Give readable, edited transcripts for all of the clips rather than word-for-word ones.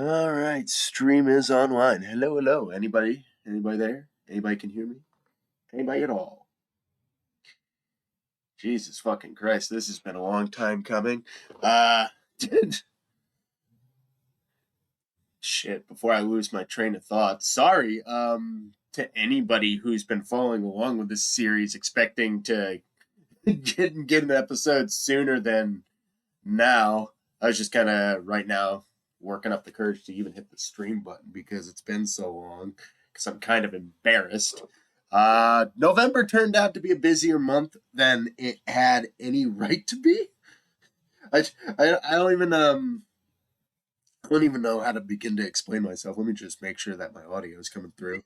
All right, stream is online. Hello, hello. Anybody? Anybody there? Anybody can hear me? Anybody at all? Jesus fucking Christ, this has been a long time coming. Uh, shit, before I lose my train of thought, sorry, to anybody who's been following along with this series, expecting to get an episode sooner than now. I was just kind of right now working up the courage to even hit the stream button because it's been so long. Because I'm kind of embarrassed. November turned out to be a busier month than it had any right to be. I don't even know how to begin to explain myself. Let me just make sure that my audio is coming through.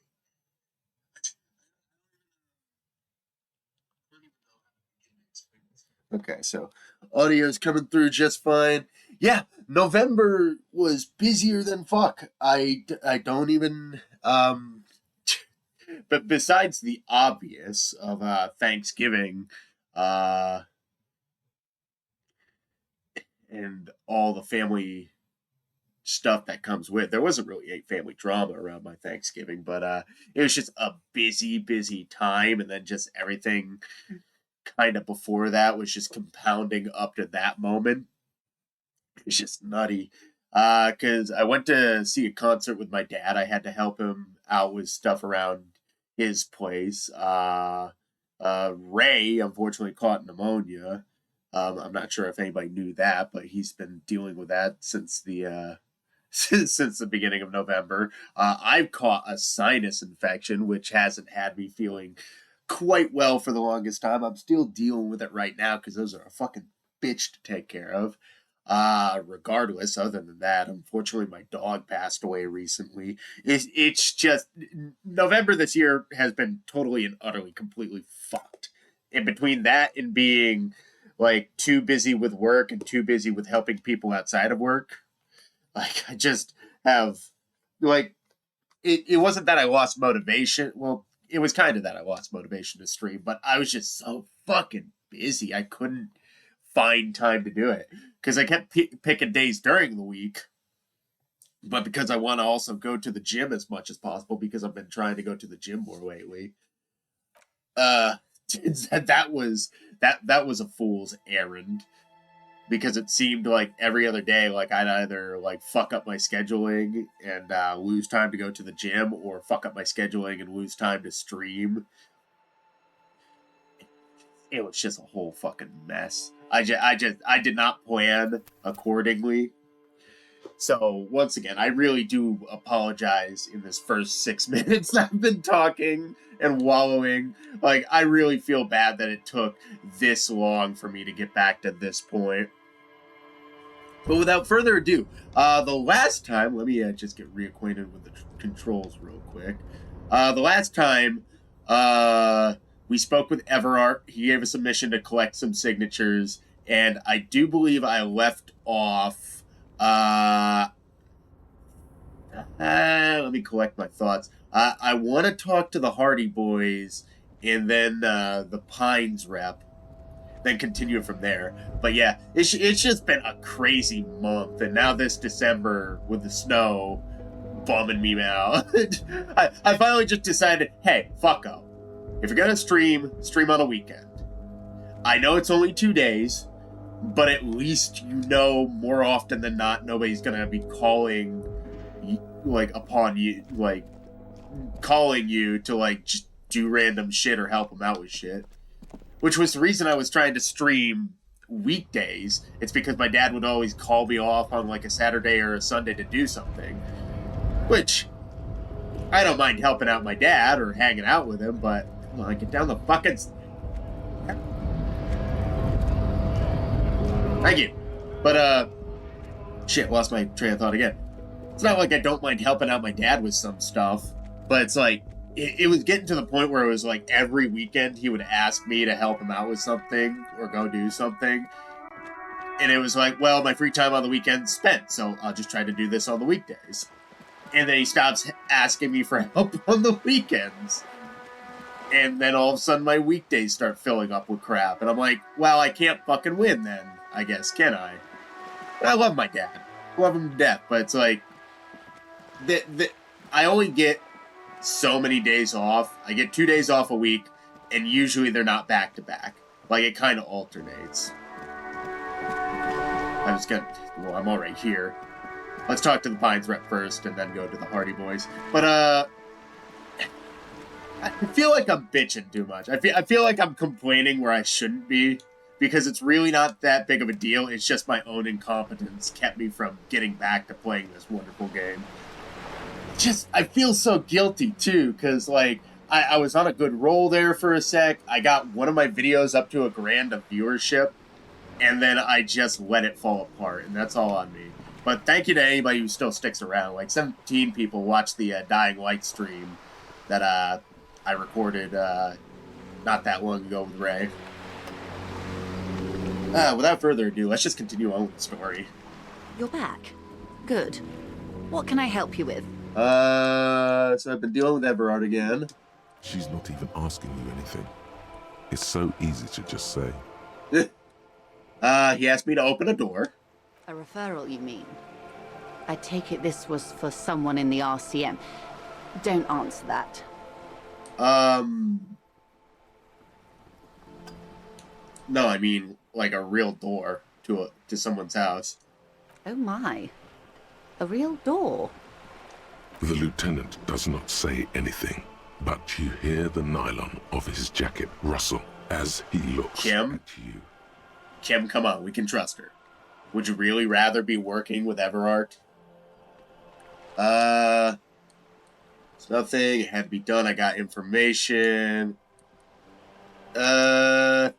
Okay, so audio is coming through just fine. Yeah, November was busier than fuck. I don't even but besides the obvious of Thanksgiving and all the family stuff that comes with, there wasn't really a family drama around my Thanksgiving, but it was just a busy time, and then just everything kind of before that was just compounding up to that moment. It's just nutty. Because I went to see a concert with my dad. I had to help him out with stuff around his place. Ray unfortunately caught pneumonia. I'm not sure if anybody knew that, but he's been dealing with that since the since the beginning of November. I've caught a sinus infection, which hasn't had me feeling quite well for the longest time. I'm still dealing with it right now because those are a fucking bitch to take care of. Regardless, other than that, unfortunately, my dog passed away recently. It's just November this year has been totally and utterly, completely fucked. In between that and being like too busy with work and too busy with helping people outside of work, like I just have like it wasn't that I lost motivation. Well, it was kind of that I lost motivation to stream, but I was just so fucking busy. I couldn't find time to do it because I kept picking days during the week, but because I want to also go to the gym as much as possible because I've been trying to go to the gym more lately. Uh, that was a fool's errand because it seemed like every other day, like I'd either like fuck up my scheduling and lose time to go to the gym, or fuck up my scheduling and lose time to stream. It was just a whole fucking mess. I did not plan accordingly. So once again, I really do apologize in this first 6 minutes I've been talking and wallowing. Like, I really feel bad that it took this long for me to get back to this point. But without further ado, the last time, let me just get reacquainted with the controls real quick. The last time, we spoke with Everart. He gave us a mission to collect some signatures, and I do believe I left off. Let me collect my thoughts. I want to talk to the Hardy Boys and then the Pines rep, then continue from there. But yeah, it's just been a crazy month, and now this December with the snow bumming me out, I finally just decided, hey, fuck up. If you're gonna stream on a weekend. I know it's only 2 days, but at least you know more often than not nobody's gonna be calling upon you, like calling you to like just do random shit or help them out with shit. Which was the reason I was trying to stream weekdays. It's because my dad would always call me off on like a Saturday or a Sunday to do something. Which I don't mind helping out my dad or hanging out with him, but come on, get down the fucking. Thank you. But shit, lost my train of thought again. It's not like I don't mind helping out my dad with some stuff, but it's like it was getting to the point where it was like every weekend he would ask me to help him out with something or go do something. And it was like, well, my free time on the weekend's spent, so I'll just try to do this on the weekdays. And then he stops asking me for help on the weekends. And then all of a sudden my weekdays start filling up with crap. And I'm like, well, I can't fucking win then, I guess, can I? I love my dad. Love him to death, but it's like, I only get so many days off. I get 2 days off a week, and usually they're not back to back. Like, it kind of alternates. I'm already here. Let's talk to the Pines rep first, and then go to the Hardy Boys. But, I feel like I'm bitching too much. I feel like I'm complaining where I shouldn't be, because it's really not that big of a deal. It's just my own incompetence kept me from getting back to playing this wonderful game. I feel so guilty, too, because, like, I was on a good roll there for a sec. I got one of my videos up to 1 grand of viewership, and then I just let it fall apart, and that's all on me. But thank you to anybody who still sticks around. Like, 17 people watched the Dying Light stream that I recorded not that long ago with Ray. Without further ado, let's just continue on with the story. You're back. Good. What can I help you with? So I've been dealing with Everard again. She's not even asking you anything. It's so easy to just say. He asked me to open a door. A referral, you mean? I take it this was for someone in the RCM. Don't answer that. No, I mean, like a real door to someone's house. Oh my. A real door? The lieutenant does not say anything, but you hear the nylon of his jacket rustle as he looks at you. Kim, come on, we can trust her. Would you really rather be working with Everard? It's nothing. It had to be done. I got information. I'm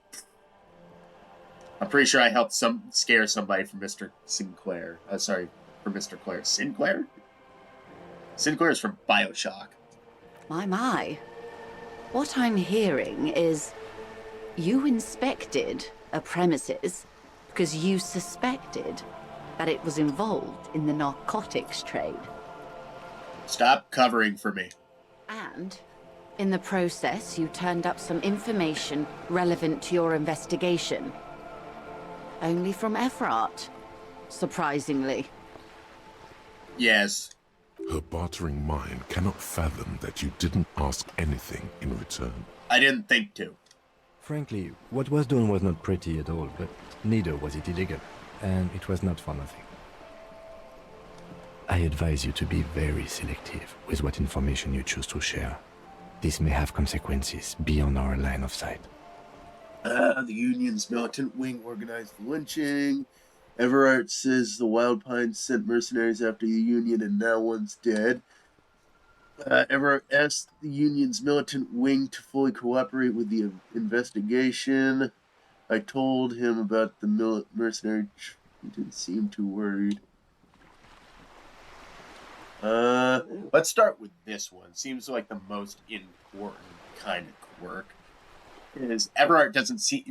pretty sure I helped scare somebody from Mr. Sinclair. From Mr. Claire. Sinclair? Sinclair is from BioShock. My. What I'm hearing is you inspected a premises because you suspected that it was involved in the narcotics trade. Stop covering for me. And in the process, you turned up some information relevant to your investigation. Only from Efrat, surprisingly. Yes. Her bartering mind cannot fathom that you didn't ask anything in return. I didn't think to. Frankly, what was done was not pretty at all, but neither was it illegal, and it was not for nothing. I advise you to be very selective with what information you choose to share. This may have consequences beyond our line of sight. The Union's militant wing organized the lynching. Everard says the Wild Pines sent mercenaries after the Union and now one's dead. Everard asked the Union's militant wing to fully cooperate with the investigation. I told him about the mercenary. He didn't seem too worried. Let's start with this one. Seems like the most important kind of quirk. Is Everard doesn't seem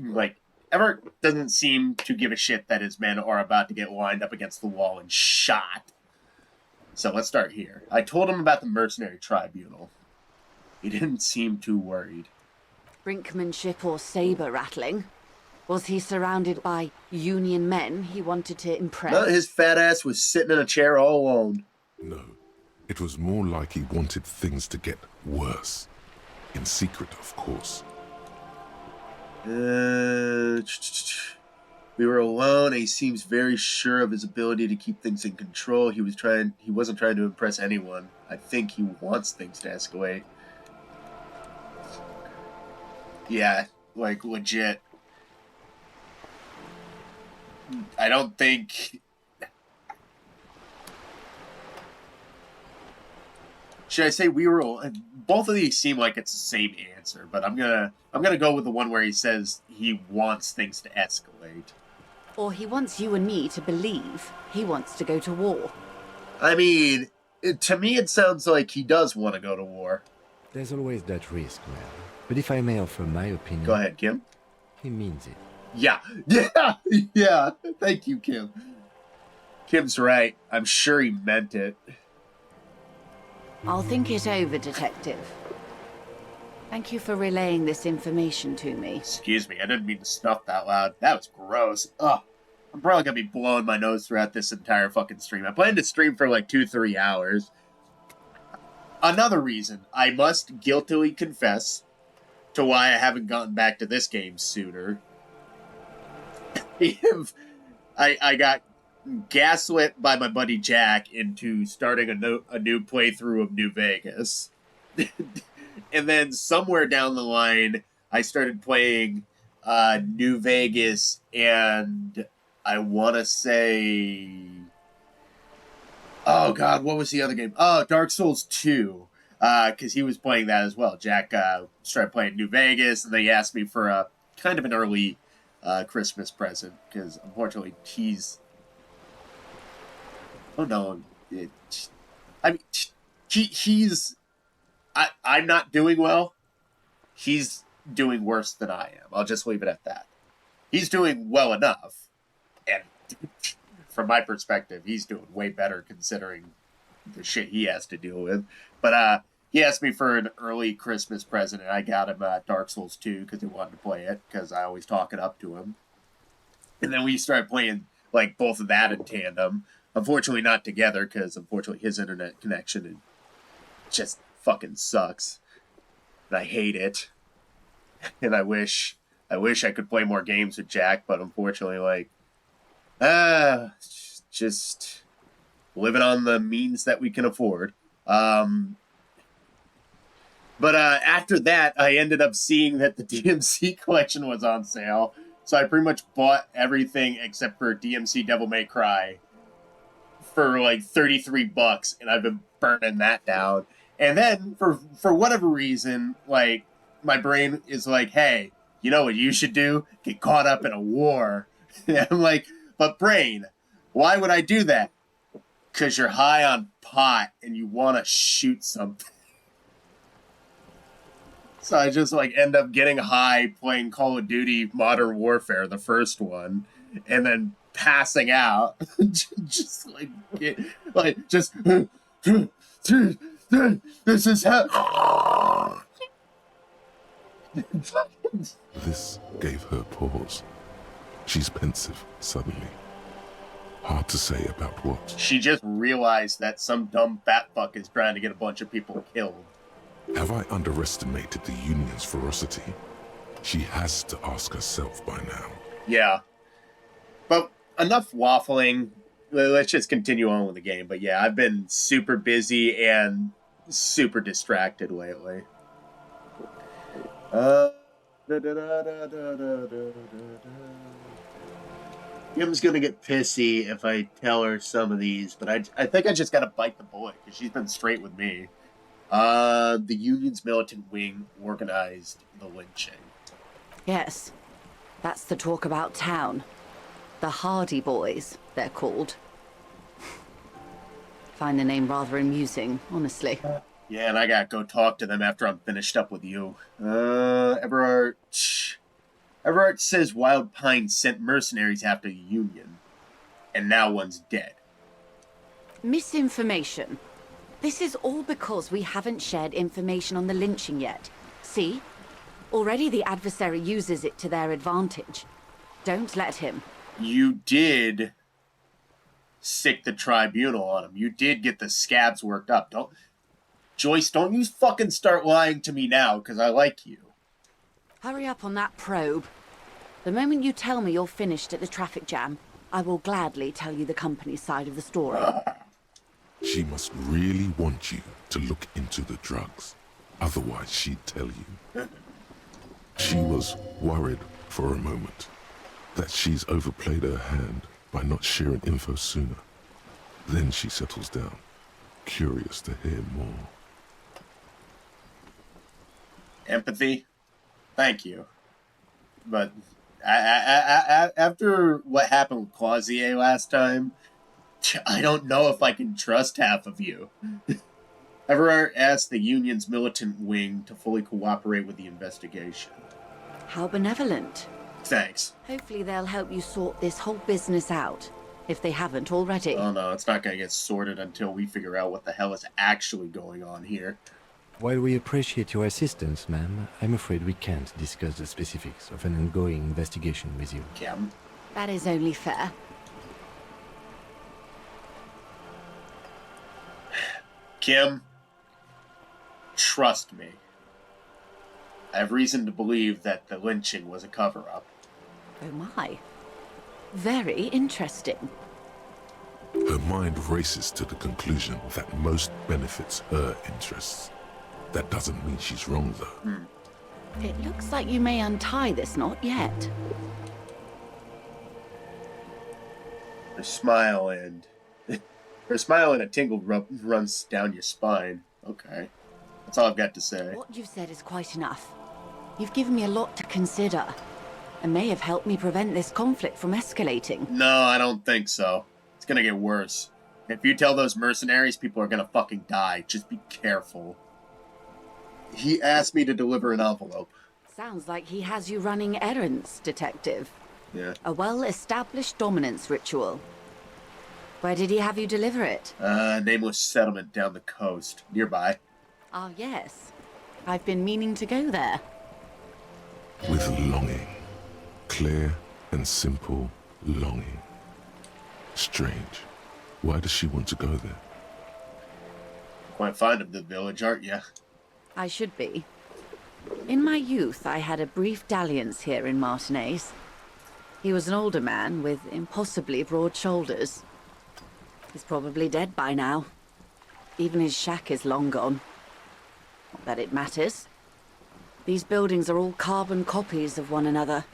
to give a shit that his men are about to get lined up against the wall and shot. So let's start here. I told him about the mercenary tribunal. He didn't seem too worried. Brinkmanship or saber rattling? Was he surrounded by Union men he wanted to impress? No, his fat ass was sitting in a chair all alone. No, it was more like he wanted things to get worse. In secret, of course. We were alone, and he seems very sure of his ability to keep things in control. He wasn't trying to impress anyone. I think he wants things to escalate. Yeah, like legit. I don't think... Should I say we were... Both of these seem like it's the same answer, but I'm gonna go with the one where he says he wants things to escalate. Or he wants you and me to believe he wants to go to war. I mean, to me it sounds like he does want to go to war. There's always that risk, man. But if I may offer my opinion... Go ahead, Kim. He means it. Yeah. Thank you, Kim. Kim's right. I'm sure he meant it. I'll think it over, Detective. Thank you for relaying this information to me. Excuse me, I didn't mean to snuff that loud. That was gross. Ugh. I'm probably gonna be blowing my nose throughout this entire fucking stream. I plan to stream for like 2-3 hours. another reason I must guiltily confess to why I haven't gotten back to this game sooner. I got gaslit by my buddy Jack into starting a new playthrough of New Vegas. And then somewhere down the line, I started playing New Vegas, and I want to say, oh god, what was the other game? Oh, Dark Souls 2. Because he was playing that as well. Jack started playing New Vegas, and they asked me for a kind of an early Christmas present, because unfortunately he's... Oh no. I mean, he's... I'm not doing well. He's doing worse than I am. I'll just leave it at that. He's doing well enough, and from my perspective, he's doing way better considering the shit he has to deal with. But he asked me for an early Christmas present, and I got him Dark Souls 2 because he wanted to play it, because I always talk it up to him. And then we started playing like both of that in tandem. Unfortunately, not together, because unfortunately his internet connection just fucking sucks. And I hate it. And I wish I could play more games with Jack, but unfortunately, like, just living on the means that we can afford. But after that, I ended up seeing that the DMC collection was on sale, so I pretty much bought everything except for DMC Devil May Cry for like $33, and I've been burning that down. And then, for whatever reason, like, my brain is like, hey, you know what you should do? Get caught up in a war. And I'm like, but brain, why would I do that? Because you're high on pot and you want to shoot something. So I just, like, end up getting high playing Call of Duty Modern Warfare, the first one, and then passing out. Just, like, this is how... This gave her pause. She's pensive, suddenly. Hard to say about what. She just realized that some dumb fat fuck is trying to get a bunch of people killed. Have I underestimated the Union's ferocity? She has to ask herself by now. Yeah. But enough waffling. Let's just continue on with the game. But yeah, I've been super busy and super distracted lately. Kim's gonna get pissy if I tell her some of these, but I think I just gotta bite the bullet, because she's been straight with me. The Union's militant wing organized the lynching. Yes, that's the talk about town. The Hardy Boys, they're called. Find the name rather amusing, honestly. Yeah, and I gotta go talk to them after I'm finished up with you. Everard says Wild Pine sent mercenaries after the Union, and now one's dead. Misinformation. This is all because we haven't shared information on the lynching yet. See? Already the adversary uses it to their advantage. Don't let him. You did sick the tribunal on him. You did get the scabs worked up. Joyce, don't you fucking start lying to me now, because I like you. Hurry up on that probe. The moment you tell me you're finished at the traffic jam, I will gladly tell you the company's side of the story. She must really want you to look into the drugs. Otherwise, she'd tell you. She was worried for a moment that she's overplayed her hand by not sharing info sooner. Then she settles down, curious to hear more. Empathy? Thank you. But after what happened with Clausier last time, I don't know if I can trust half of you. Everard asked the Union's militant wing to fully cooperate with the investigation. How benevolent. Thanks. Hopefully they'll help you sort this whole business out, if they haven't already. Oh no, it's not going to get sorted until we figure out what the hell is actually going on here. While we appreciate your assistance, ma'am, I'm afraid we can't discuss the specifics of an ongoing investigation with you. Kim? That is only fair. Kim, trust me. I have reason to believe that the lynching was a cover-up. Oh my. Very interesting. Her mind races to the conclusion that most benefits her interests. That doesn't mean she's wrong, though. It looks like you may untie this knot yet. Her smile and a tingle runs down your spine. Okay. That's all I've got to say. What you've said is quite enough. You've given me a lot to consider, and may have helped me prevent this conflict from escalating. No, I don't think so. It's gonna get worse. If you tell those mercenaries, people are gonna fucking die. Just be careful. He asked me to deliver an envelope. Sounds like he has you running errands, Detective. Yeah. A well-established dominance ritual. Where did he have you deliver it? Nameless settlement down the coast, nearby. Ah, yes. I've been meaning to go there. With longing. Clear and simple longing. Strange. Why does she want to go there? Quite fond of the village, aren't you? I should be. In my youth, I had a brief dalliance here in Martinez. He was an older man with impossibly broad shoulders. He's probably dead by now. Even his shack is long gone. Not that it matters. These buildings are all carbon copies of one another.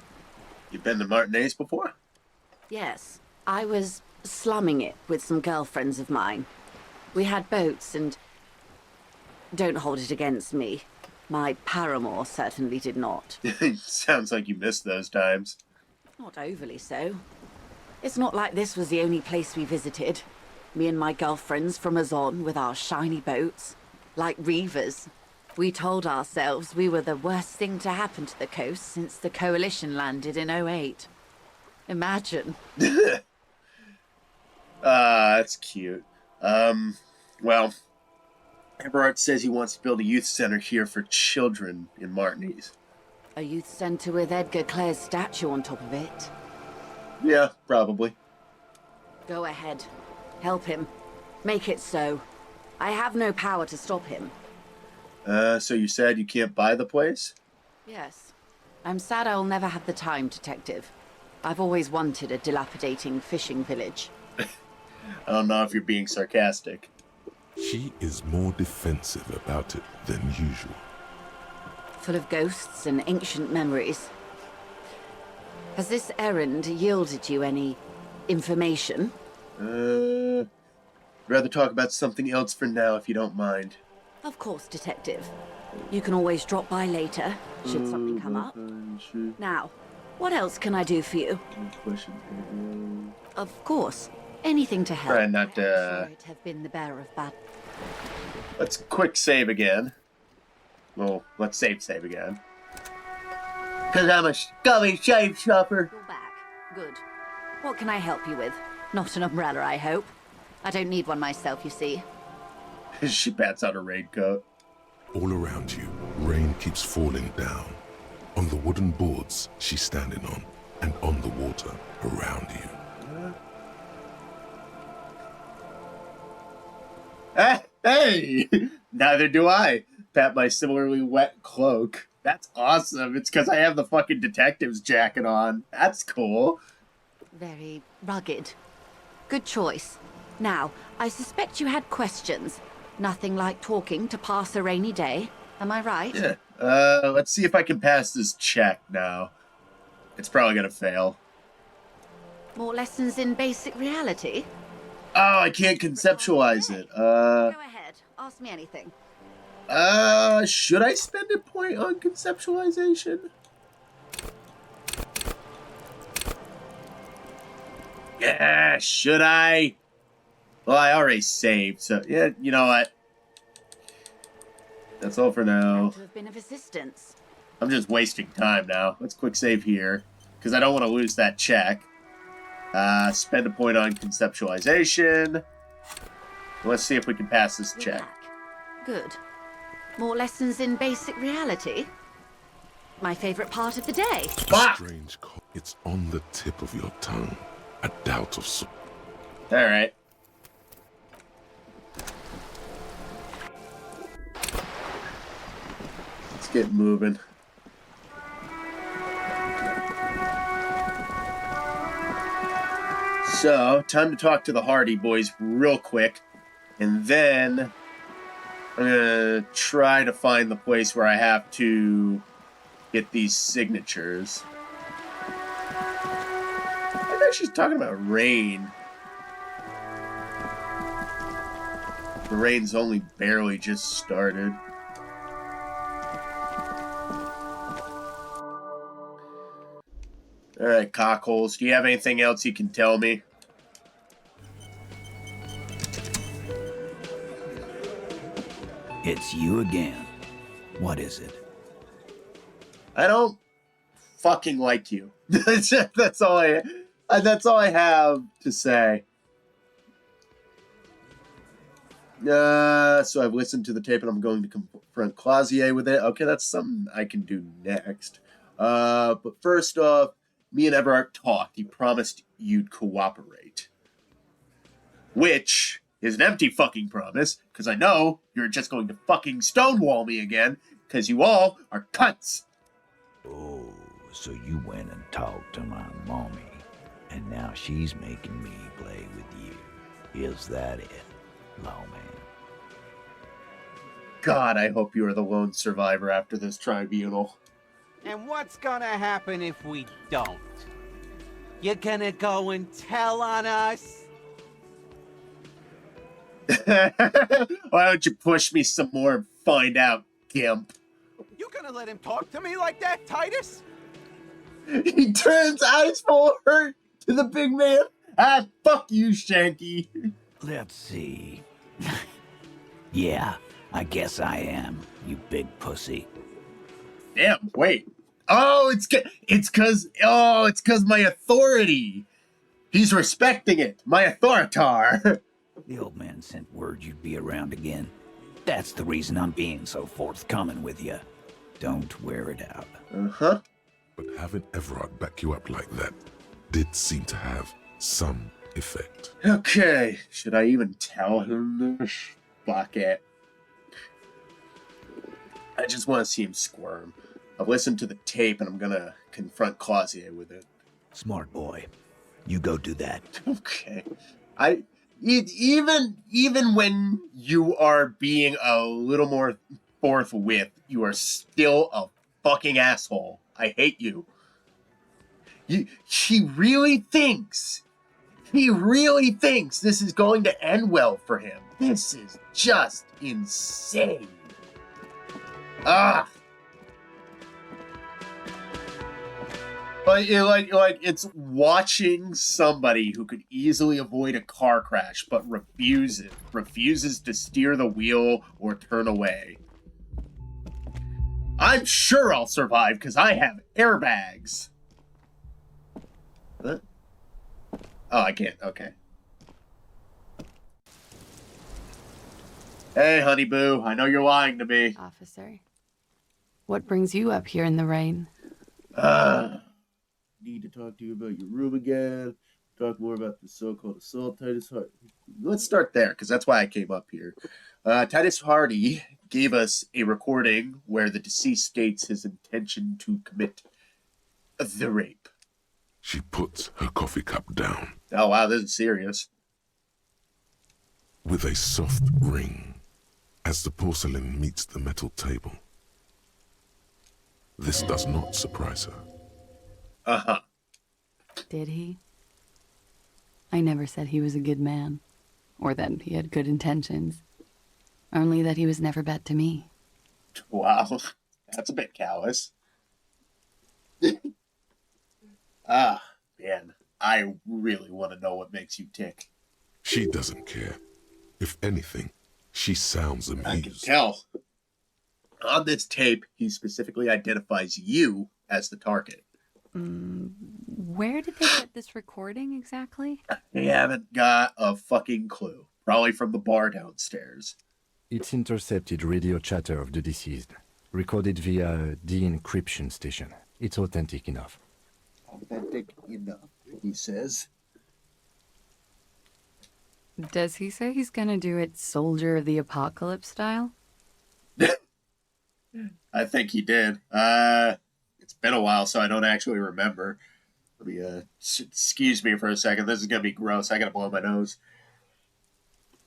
You been to Martinez before? Yes, I was slumming it with some girlfriends of mine. We had boats and... Don't hold it against me. My paramour certainly did not. Sounds like you missed those times. Not overly so. It's not like this was the only place we visited. Me and my girlfriends from Azon with our shiny boats. Like reavers. We told ourselves we were the worst thing to happen to the coast since the Coalition landed in '08. Imagine. That's cute. Well, Everard says he wants to build a youth center here for children in Martinez. A youth centre with Edgar Clare's statue on top of it. Yeah, probably. Go ahead. Help him. Make it so. I have no power to stop him. So you said you can't buy the place? Yes. I'm sad I'll never have the time, Detective. I've always wanted a dilapidating fishing village. I don't know if you're being sarcastic. She is more defensive about it than usual. Full of ghosts and ancient memories. Has this errand yielded you any information? Rather talk about something else for now, if you don't mind. Of course, Detective. You can always drop by later, should something come up. Now, what else can I do for you? Of course. Anything to help. Try not to... Sorry to have been the bearer of bad... Let's quick save again. Well, let's save again. Because I'm a scummy shave shopper. You're back. Good. What can I help you with? Not an umbrella, I hope. I don't need one myself, you see. She pats out her raincoat. All around you, rain keeps falling down. On the wooden boards she's standing on, and on the water around you. Hey! Neither do I. Pat my similarly wet cloak. That's awesome. It's because I have the fucking detective's jacket on. That's cool. Very rugged. Good choice. Now, I suspect you had questions. Nothing like talking to pass a rainy day. Am I right? Yeah. Let's see if I can pass this check now. It's probably gonna fail. More lessons in basic reality? Oh, I can't conceptualize it. Go ahead. Ask me anything. Should I spend a point on conceptualization? Yeah, should I? Well, I already saved, so yeah, you know what? That's all for now. Glad to have been of assistance. I'm just wasting time now. Let's quick save here, because I don't want to lose that check. Spend a point on conceptualization. Let's see if we can pass this You're check. back. Good. More lessons in basic reality? My favorite part of the day. Fuck! Strange, it's on the tip of your tongue. A doubt of so. get moving. So, time to talk to the Hardy Boys real quick. And then I'm going to try to find the place where I have to get these signatures. I think she's talking about rain. The rain's only barely just started. Alright, cockholes. Do you have anything else you can tell me? It's you again. What is it? I don't fucking like you. That's all I have to say. So I've listened to the tape and I'm going to confront Clausier with it. Okay, that's something I can do next. But first off, me and Everard talked. He promised you'd cooperate. Which is an empty fucking promise, because I know you're just going to fucking stonewall me again, because you all are cunts. Oh, so you went and talked to my mommy, and now she's making me play with you. Is that it, lawman? God, I hope you are the lone survivor after this tribunal. And what's gonna happen if we don't? You gonna go and tell on us? Why don't you push me some more and find out, Gimp? You gonna let him talk to me like that, Titus? He turns eyes full of hurt to the big man. Ah, fuck you, Shanky. Let's see. Yeah, I guess I am, you big pussy. Damn, wait. Oh, it's cause my authority. He's respecting it. My authoritar. The old man sent word you'd be around again. That's the reason I'm being so forthcoming with you. Don't wear it out. Uh-huh. But having Everard back you up like that did seem to have some effect. Okay, should I even tell him this? Fuck it. I just want to see him squirm. I've listened to the tape and I'm gonna confront Clausier with it. Smart boy. You go do that. Okay. Even when you are being a little more forthwith, you are still a fucking asshole. I hate you. He really thinks this is going to end well for him. This is just insane. Ah. But it's watching somebody who could easily avoid a car crash, but refuses to steer the wheel or turn away. I'm sure I'll survive because I have airbags. Huh? Oh, I can't. Okay. Hey, honey boo. I know you're lying to me. Officer, what brings you up here in the rain? Need to talk to you about your room again. Talk more about the so-called assault, Titus Hardy. Let's start there, because that's why I came up here. Titus Hardy gave us a recording where the deceased states his intention to commit the rape. She puts her coffee cup down. Oh, wow, this is serious. With a soft ring as the porcelain meets the metal table. This does not surprise her. Uh-huh. Did he? I never said he was a good man, or that he had good intentions. Only that he was never bad to me. Wow, that's a bit callous. Ah, man, I really want to know what makes you tick. She doesn't care. If anything, she sounds amused. I can tell. On this tape, he specifically identifies you as the target. Where did they get this recording exactly? They haven't got a fucking clue. Probably from the bar downstairs. It's intercepted radio chatter of the deceased, recorded via a de-encryption station. It's authentic enough. Authentic enough, he says. Does he say he's gonna do it Soldier of the Apocalypse style? I think he did. It's been a while, so I don't actually remember. Let me excuse me for a second. This is gonna be gross. I gotta blow my nose,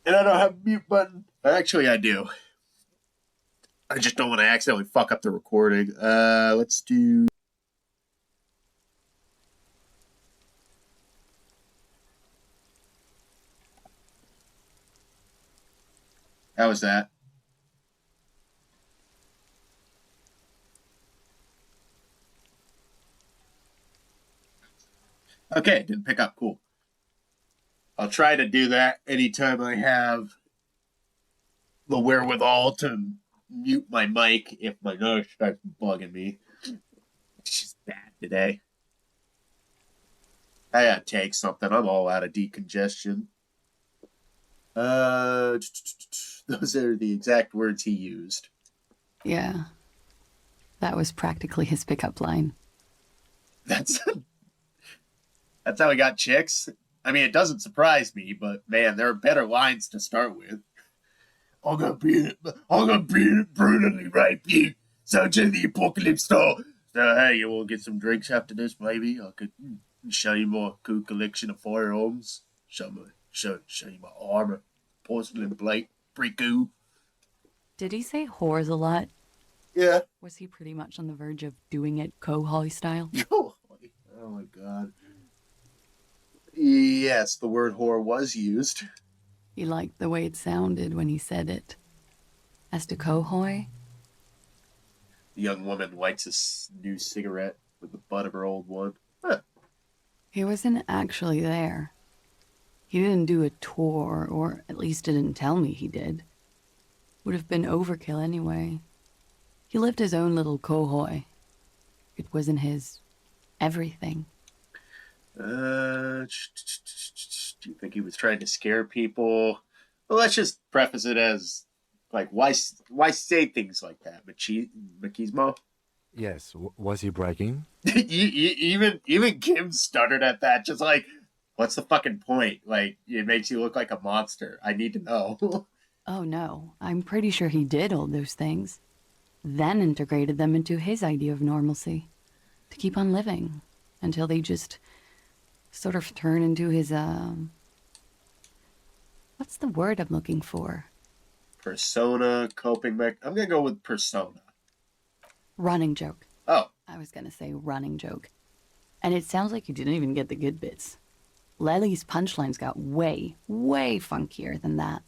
and I don't have a mute button. Actually, I do. I just don't want to accidentally fuck up the recording. Let's do. How was that? Okay, didn't pick up. Cool. I'll try to do that anytime I have the wherewithal to mute my mic if my nose starts bugging me. It's just bad today. I gotta take something. I'm all out of decongestion. Those are the exact words he used. Yeah. That was practically his pickup line. That's how he got chicks. I mean, it doesn't surprise me, but man, there are better lines to start with. I'm gonna beat it brutally right here. Such in the apocalypse store. So hey, you wanna get some drinks after this, maybe? I could show you my cool collection of firearms. Show you my armor. Porcelain plate. Pretty cool. Did he say whores a lot? Yeah. Was he pretty much on the verge of doing it Kohoi style? Oh my god. Yes, the word whore was used. He liked the way it sounded when he said it. As to Kohoi, The young woman lights a new cigarette with the butt of her old one. Huh. he wasn't actually there. He didn't do a tour, or at least didn't tell me he did. Would have been overkill anyway. He lived his own little Kohoi. It wasn't his everything. Do you think he was trying to scare people? Well, let's just preface it as, like, why say things like that, Machismo? Yes, was he bragging? even Kim stuttered at that, just like, what's the fucking point? Like, it makes you look like a monster. I need to know. Oh no, I'm pretty sure he did all those things. Then integrated them into his idea of normalcy. To keep on living. Until they just sort of turn into his, what's the word I'm looking for? Persona, coping I'm gonna go with persona. Running joke. Oh. I was gonna say running joke. And it sounds like you didn't even get the good bits. Lely's punchlines got way, way funkier than that.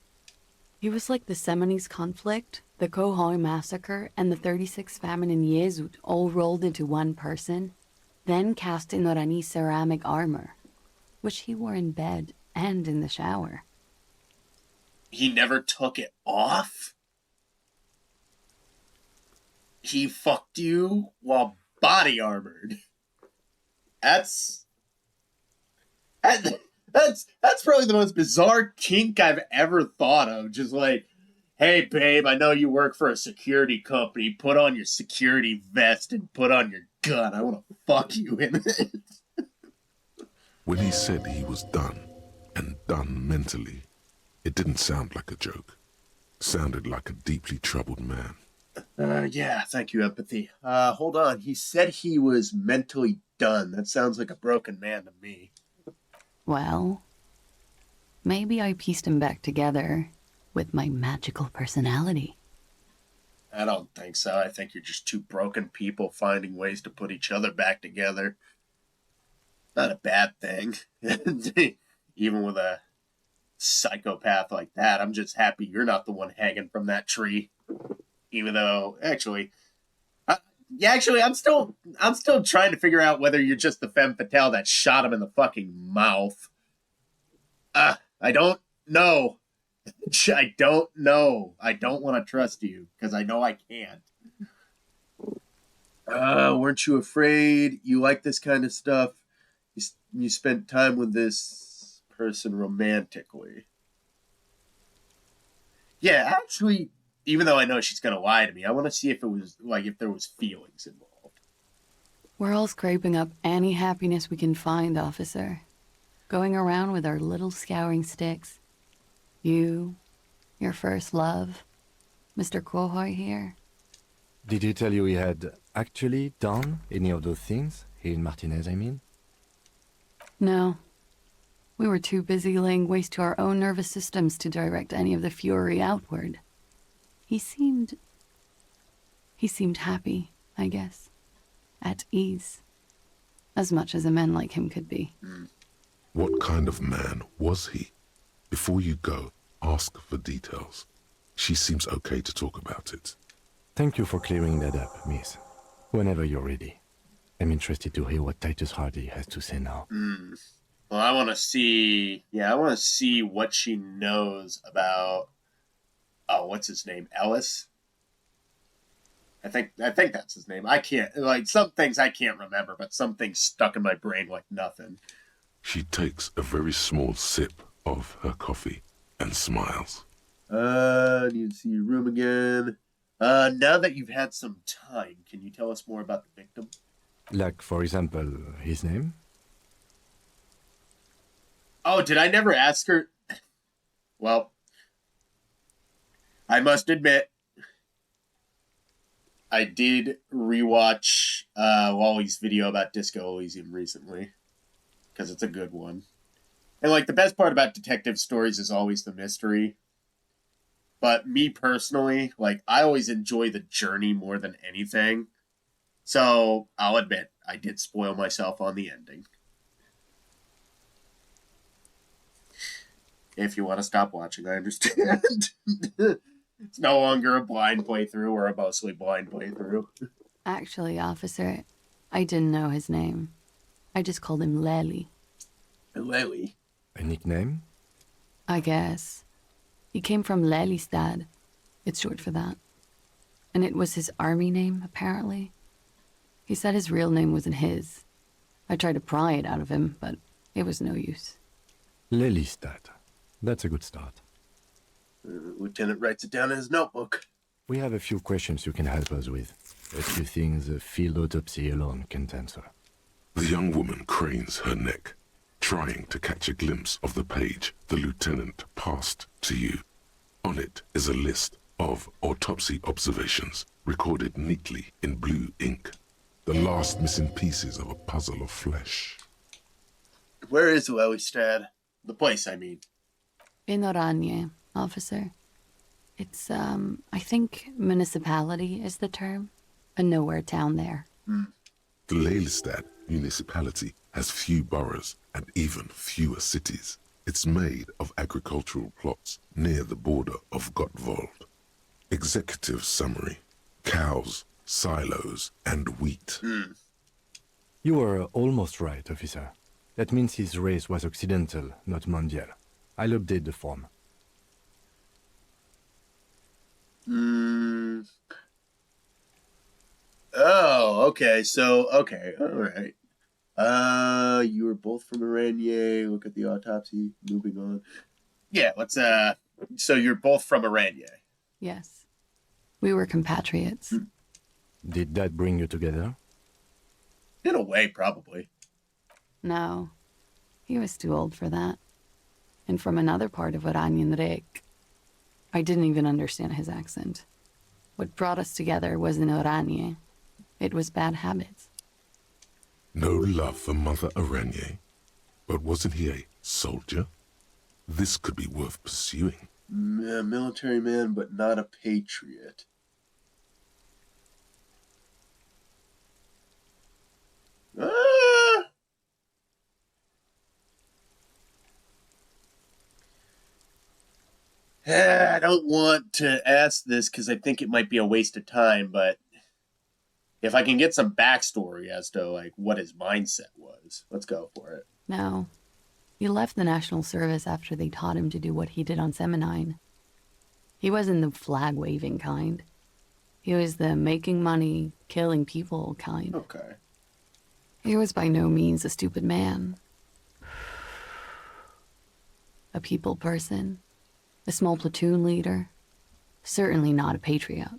He was like the Seminoles conflict, the Kohoi massacre, and the 36 famine in Yezut all rolled into one person, then cast in Orani's ceramic armor, which he wore in bed and in the shower. He never took it off? He fucked you while body armored. That's probably the most bizarre kink I've ever thought of. Just like, hey babe, I know you work for a security company. Put on your security vest and put on your gun. I want to fuck you in it. When he said he was done, and done mentally, it didn't sound like a joke. It sounded like a deeply troubled man. Yeah, thank you, empathy. Hold on. He said he was mentally done. That sounds like a broken man to me. Well, maybe I pieced him back together with my magical personality. I don't think so. I think you're just two broken people finding ways to put each other back together. Not a bad thing. Even with a psychopath like that, I'm just happy you're not the one hanging from that tree. Even though, actually, I'm still trying to figure out whether you're just the femme fatale that shot him in the fucking mouth. I don't know. I don't know. I don't want to trust you because I know I can't. Weren't you afraid? You like this kind of stuff? You spent time with this person romantically. Yeah, actually, even though I know she's gonna lie to me, I want to see if there was feelings involved. We're all scraping up any happiness we can find, officer. Going around with our little scouring sticks. You, your first love, Mr. Kohoi here. Did he tell you he had actually done any of those things? He and Martinez, I mean? No. We were too busy laying waste to our own nervous systems to direct any of the fury outward. He seemed happy, I guess. At ease. As much as a man like him could be. What kind of man was he? Before you go, ask for details. She seems okay to talk about it. Thank you for clearing that up, miss. Whenever you're ready. I'm interested to hear what Titus Hardy has to say now. Well, I want to see... Yeah, I want to see what she knows about... Oh, what's his name? Ellis? I think that's his name. I can't... Like, some things I can't remember, but some things stuck in my brain like nothing. She takes a very small sip of her coffee and smiles. Need to see your room again. Now that you've had some time, can you tell us more about the victim? Like, for example, his name? Oh, did I never ask her? Well, I must admit, I did rewatch Wally's video about Disco Elysium recently, because it's a good one. And, like, the best part about detective stories is always the mystery. But me personally, like, I always enjoy the journey more than anything. So, I'll admit, I did spoil myself on the ending. If you want to stop watching, I understand. It's no longer a blind playthrough or a mostly blind playthrough. Actually, officer, I didn't know his name. I just called him Lely. Lely? A nickname? I guess. He came from Lelystad. It's short for that. And it was his army name, apparently. He said his real name wasn't his. I tried to pry it out of him, but it was no use. Lelystad. That's a good start. Lieutenant writes it down in his notebook. We have a few questions you can help us with. A few things a field autopsy alone can't answer. The young woman cranes her neck, trying to catch a glimpse of the page the lieutenant passed to you. On it is a list of autopsy observations recorded neatly in blue ink. The last missing pieces of a puzzle of flesh. Where is Lelystad? The place, I mean. In Oranje, officer. It's, I think municipality is the term. A nowhere town there. The Lelystad municipality has few boroughs and even fewer cities. It's made of agricultural plots near the border of Gottwald. Executive summary: cows, silos, and wheat. You were almost right, officer. That means his race was Occidental, not Mondial. I'll update the form. Oh, okay. So, okay. All right. You were both from Oranje. Look at the autopsy. Moving on. Yeah, let's, so you're both from Oranje. Yes. We were compatriots. Did that bring you together? In a way, probably. No. He was too old for that. And from another part of Oranjenrijk. I didn't even understand his accent. What brought us together wasn't Oranje. It was bad habits. No love for Mother Oranje. But wasn't he a soldier? This could be worth pursuing. A military man, but not a patriot. I don't want to ask this because I think it might be a waste of time, but if I can get some backstory as to like what his mindset was, let's go for it. No. He left the National Service after they taught him to do what he did on Seminine. He wasn't the flag-waving kind. He was the making money, killing people kind. Okay. He was by no means a stupid man. A people person. A small platoon leader. Certainly not a patriot.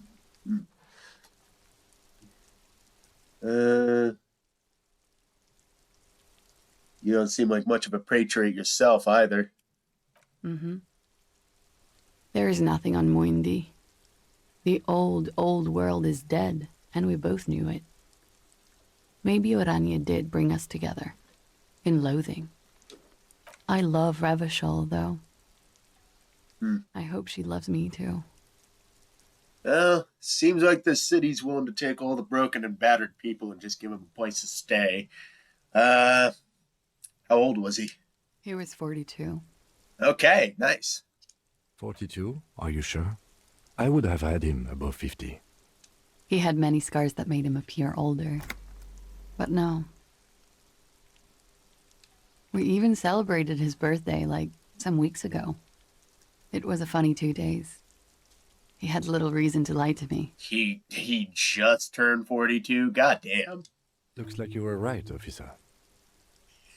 You don't seem like much of a patriot yourself either. There is nothing on Moindi. The old, old world is dead, and we both knew it. Maybe Orania did bring us together. In loathing. I love Revachol, though. I hope she loves me, too. Well, seems like this city's willing to take all the broken and battered people and just give them a place to stay. How old was he? He was 42. Okay, nice. 42? Are you sure? I would have had him above 50. He had many scars that made him appear older. But no. We even celebrated his birthday, like, some weeks ago. It was a funny 2 days. He had little reason to lie to me. He just turned 42? Goddamn. Looks like you were right, officer.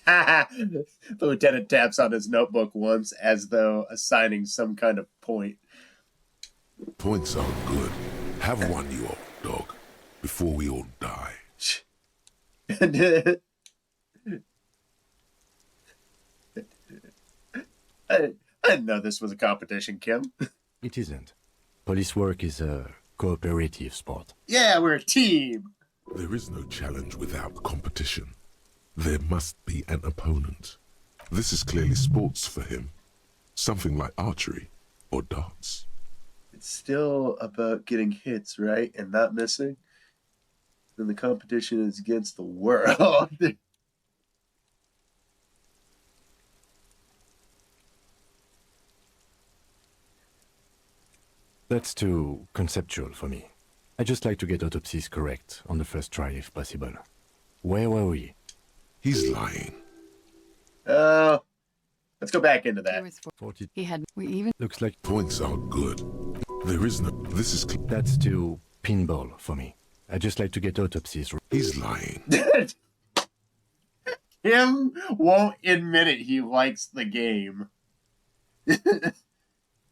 The lieutenant taps on his notebook once as though assigning some kind of point. Points are good. Have one, you old dog, before we all die. I didn't know this was a competition, Kim. It isn't. Police work is a cooperative sport. Yeah, we're a team. There is no challenge without competition. There must be an opponent. This is clearly sports for him. Something like archery or darts. It's still about getting hits, right? And not missing. Then the competition is against the world. That's too conceptual for me. I just like to get autopsies correct on the first try if possible. Where were we? He's lying. Oh, let's go back into He that. was 40. He had... We even... Looks like Points are good. There is no... This is... that's too pinball for me. I just like to get autopsies. He's lying. Kim won't admit it. He likes the game.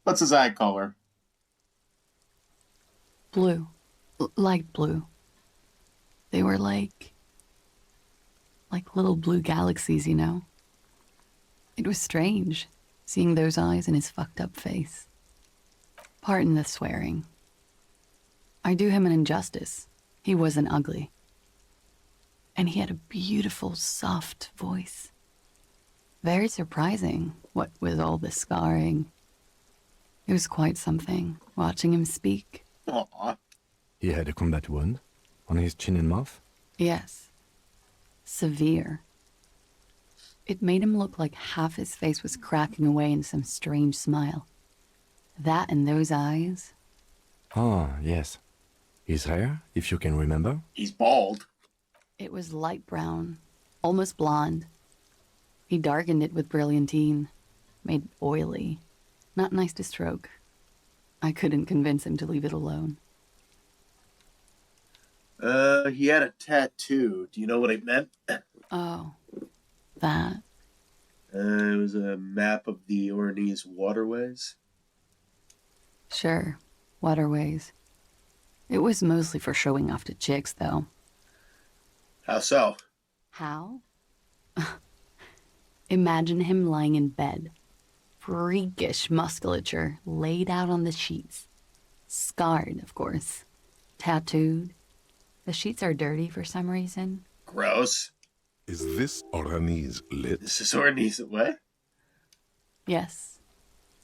What's his eye color? Blue. Light blue. They were like little blue galaxies, you know? It was strange, seeing those eyes in his fucked up face. Pardon the swearing. I do him an injustice. He wasn't ugly. And he had a beautiful, soft voice. Very surprising, what with all the scarring. It was quite something, watching him speak. Aw. He had a combat wound on his chin and mouth. Yes. Severe. It made him look like half his face was cracking away in some strange smile. That and those eyes. Ah, yes. His hair, if you can remember. He's bald. It was light brown, almost blonde. He darkened it with brilliantine, made oily. Not nice to stroke. I couldn't convince him to leave it alone. He had a tattoo. Do you know what it meant? Oh, that. It was a map of the Ornese waterways. Sure, waterways. It was mostly for showing off to chicks, though. How so? How? Imagine him lying in bed. Freakish musculature laid out on the sheets. Scarred, of course. Tattooed. The sheets are dirty for some reason. Gross. Is this Oranese lit? This is Ornese. What? Yes.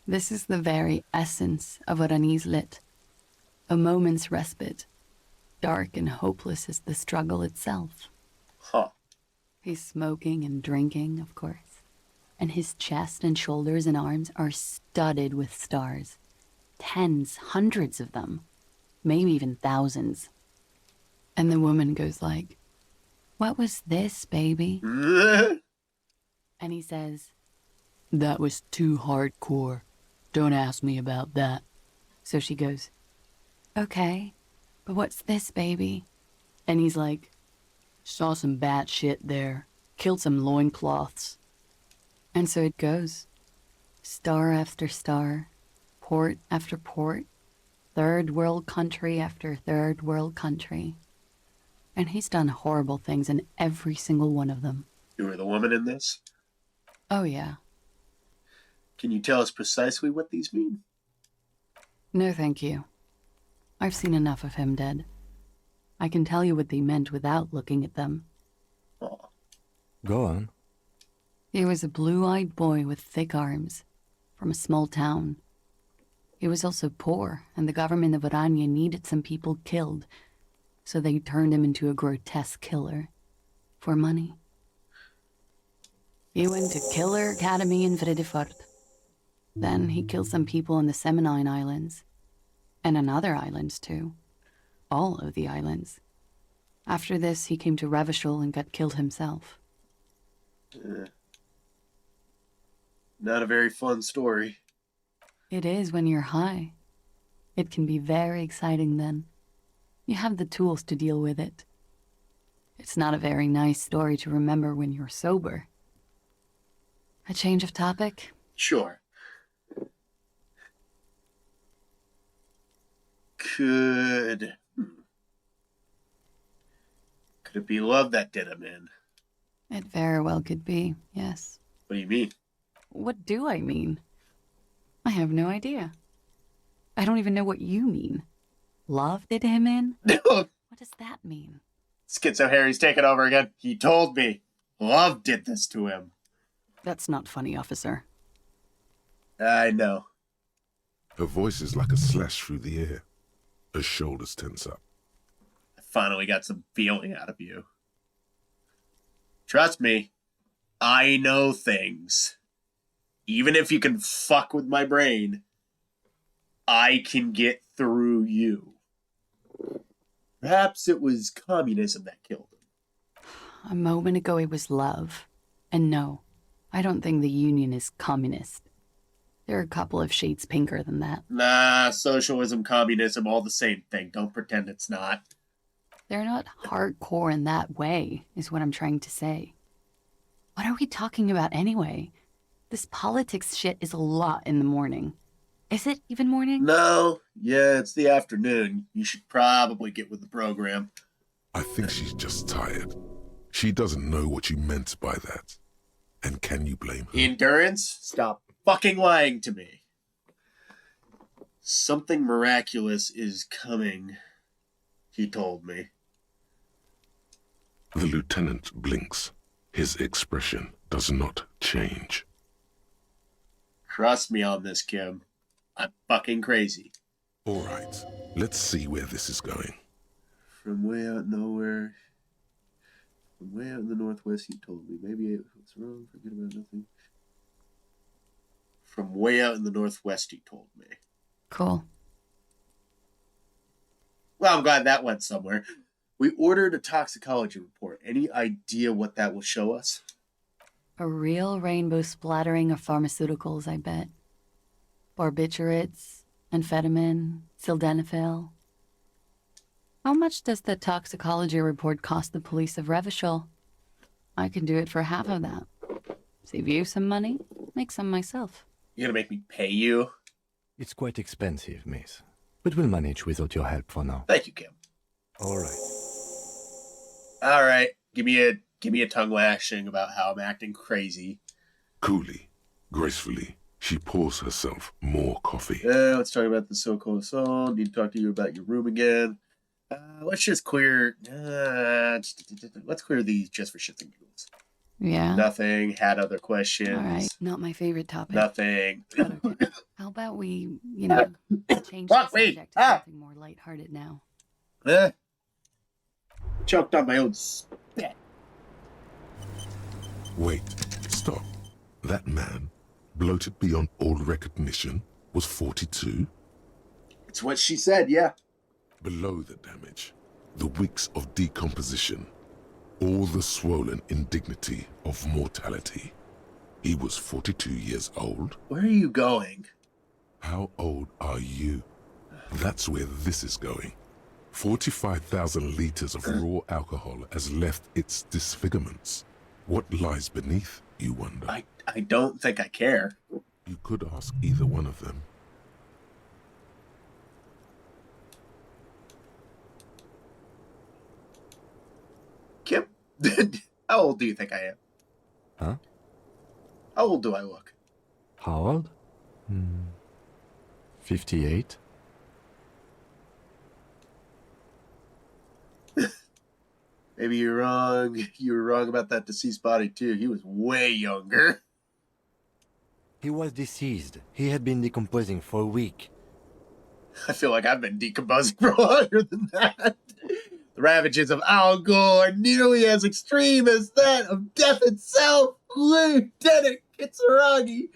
This is the very essence of Orani's lit. A moment's respite. Dark and hopeless as the struggle itself. Huh. He's smoking and drinking, of course. And his chest and shoulders and arms are studded with stars. Tens, hundreds of them. Maybe even thousands. And the woman goes like, "What was this, baby?" And he says, "That was too hardcore. Don't ask me about that." So she goes, "Okay, but what's this, baby?" And he's like, "Saw some bat shit there. Killed some loincloths." And so it goes. Star after star, port after port, third world country after third world country. And he's done horrible things in every single one of them. You were the woman in this? Oh, yeah. Can you tell us precisely what these mean? No, thank you. I've seen enough of him dead. I can tell you what they meant without looking at them. Oh, Go on. He was a blue-eyed boy with thick arms, from a small town. He was also poor, and the government of Orania needed some people killed, so they turned him into a grotesque killer. For money. He went to Killer Academy in Vredefort. Then he killed some people on the Semenine Islands. And on other islands, too. All of the islands. After this, he came to Revachol and got killed himself. not a very fun story. It is when you're high. It can be very exciting then. You have the tools to deal with it. It's not a very nice story to remember when you're sober. A change of topic? Sure. Could it be love that did him in? It very well could be, yes. What do you mean? What do I mean? I have no idea. I don't even know what you mean. Love did him in? What does that mean? Schizo Harry's taking over again. He told me love did this to him. That's not funny, officer. I know. Her voice is like a slash through the air. Her shoulders tense up. I finally got some feeling out of you. Trust me, I know things. Even if you can fuck with my brain, I can get through you. Perhaps it was communism that killed him. A moment ago it was love. And no, I don't think the Union is communist. They're a couple of shades pinker than that. Nah, socialism, communism, all the same thing. Don't pretend it's not. They're not hardcore in that way, is what I'm trying to say. What are we talking about anyway? This politics shit is a lot in the morning. Is it even morning? No, yeah, it's the afternoon. You should probably get with the program. I think she's just tired. She doesn't know what you meant by that. And can you blame her? Endurance? Stop fucking lying to me. Something miraculous is coming, he told me. The lieutenant blinks. His expression does not change. Trust me on this, Kim. I'm fucking crazy. All right, let's see where this is going. From way out nowhere. From way out in the northwest, he told me. Maybe it was wrong, forget about nothing. From way out in the northwest, he told me. Cool. Well, I'm glad that went somewhere. We ordered a toxicology report. Any idea what that will show us? A real rainbow splattering of pharmaceuticals, I bet. Barbiturates, amphetamine, sildenafil. How much does the toxicology report cost the police of Revachol? I can do it for half of that. Save you some money, make some myself. You're gonna make me pay you? It's quite expensive, miss. But we'll manage without your help for now. Thank you, Kim. All right. All right, give me a tongue lashing about how I'm acting crazy. Coolly, gracefully, she pours herself more coffee. Let's talk about the so-called assault. Need to talk to you about your room again. Let's just clear. Let's clear these just for shits and giggles. Yeah? Nothing. Had other questions. All right, not my favorite topic. Nothing. But okay. How about we, change the Fuck me. subject to something more lighthearted now? Choked on my own spit. Wait, stop. That man, bloated beyond all recognition, was 42? It's what she said, yeah. Below the damage, the weeks of decomposition, all the swollen indignity of mortality. He was 42 years old. Where are you going? How old are you? That's where this is going. 45,000 liters of raw alcohol has left its disfigurements. What lies beneath, you wonder? I don't think I care. You could ask either one of them. Kim, how old do you think I am? Huh? How old do I look? How old? 58? Maybe you're wrong. You were wrong about that deceased body, too. He was way younger. He was deceased. He had been decomposing for a week. I feel like I've been decomposing for longer than that. The ravages of Algol are nearly as extreme as that of death itself. Lieutenant Kitsuragi.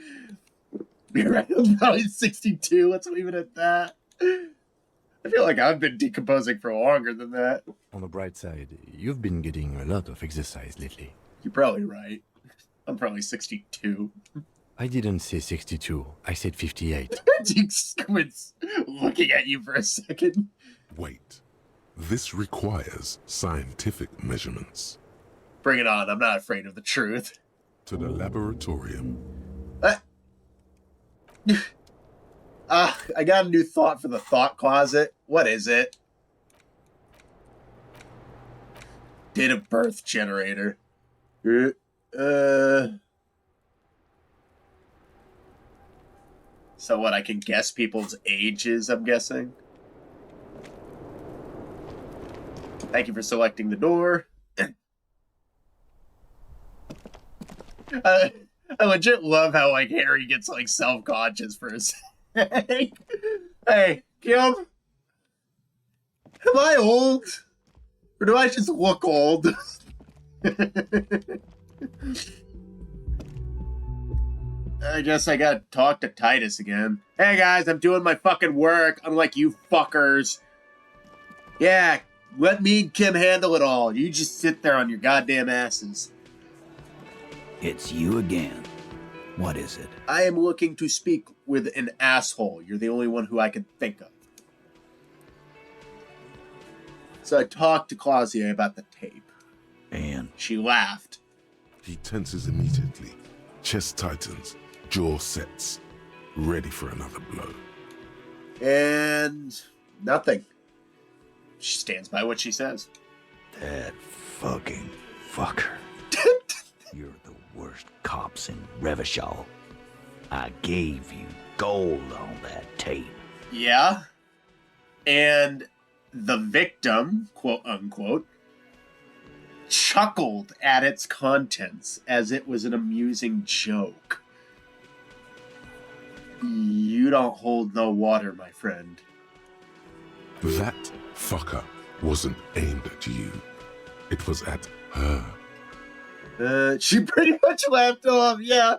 You're right, I'm probably 62. Let's leave it at that. I feel like I've been decomposing for longer than that. On the bright side, you've been getting a lot of exercise lately. You're probably right. I'm probably 62. I didn't say 62. I said 58. He squints, looking at you for a second. Wait. This requires scientific measurements. Bring it on. I'm not afraid of the truth. To the laboratorium. I got a new thought for the thought closet. What is it? Date of birth generator. So what, I can guess people's ages, I'm guessing? Thank you for selecting the door. I legit love how, like, Harry gets, like, self-conscious for a second. Hey, Kim? Am I old? Or do I just look old? I guess I gotta talk to Titus again. Hey guys, I'm doing my fucking work, unlike you fuckers. Yeah, let me and Kim handle it all. You just sit there on your goddamn asses. It's you again. What is it? I am looking to speak with an asshole. You're the only one who I can think of. So I talked to Claudia about the tape. And? She laughed. He tenses immediately. Chest tightens. Jaw sets. Ready for another blow. And nothing. She stands by what she says. That fucking fucker. You're the worst cops in Revachol. I gave you gold on that tape. Yeah. And the victim, quote unquote, chuckled at its contents as it was an amusing joke. You don't hold no water, my friend. That fucker wasn't aimed at you. It was at her. She pretty much laughed off, yeah.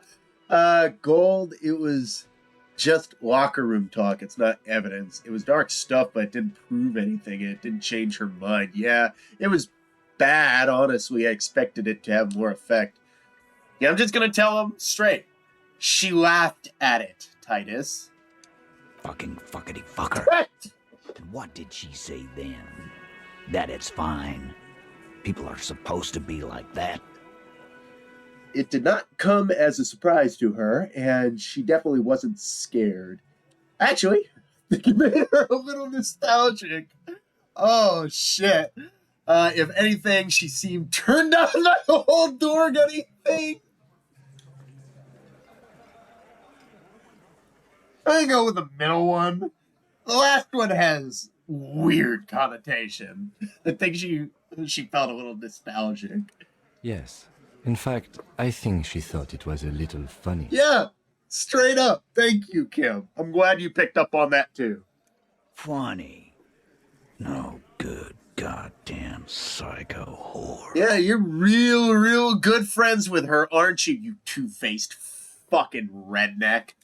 Gold, it was just locker room talk. It's not evidence. It was dark stuff, but it didn't prove anything. It didn't change her mind. Yeah, it was bad, honestly. I expected it to have more effect. Yeah, I'm just gonna tell him straight. She laughed at it, Titus. Fucking fuckity fucker. And what did she say then? That it's fine. People are supposed to be like that. It did not come as a surprise to her, and she definitely wasn't scared. Actually, I think it made her a little nostalgic. Oh, shit. If anything, she seemed turned on by the whole Dorgutty thing. I go with the middle one. The last one has weird connotation. I think she felt a little nostalgic. Yes. In fact, I think she thought it was a little funny. Yeah, straight up. Thank you, Kim. I'm glad you picked up on that too. Funny. No good goddamn psycho whore. Yeah, you're real good friends with her, aren't you, you two-faced fucking redneck?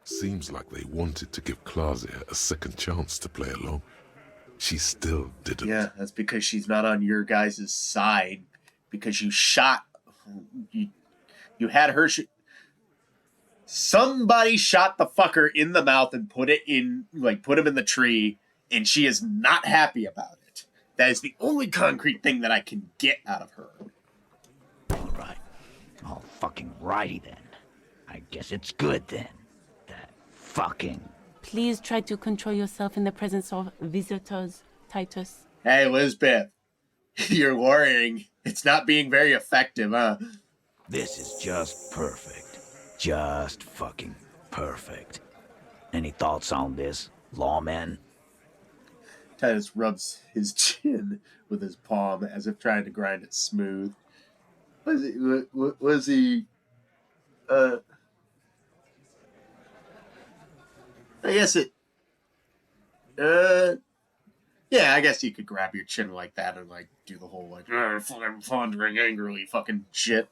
Seems like they wanted to give Claudia a second chance to play along. She still didn't. Yeah, that's because she's not on your guys' side. Because you shot... You had her... Somebody shot the fucker in the mouth and put him in the tree, and she is not happy about it. That is the only concrete thing that I can get out of her. All right. All fucking righty then. I guess it's good then. That fucking... Please try to control yourself in the presence of visitors, Titus. Hey, Lisbeth. You're worrying. It's not being very effective, huh? This is just perfect. Just fucking perfect. Any thoughts on this, lawman? Titus rubs his chin with his palm as if trying to grind it smooth. Was he I guess it yeah, I guess you could grab your chin like that and like do the whole like fucking pondering angrily fucking shit.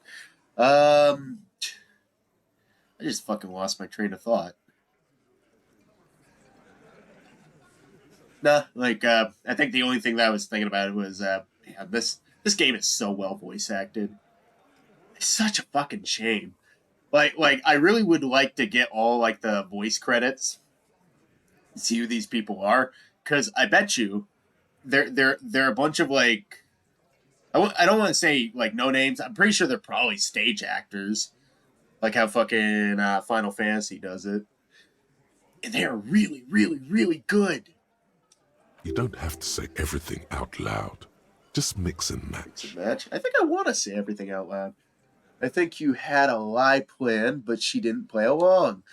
I just fucking lost my train of thought. Nah, like I think the only thing that I was thinking about was man, this game is so well voice acted. It's such a fucking shame. Like I really would like to get all like the voice credits, see who these people are, because I bet you they're a bunch of like I don't want to say like no names. I'm pretty sure they're probably stage actors, like how fucking Final Fantasy does it, and they're really really really good. You don't have to say everything out loud. Just mix and match. I think I want to say everything out loud. I think you had a lie planned, but she didn't play along.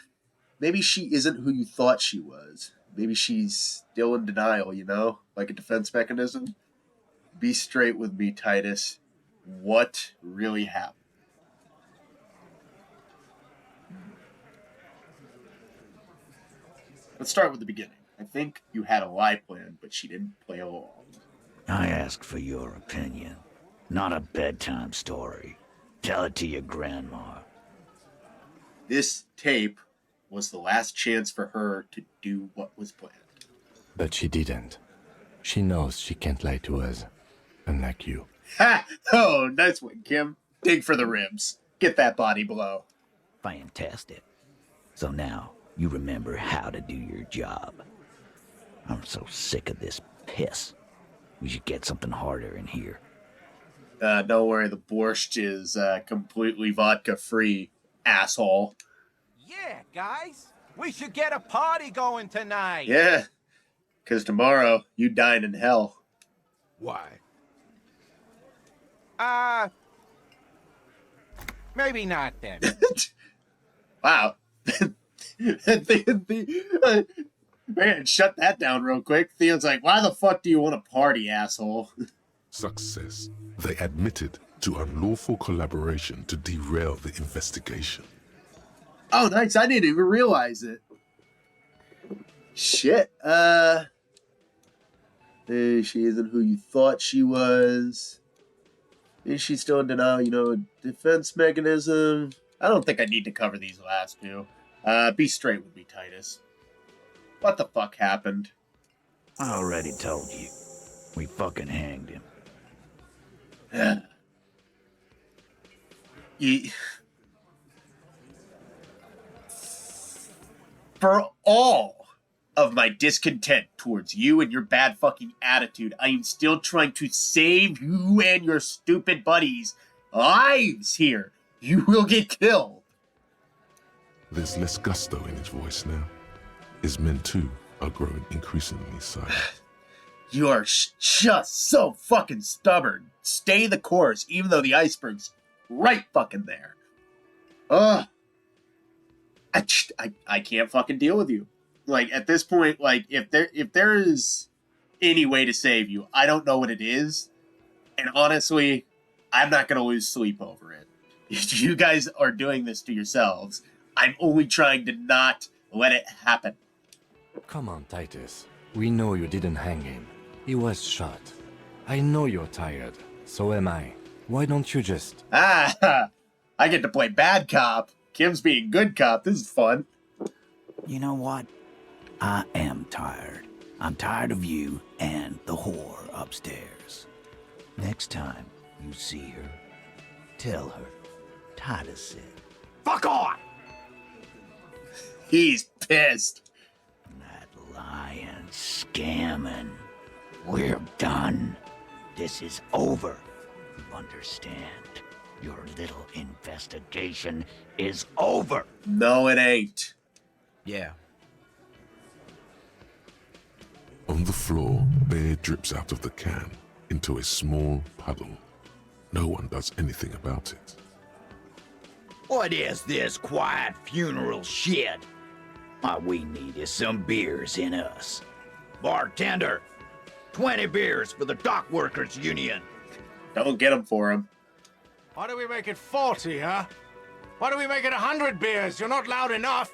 Maybe she isn't who you thought she was. Maybe she's still in denial, you know? Like a defense mechanism. Be straight with me, Titus. What really happened? Let's start with the beginning. I think you had a lie planned, but she didn't play along. I ask for your opinion, not a bedtime story. Tell it to your grandma. This tape was the last chance for her to do what was planned. But she didn't. She knows she can't lie to us, unlike you. Ha! Oh, nice one, Kim. Dig for the ribs. Get that body blow. Fantastic. So now you remember how to do your job. I'm so sick of this piss. We should get something harder in here. Don't worry, the borscht is completely vodka-free, asshole. Yeah, guys. We should get a party going tonight. Yeah, because tomorrow you dine in hell. Why? Maybe not then. Wow. Man, shut that down real quick. Theon's like, why the fuck do you want to party, asshole? Success. They admitted to unlawful collaboration to derail the investigation. Oh, nice. I didn't even realize it. Shit. She isn't who you thought she was. Is she still in denial? You know, defense mechanism. I don't think I need to cover these last two. Be straight with me, Titus. What the fuck happened? I already told you. We fucking hanged him. For all of my discontent towards you and your bad fucking attitude, I am still trying to save you and your stupid buddies' lives here. You will get killed. There's less gusto in his voice now. His men too are growing increasingly silent. You are just so fucking stubborn. Stay the course, even though the iceberg's right fucking there. Ugh. I can't fucking deal with you. Like, at this point, like, if there is any way to save you, I don't know what it is. And honestly, I'm not going to lose sleep over it. If you guys are doing this to yourselves, I'm only trying to not let it happen. Come on, Titus. We know you didn't hang him. He was shot. I know you're tired. So am I. Why don't you just... I get to play bad cop. Kim's being good cop. This is fun. You know what? I am tired. I'm tired of you and the whore upstairs. Next time you see her, tell her Titus said, "Fuck on!" He's pissed. That lying, scamming. We're done. This is over. You understand? Your little investigation is over. No, it ain't. Yeah. On the floor, beer drips out of the can into a small puddle. No one does anything about it. What is this quiet funeral shit? All we need is some beers in us. Bartender, 20 beers for the Dock Workers Union. Don't get them for him. Why do we make it 40, huh? Why do we make it 100 beers? You're not loud enough.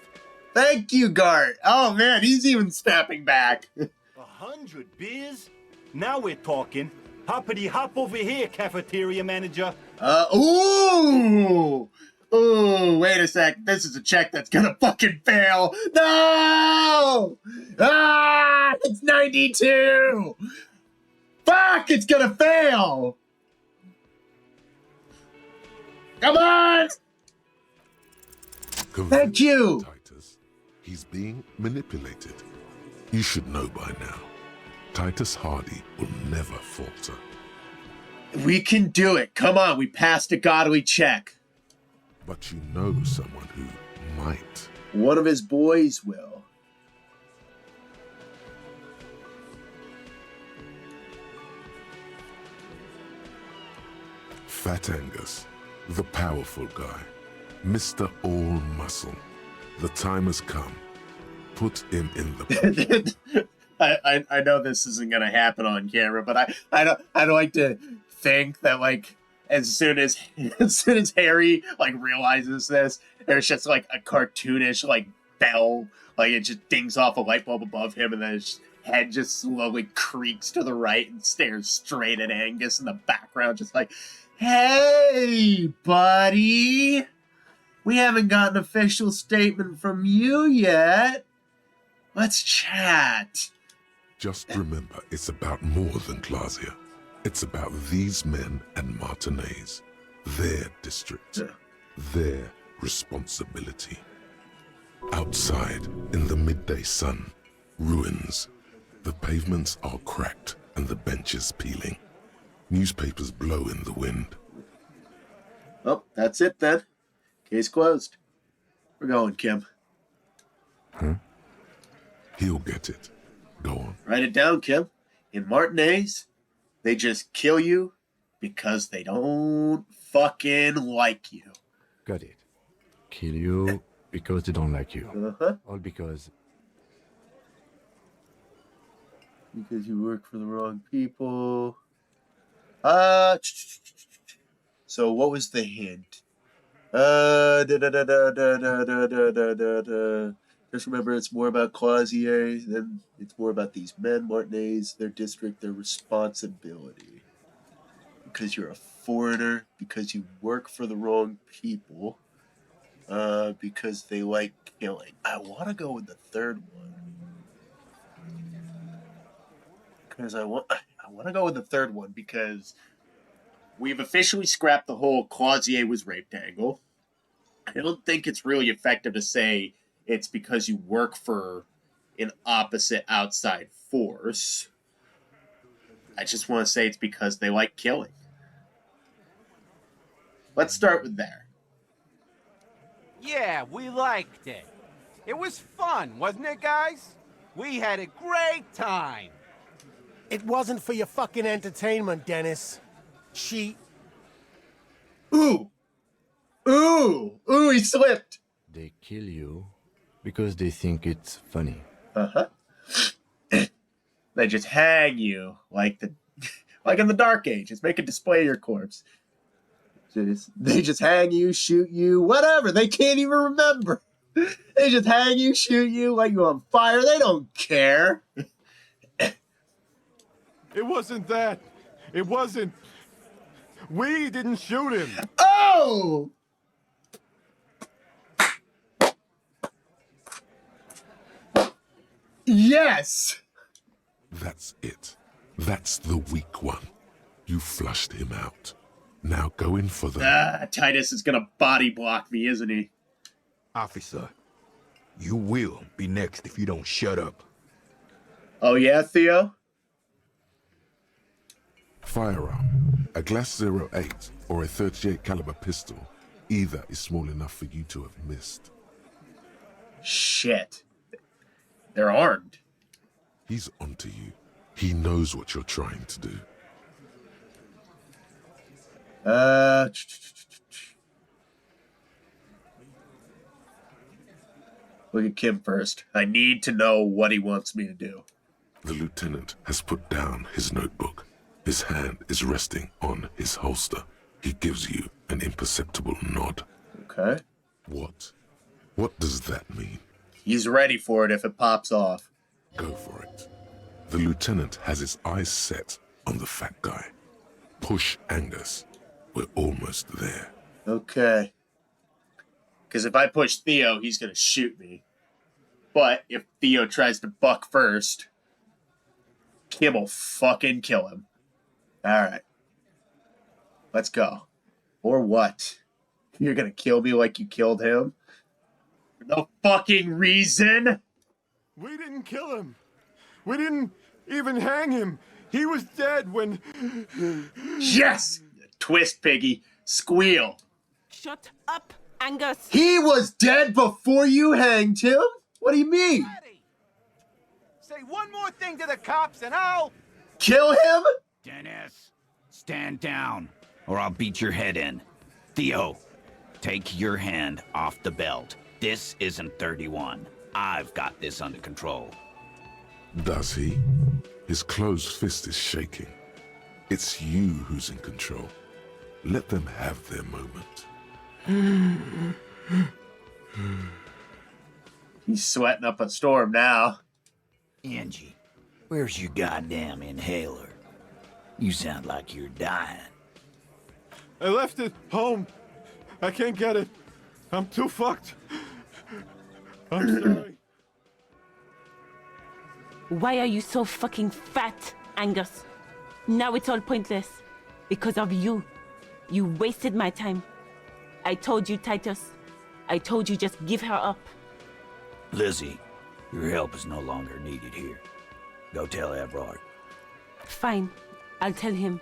Thank you, Gart. Oh, man, he's even snapping back. 100 beers? Now we're talking. Hoppity hop over here, cafeteria manager. Ooh! Ooh, wait a sec. This is a check that's gonna fucking fail. No! Ah! It's 92! Fuck! It's gonna fail! Come on! Thank you! Titus, he's being manipulated. You should know by now. Titus Hardy will never falter. We can do it. Come on, we passed a godly check. But you know someone who might. One of his boys will. Fat Angus, the powerful guy, Mr. All Muscle. The time has come. Put him in the I know this isn't gonna happen on camera, but I like to think that like as soon as Harry like realizes this, there's just like a cartoonish like bell, like it just dings off a light bulb above him, and then his head just slowly creaks to the right and stares straight at Angus in the background, just like, "Hey, buddy, we haven't got an official statement from you yet. Let's chat." Just remember, it's about more than Glacia. It's about these men and Martinez, their district, their responsibility. Outside, in the midday sun, ruins. The pavements are cracked and the benches peeling. Newspapers blow in the wind. Oh, that's it then. Case closed. We're going, Kim. Huh? He'll get it. Go on. Write it down, Kim. In Martinez, they just kill you because they don't fucking like you. Got it. Kill you because they don't like you. Uh-huh. All because... Because you work for the wrong people. So what was the hint? Just remember, it's more about Clausier than it's more about these men, Martinez, their district, their responsibility. Because you're a foreigner, because you work for the wrong people, because they like killing. I want to go with the third one. Because I want to go with the third one because we've officially scrapped the whole Clausier was raped angle. I don't think it's really effective to say it's because you work for an opposite outside force. I just want to say it's because they like killing. Let's start with there. Yeah, we liked it. It was fun, wasn't it, guys? We had a great time. It wasn't for your fucking entertainment, Dennis. Cheat. Ooh! Ooh! Ooh, he slipped! They kill you because they think it's funny. Uh-huh. They just hang you like in the Dark Ages. Make a display of your corpse. They just hang you, shoot you, whatever. They can't even remember. They just hang you, shoot you, light you on fire. They don't care. It wasn't that. It wasn't. We didn't shoot him. Oh! Yes! That's it. That's the weak one. You flushed him out. Now go in for the... Titus is gonna body block me, isn't he? Officer, you will be next if you don't shut up. Oh yeah, Theo? Firearm. A Glass 08 or a 38 caliber pistol. Either is small enough for you to have missed. Shit. They're armed. He's onto you. He knows what you're trying to do. Look at Kim first. I need to know what he wants me to do. The lieutenant has put down his notebook. His hand is resting on his holster. He gives you an imperceptible nod. Okay. What? What does that mean? He's ready for it if it pops off. Go for it. The lieutenant has his eyes set on the fat guy. Push Angus. We're almost there. Okay. Because if I push Theo, he's going to shoot me. But if Theo tries to buck first, Kim will fucking kill him. Alright. Let's go. Or what? You're going to kill me like you killed him? For no fucking reason? We didn't kill him. We didn't even hang him. He was dead when... Yes! Twist, piggy. Squeal. Shut up, Angus. He was dead before you hanged him? What do you mean? Daddy! Say one more thing to the cops and I'll... Kill him? Dennis, stand down, or I'll beat your head in. Theo, take your hand off the belt. This isn't 31. I've got this under control. Does he? His closed fist is shaking. It's you who's in control. Let them have their moment. He's sweating up a storm now. Angie, where's your goddamn inhaler? You sound like you're dying. I left it home. I can't get it. I'm too fucked. I'm sorry. Why are you so fucking fat, Angus? Now it's all pointless. Because of you. You wasted my time. I told you, Titus. I told you just give her up. Lizzie, your help is no longer needed here. Go tell Everard. Fine. I'll tell him.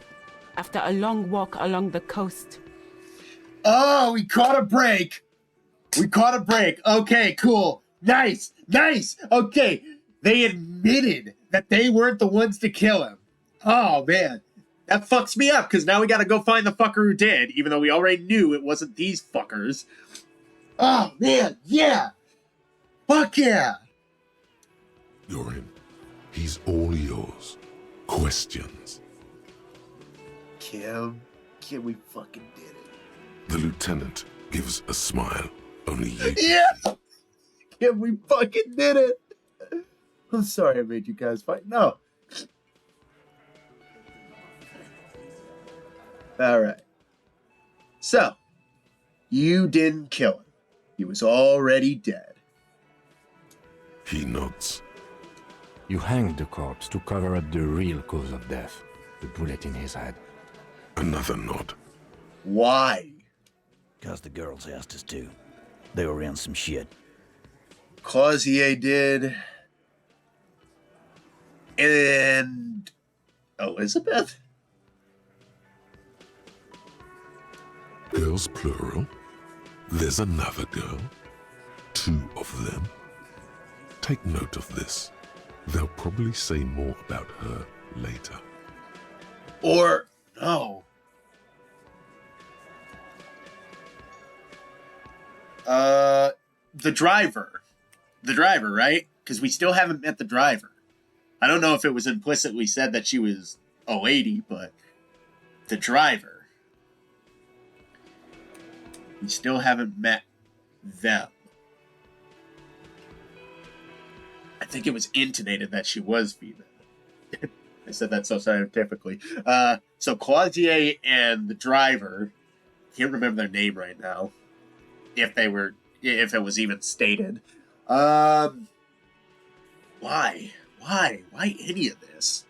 After a long walk along the coast. Oh, we caught a break. We caught a break. Okay, cool. Nice. Nice. Okay. They admitted that they weren't the ones to kill him. Oh, man. That fucks me up, because now we gotta go find the fucker who did, even though we already knew it wasn't these fuckers. Oh, man. Yeah. Fuck yeah. You're in. He's all yours. Questions. Kim, we fucking did it. The lieutenant gives a smile. Only you. Yeah! Kim, we fucking did it. I'm sorry I made you guys fight. No. Alright. So, you didn't kill him. He was already dead. He nods. You hanged the corpse to cover up the real cause of death. The bullet in his head. Another nod. Why? Because the girls asked us to. They were in some shit. Clausier did. And Elizabeth? Girls plural. There's another girl. 2 of them. Take note of this. They'll probably say more about her later. Or no. The driver. The driver, right? Because we still haven't met the driver. I don't know if it was implicitly said that she was a lady, but the driver. We still haven't met them. I think it was intimated that she was female. I said that so scientifically. So Clausier and the driver, can't remember their name right now. If it was even stated. Why? Why any of this?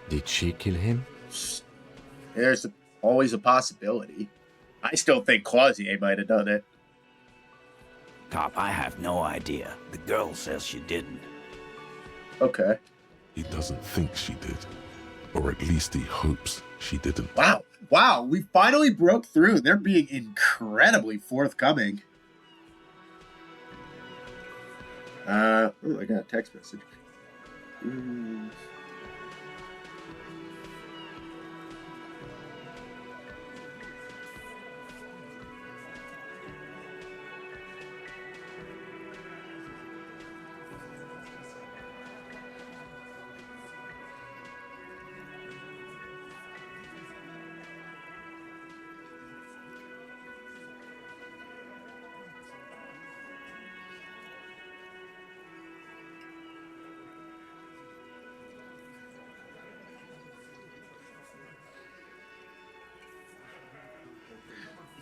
Did she kill him? There's always a possibility. I still think Clausier might have done it. Cop, I have no idea. The girl says she didn't. Okay. He doesn't think she did. Or at least he hopes she didn't. Wow. Wow, we finally broke through. They're being incredibly forthcoming. Oh, I got a text message.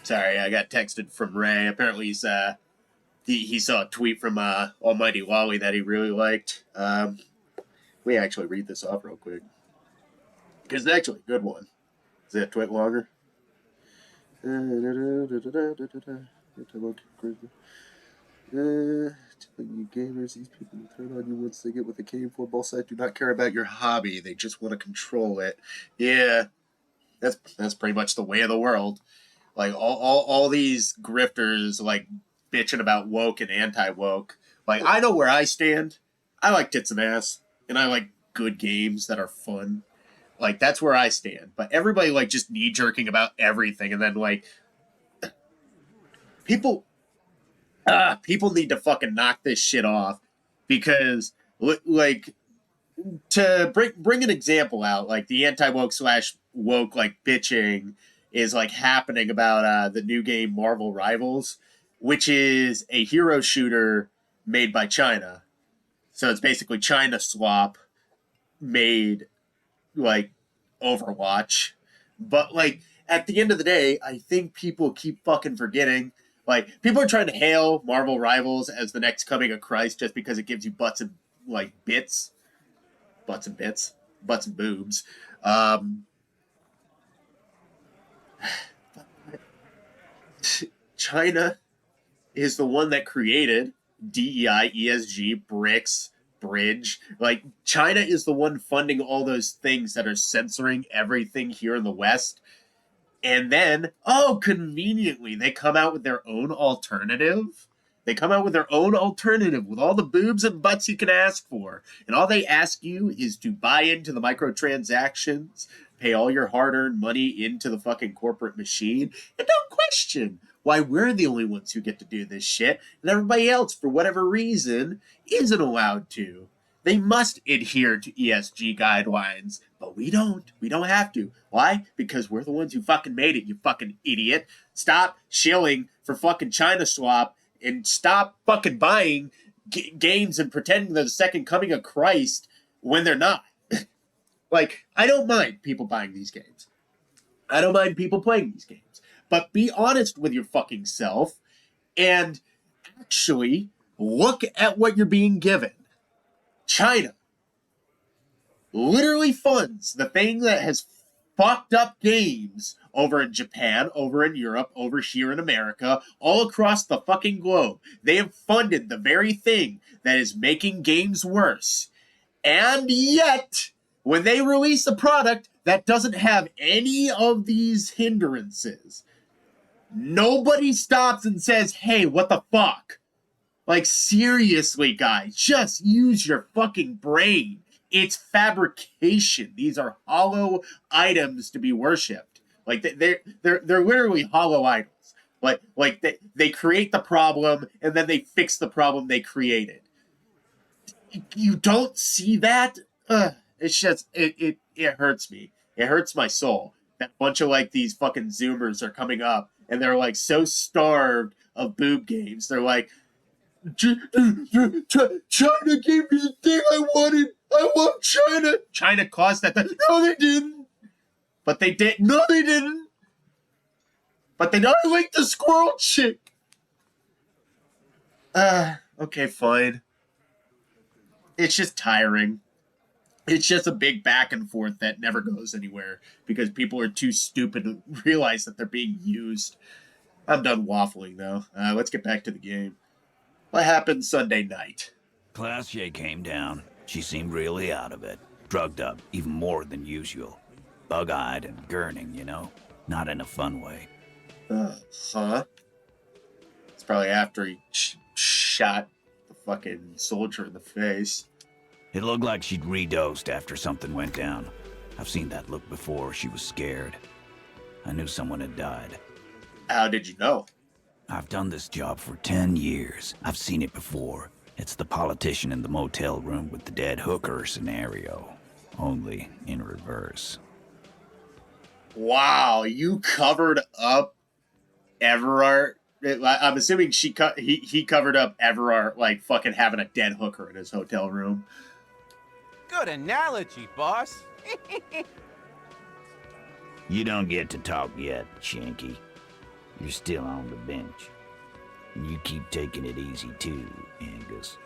Sorry, I got texted from Ray. Apparently, he saw a tweet from Almighty Lolly that he really liked. We actually read this off real quick because it's actually a good one. Is that tweet longer? You gamers, these people will turn on you once they get what they came for. Both sides do not care about your hobby; they just want to control it. Yeah, that's pretty much the way of the world. Like all these grifters like bitching about woke and anti-woke. Like I know where I stand. I like tits and ass, and I like good games that are fun. Like that's where I stand. But everybody like just knee jerking about everything, and then like people need to fucking knock this shit off because like to bring an example out, like the anti-woke / woke like bitching is like happening about the new game Marvel Rivals, which is a hero shooter made by China. So it's basically China swap made like Overwatch. But like at the end of the day, I think people keep fucking forgetting. Like people are trying to hail Marvel Rivals as the next coming of Christ just because it gives you butts and like bits. Butts and bits. Butts and boobs. China is the one that created DEI, ESG, BRICS, Bridge. Like, China is the one funding all those things that are censoring everything here in the West. And then, conveniently, they come out with their own alternative. They come out with their own alternative with all the boobs and butts you can ask for. And all they ask you is to buy into the microtransactions, pay all your hard-earned money into the fucking corporate machine, and don't question why we're the only ones who get to do this shit, and everybody else, for whatever reason, isn't allowed to. They must adhere to ESG guidelines, but we don't. We don't have to. Why? Because we're the ones who fucking made it, you fucking idiot. Stop shilling for fucking China swap and stop fucking buying games and pretending they're the second coming of Christ when they're not. Like, I don't mind people buying these games. I don't mind people playing these games. But be honest with your fucking self and actually look at what you're being given. China literally funds the thing that has fucked up games over in Japan, over in Europe, over here in America, all across the fucking globe. They have funded the very thing that is making games worse. And yet, when they release a product that doesn't have any of these hindrances, nobody stops and says, hey, what the fuck? Like, seriously, guys, just use your fucking brain. It's fabrication. These are hollow items to be worshipped. Like, they're literally hollow idols. Like they create the problem, and then they fix the problem they created. You don't see that? It's just, it hurts me. It hurts my soul. That bunch of, like, these fucking Zoomers are coming up, and they're, like, so starved of boob games. They're like, China gave me the thing I wanted. I love China. China caused that. No, they didn't. But they did. No, they didn't. But they don't like the squirrel chick. Okay, fine. It's just tiring. It's just a big back and forth that never goes anywhere because people are too stupid to realize that they're being used. I'm done waffling, though. Let's get back to the game. What happened Sunday night? Classier came down. She seemed really out of it. Drugged up, even more than usual. Bug-eyed and gurning, you know? Not in a fun way. Huh? It's probably after he shot the fucking soldier in the face. It looked like she'd redosed after something went down. I've seen that look before. She was scared. I knew someone had died. How did you know? I've done this job for 10 years. I've seen it before. It's the politician in the motel room with the dead hooker scenario. Only in reverse. Wow, you covered up Everard. I'm assuming he covered up Everard, like, fucking having a dead hooker in his hotel room. Good analogy, boss. You don't get to talk yet, Shanky. You're still on the bench. And you keep taking it easy too, Angus.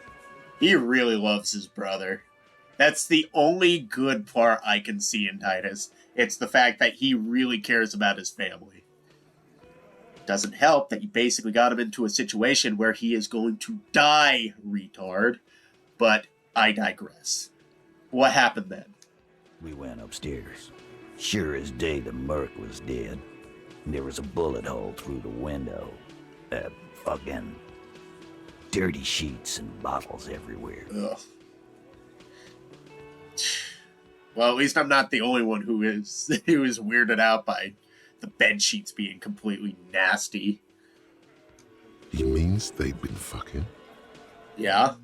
He really loves his brother. That's the only good part I can see in Titus. It's the fact that he really cares about his family. Doesn't help that you basically got him into a situation where he is going to die, retard. But I digress. What happened then? We went upstairs. Sure as day the merc was dead. There was a bullet hole through the window. Fucking dirty sheets and bottles everywhere. Ugh. Well, at least I'm not the only one who is weirded out by the bed sheets being completely nasty. He means they'd been fucking? Yeah.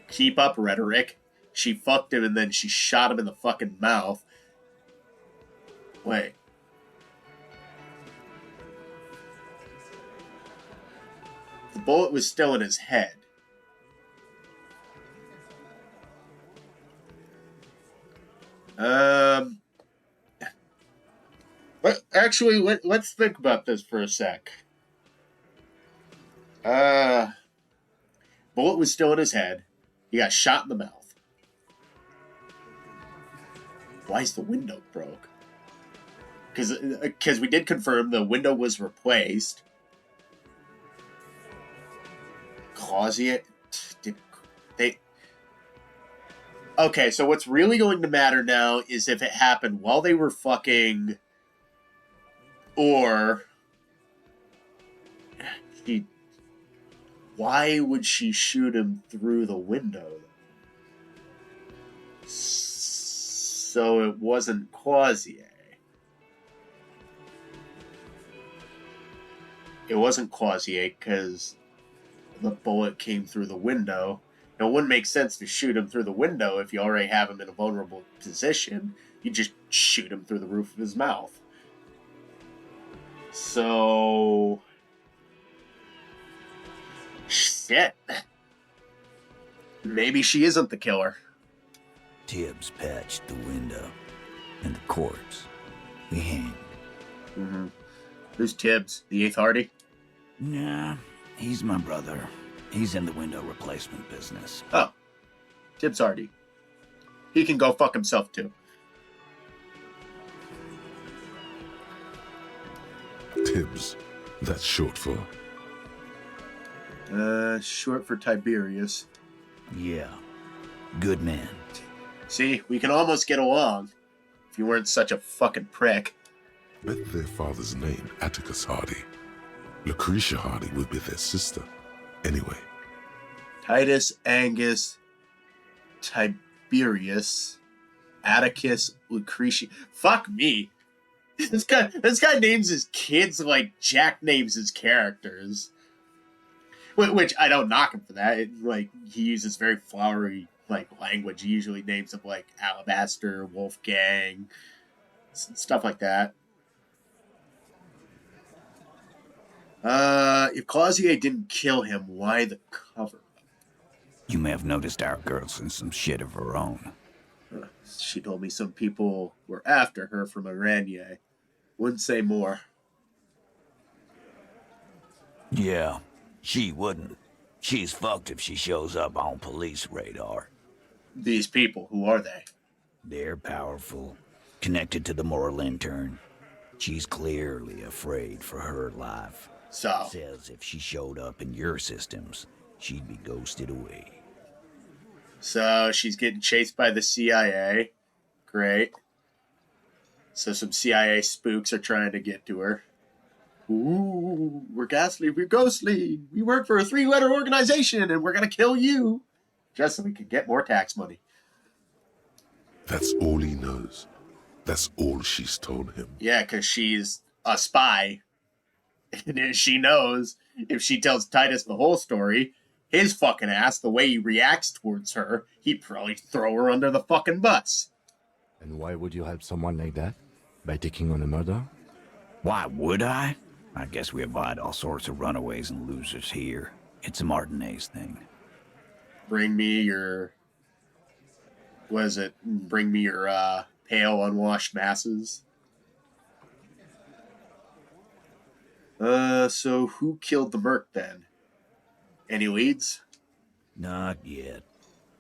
Keep up, rhetoric. She fucked him and then she shot him in the fucking mouth. Wait. The bullet was still in his head. Actually, let's think about this for a sec. Bullet was still in his head. He got shot in the mouth. Why is the window broke? Because we did confirm the window was replaced. Clausier did they? Okay, so what's really going to matter now is if it happened while they were fucking, or why would she shoot him through the window? So it wasn't Clausier. It wasn't Clausier because the bullet came through the window. Now, it wouldn't make sense to shoot him through the window if you already have him in a vulnerable position. You just shoot him through the roof of his mouth. So... shit. Maybe she isn't the killer. Tibbs patched the window. And the corpse. We hanged. Mm-hmm. Who's Tibbs? The Eighth Hardy? Nah, he's my brother. He's in the window replacement business. Oh. Tibbs Hardy. He can go fuck himself, too. Tibbs. That's short for... Short for Tiberius. Yeah. Good man. See, we can almost get along. If you weren't such a fucking prick. Bet their father's name, Atticus Hardy. Lucretia Hardy would be their sister. Anyway. Titus, Angus, Tiberius, Atticus, Lucretia. Fuck me. This guy names his kids like Jack names his characters. Which I don't knock him for that. He uses very flowery language. He usually names them like Alabaster, Wolfgang, stuff like that. If Clausier didn't kill him, why the cover? You may have noticed our girl's in some shit of her own. She told me some people were after her from Aranya. Wouldn't say more. Yeah, she wouldn't. She's fucked if she shows up on police radar. These people, who are they? They're powerful, connected to the moral intern. She's clearly afraid for her life. So? Says if she showed up in your systems, she'd be ghosted away. So she's getting chased by the CIA. Great. So some CIA spooks are trying to get to her. Ooh, we're ghastly, we're ghostly. We work for a 3-letter organization and we're going to kill you. Just so we can get more tax money. That's all he knows. That's all she's told him. Yeah, because she's a spy. And she knows if she tells Titus the whole story, his fucking ass, the way he reacts towards her, he'd probably throw her under the fucking bus. And why would you help someone like that? By taking on a murder? Why would I? I guess we avoid all sorts of runaways and losers here. It's a Martinez thing. Bring me your... What is it? Bring me your pale, unwashed masses. So who killed the merc then? Any leads? Not yet.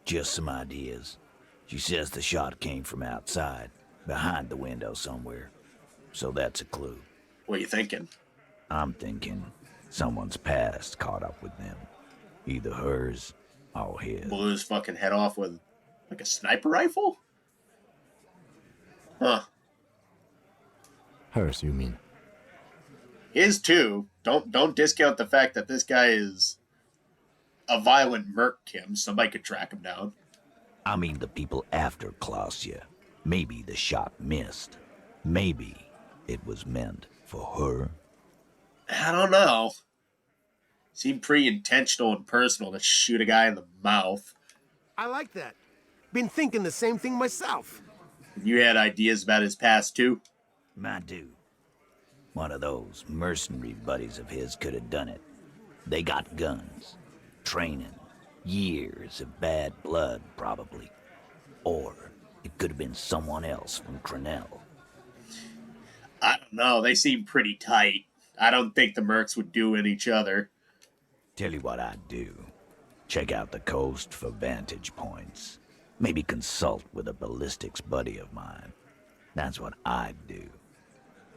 Just some ideas. She says the shot came from outside, behind the window somewhere. So that's a clue. What are you thinking? I'm thinking someone's past caught up with them. Either hers or his. Blew his fucking head off with like a sniper rifle? Huh. Hers, you mean? His too. Don't discount the fact that this guy is a violent merc, Kim. Somebody could track him down. I mean the people after Klausya. Maybe the shot missed. Maybe it was meant for her. I don't know. Seemed pretty intentional and personal to shoot a guy in the mouth. I like that. Been thinking the same thing myself. You had ideas about his past too? I do. One of those mercenary buddies of his could have done it. They got guns, training, years of bad blood, probably. Or it could have been someone else from Crenell. I don't know. They seem pretty tight. I don't think the mercs would do each other. Tell you what I'd do. Check out the coast for vantage points. Maybe consult with a ballistics buddy of mine. That's what I'd do.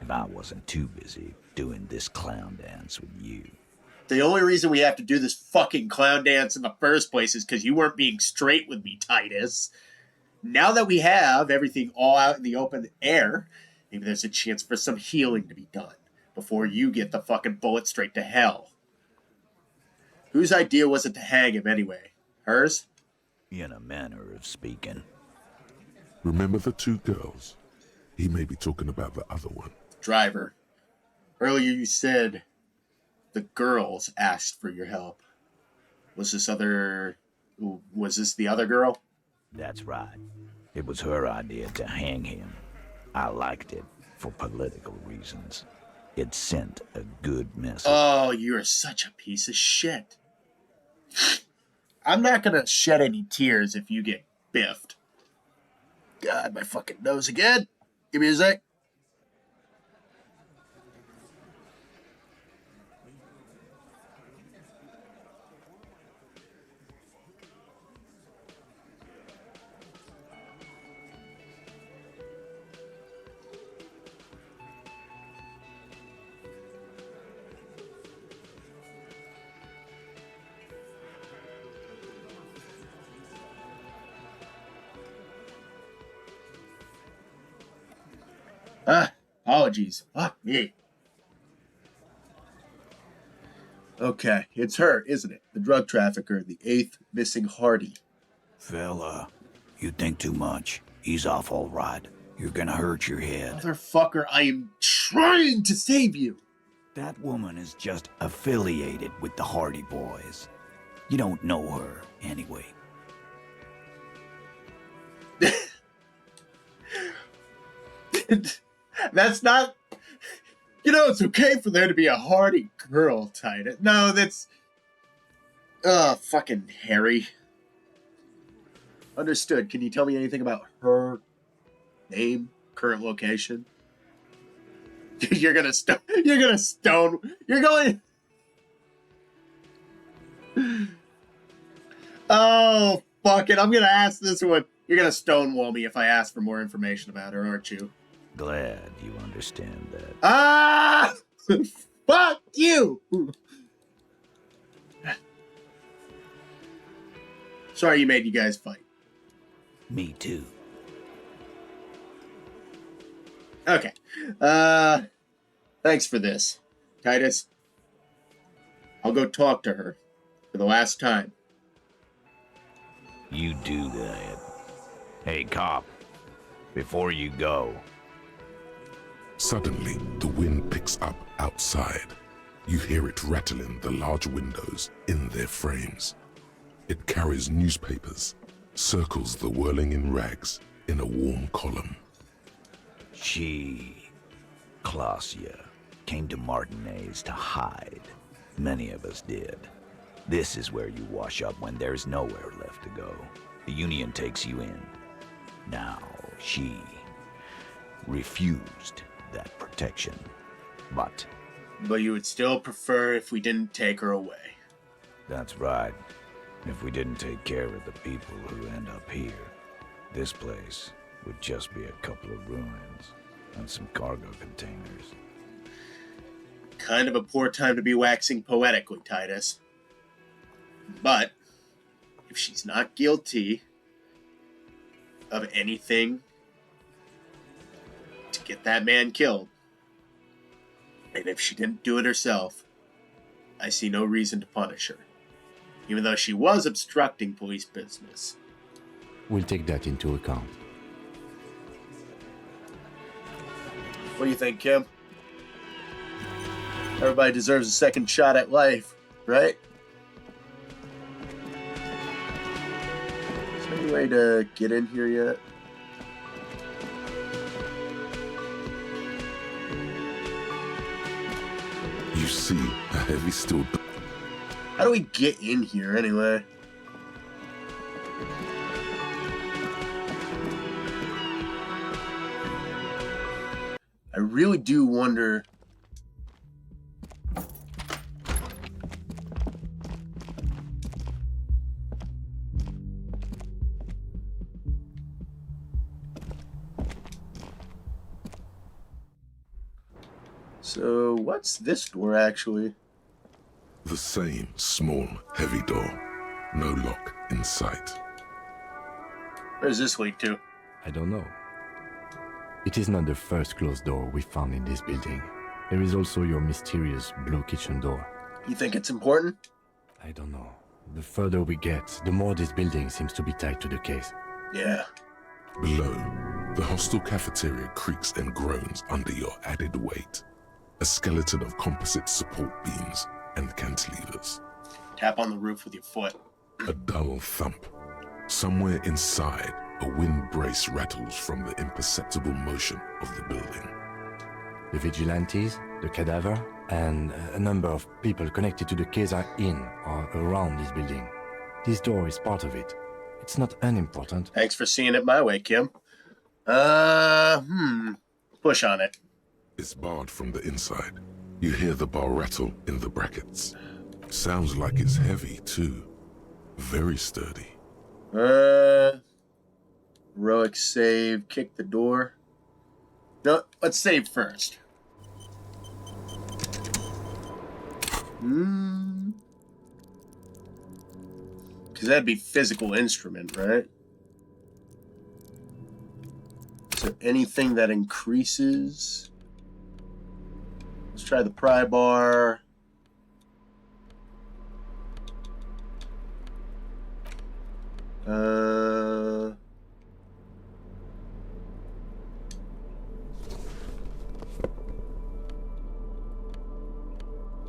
If I wasn't too busy doing this clown dance with you. The only reason we have to do this fucking clown dance in the first place is because you weren't being straight with me, Titus. Now that we have everything all out in the open air, maybe there's a chance for some healing to be done before you get the fucking bullet straight to hell. Whose idea was it to hang him anyway? Hers? In a manner of speaking. Remember the two girls? He may be talking about the other one. Driver. Earlier you said the girls asked for your help. Was this the other girl? That's right. It was her idea to hang him. I liked it for political reasons. It sent a good message. Oh, you're such a piece of shit. I'm not gonna shed any tears if you get biffed. God, my fucking nose again. Give me a sec. Apologies. Fuck me. Okay, it's her, isn't it? The drug trafficker, the 8th missing Hardy. Fella, you think too much. He's off all right. You're gonna hurt your head. Motherfucker, I am trying to save you. That woman is just affiliated with the Hardy Boys. You don't know her, anyway. That's not... You know, it's okay for there to be a Hardy girl, Titus. No, that's... fucking Harry. Understood. Can you tell me anything about her name, current location? You're gonna stone... You're going... Oh, fuck it. I'm gonna ask this one. You're gonna stonewall me if I ask for more information about her, aren't you? Glad you understand that. Ah! Fuck you! Sorry you made you guys fight. Me too. Okay. Thanks for this, Titus. I'll go talk to her for the last time. You do that. Hey, cop. Before you go... Suddenly, the wind picks up outside. You hear it rattling the large windows in their frames. It carries newspapers, circles the whirling in rags in a warm column. She, Klausya, came to Martinez to hide. Many of us did. This is where you wash up when there's nowhere left to go. The Union takes you in. Now, she refused that protection. But But you would still prefer if we didn't take her away. That's right. If we didn't take care of the people who end up here, this place would just be a couple of ruins and some cargo containers. Kind of a poor time to be waxing poetically, Titus. But if she's not guilty of anything to get that man killed, and if she didn't do it herself, I see no reason to punish her, even though she was obstructing police business. We'll take that into account. What do you think, Kim? Everybody deserves a second shot at life, right? Is there any way to get in here yet? You see a heavy steel. How do we get in here anyway? I really do wonder. So, what's this door actually? The same small, heavy door. No lock in sight. Where does this lead to? I don't know. It is not the first closed door we found in this building. There is also your mysterious blue kitchen door. You think it's important? I don't know. The further we get, the more this building seems to be tied to the case. Yeah. Below, the hostel cafeteria creaks and groans under your added weight. A skeleton of composite support beams and cantilevers. Tap on the roof with your foot. A dull thump. Somewhere inside, a wind brace rattles from the imperceptible motion of the building. The vigilantes, the cadaver, and a number of people connected to the case are in or around this building. This door is part of it. It's not unimportant. Thanks for seeing it my way, Kim. Push on it. It's barred from the inside. You hear the bar rattle in the brackets. Sounds like it's heavy, too. Very sturdy. Heroic save, kick the door. No, let's save first. Because that'd be physical instrument, right? Is there anything that increases? Let's try the pry bar.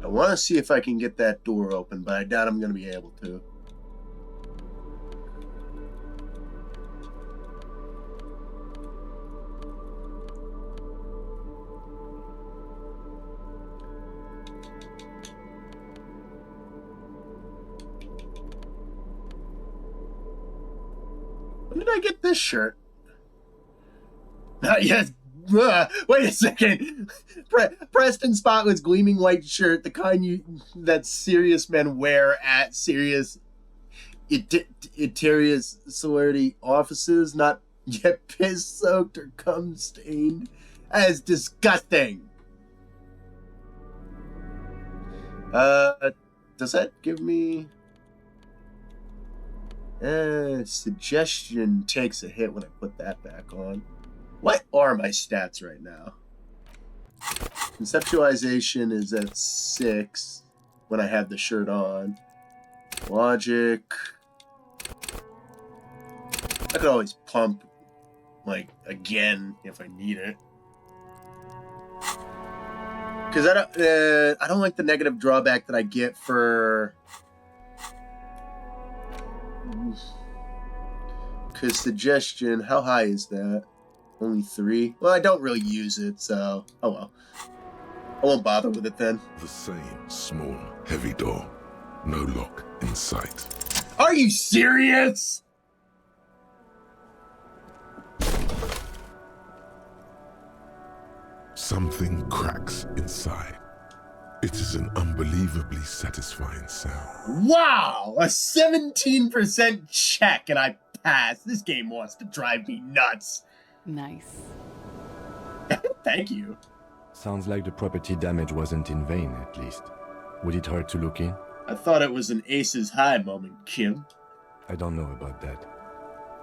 I want to see if I can get that door open, but I doubt I'm going to be able to. When did I get this shirt? Not yet. Wait a second. Preston Spotwood's gleaming white shirt, the kind that serious men wear at serious Eterius sorority offices, not yet piss-soaked or cum-stained. That is disgusting. Does that give me... suggestion takes a hit when I put that back on. What are my stats right now? Conceptualization is at 6 when I have the shirt on. Logic. I could always pump, like, again if I need it. Because I don't like the negative drawback that I get for... Because suggestion, how high is that? Only 3? Well, I don't really use it, so... Oh well. I won't bother with it then. The same small, heavy door. No lock in sight. Are you serious? Something cracks inside. It is an unbelievably satisfying sound. Wow! A 17% check and I pass. This game wants to drive me nuts. Nice. Thank you. Sounds like the property damage wasn't in vain, at least. Would it hurt to look in? I thought it was an aces high moment, Kim. I don't know about that.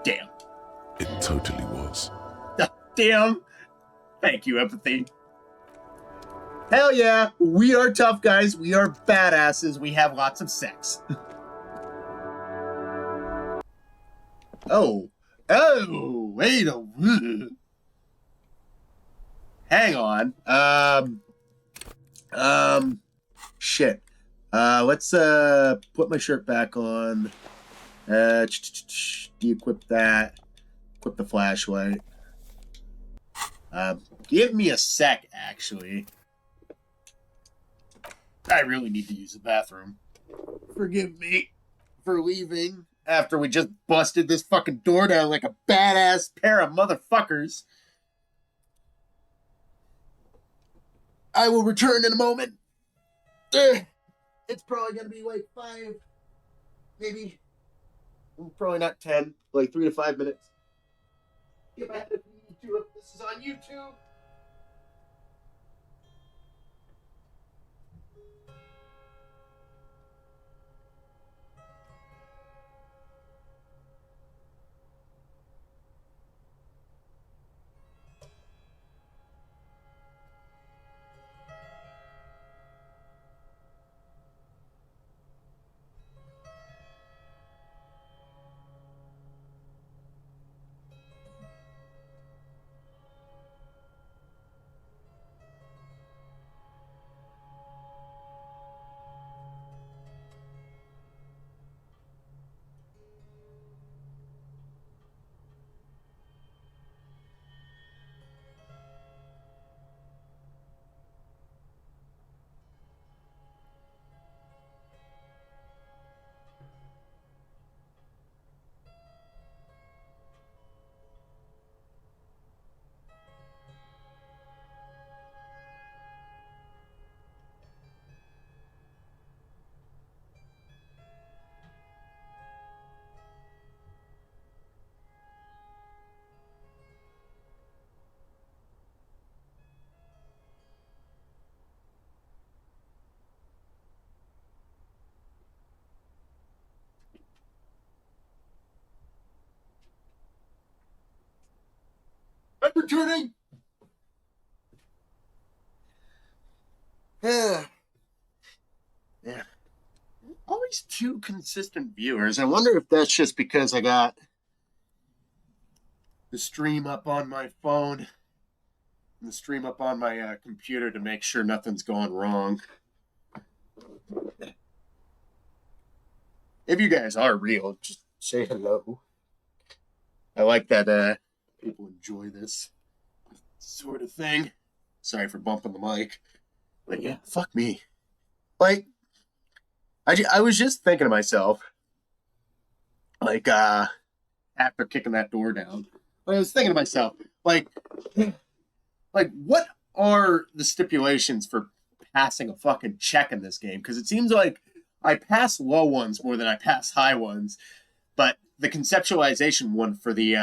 Damn. It totally was. Damn. Thank you, empathy. Hell yeah, we are tough guys, we are badasses, we have lots of sex. Oh, wait a minute. Hang on. Shit. Let's put my shirt back on. De-equip that. Equip the flashlight. Give me a sec, actually. I really need to use the bathroom. Forgive me for leaving after we just busted this fucking door down like a badass pair of motherfuckers. I will return in a moment. It's probably going to be like 5, maybe, probably not 10, like 3 to 5 minutes. Get back if you need to, if this is on YouTube. I'm returning. Yeah. Always 2 consistent viewers. I wonder if that's just because I got the stream up on my phone and the stream up on my computer to make sure nothing's going wrong. If you guys are real, just say hello. I like that people enjoy this sort of thing. Sorry for bumping the mic. But yeah, fuck me. Like, I was just thinking to myself, like, after kicking that door down, I was thinking to myself, like, what are the stipulations for passing a fucking check in this game? Because it seems like I pass low ones more than I pass high ones, but the conceptualization one for the,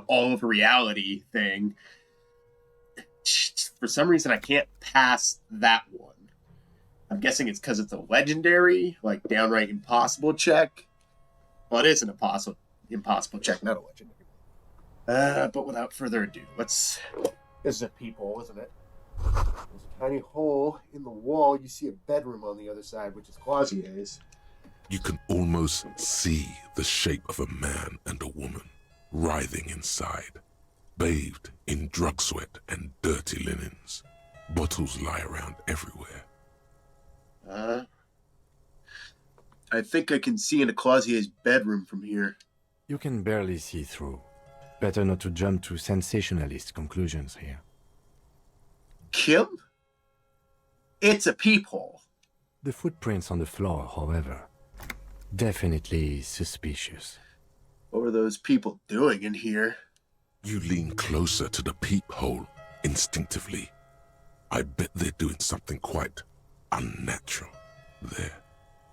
all of reality thing, for some reason I can't pass that one. I'm guessing it's because it's a legendary, like downright impossible check. Well, it is an impossible check, not a legendary. But without further ado, this is a peephole, isn't it? There's a tiny hole in the wall. You see a bedroom on the other side, which is Clausier's. You can almost see the shape of a man and a woman writhing inside, bathed in drug sweat and dirty linens. Bottles lie around everywhere. I think I can see into Clausier's bedroom from here. You can barely see through. Better not to jump to sensationalist conclusions here. Kim? It's a peephole. The footprints on the floor, however, definitely suspicious. What were those people doing in here? You lean closer to the peephole instinctively. I bet they're doing something quite unnatural there.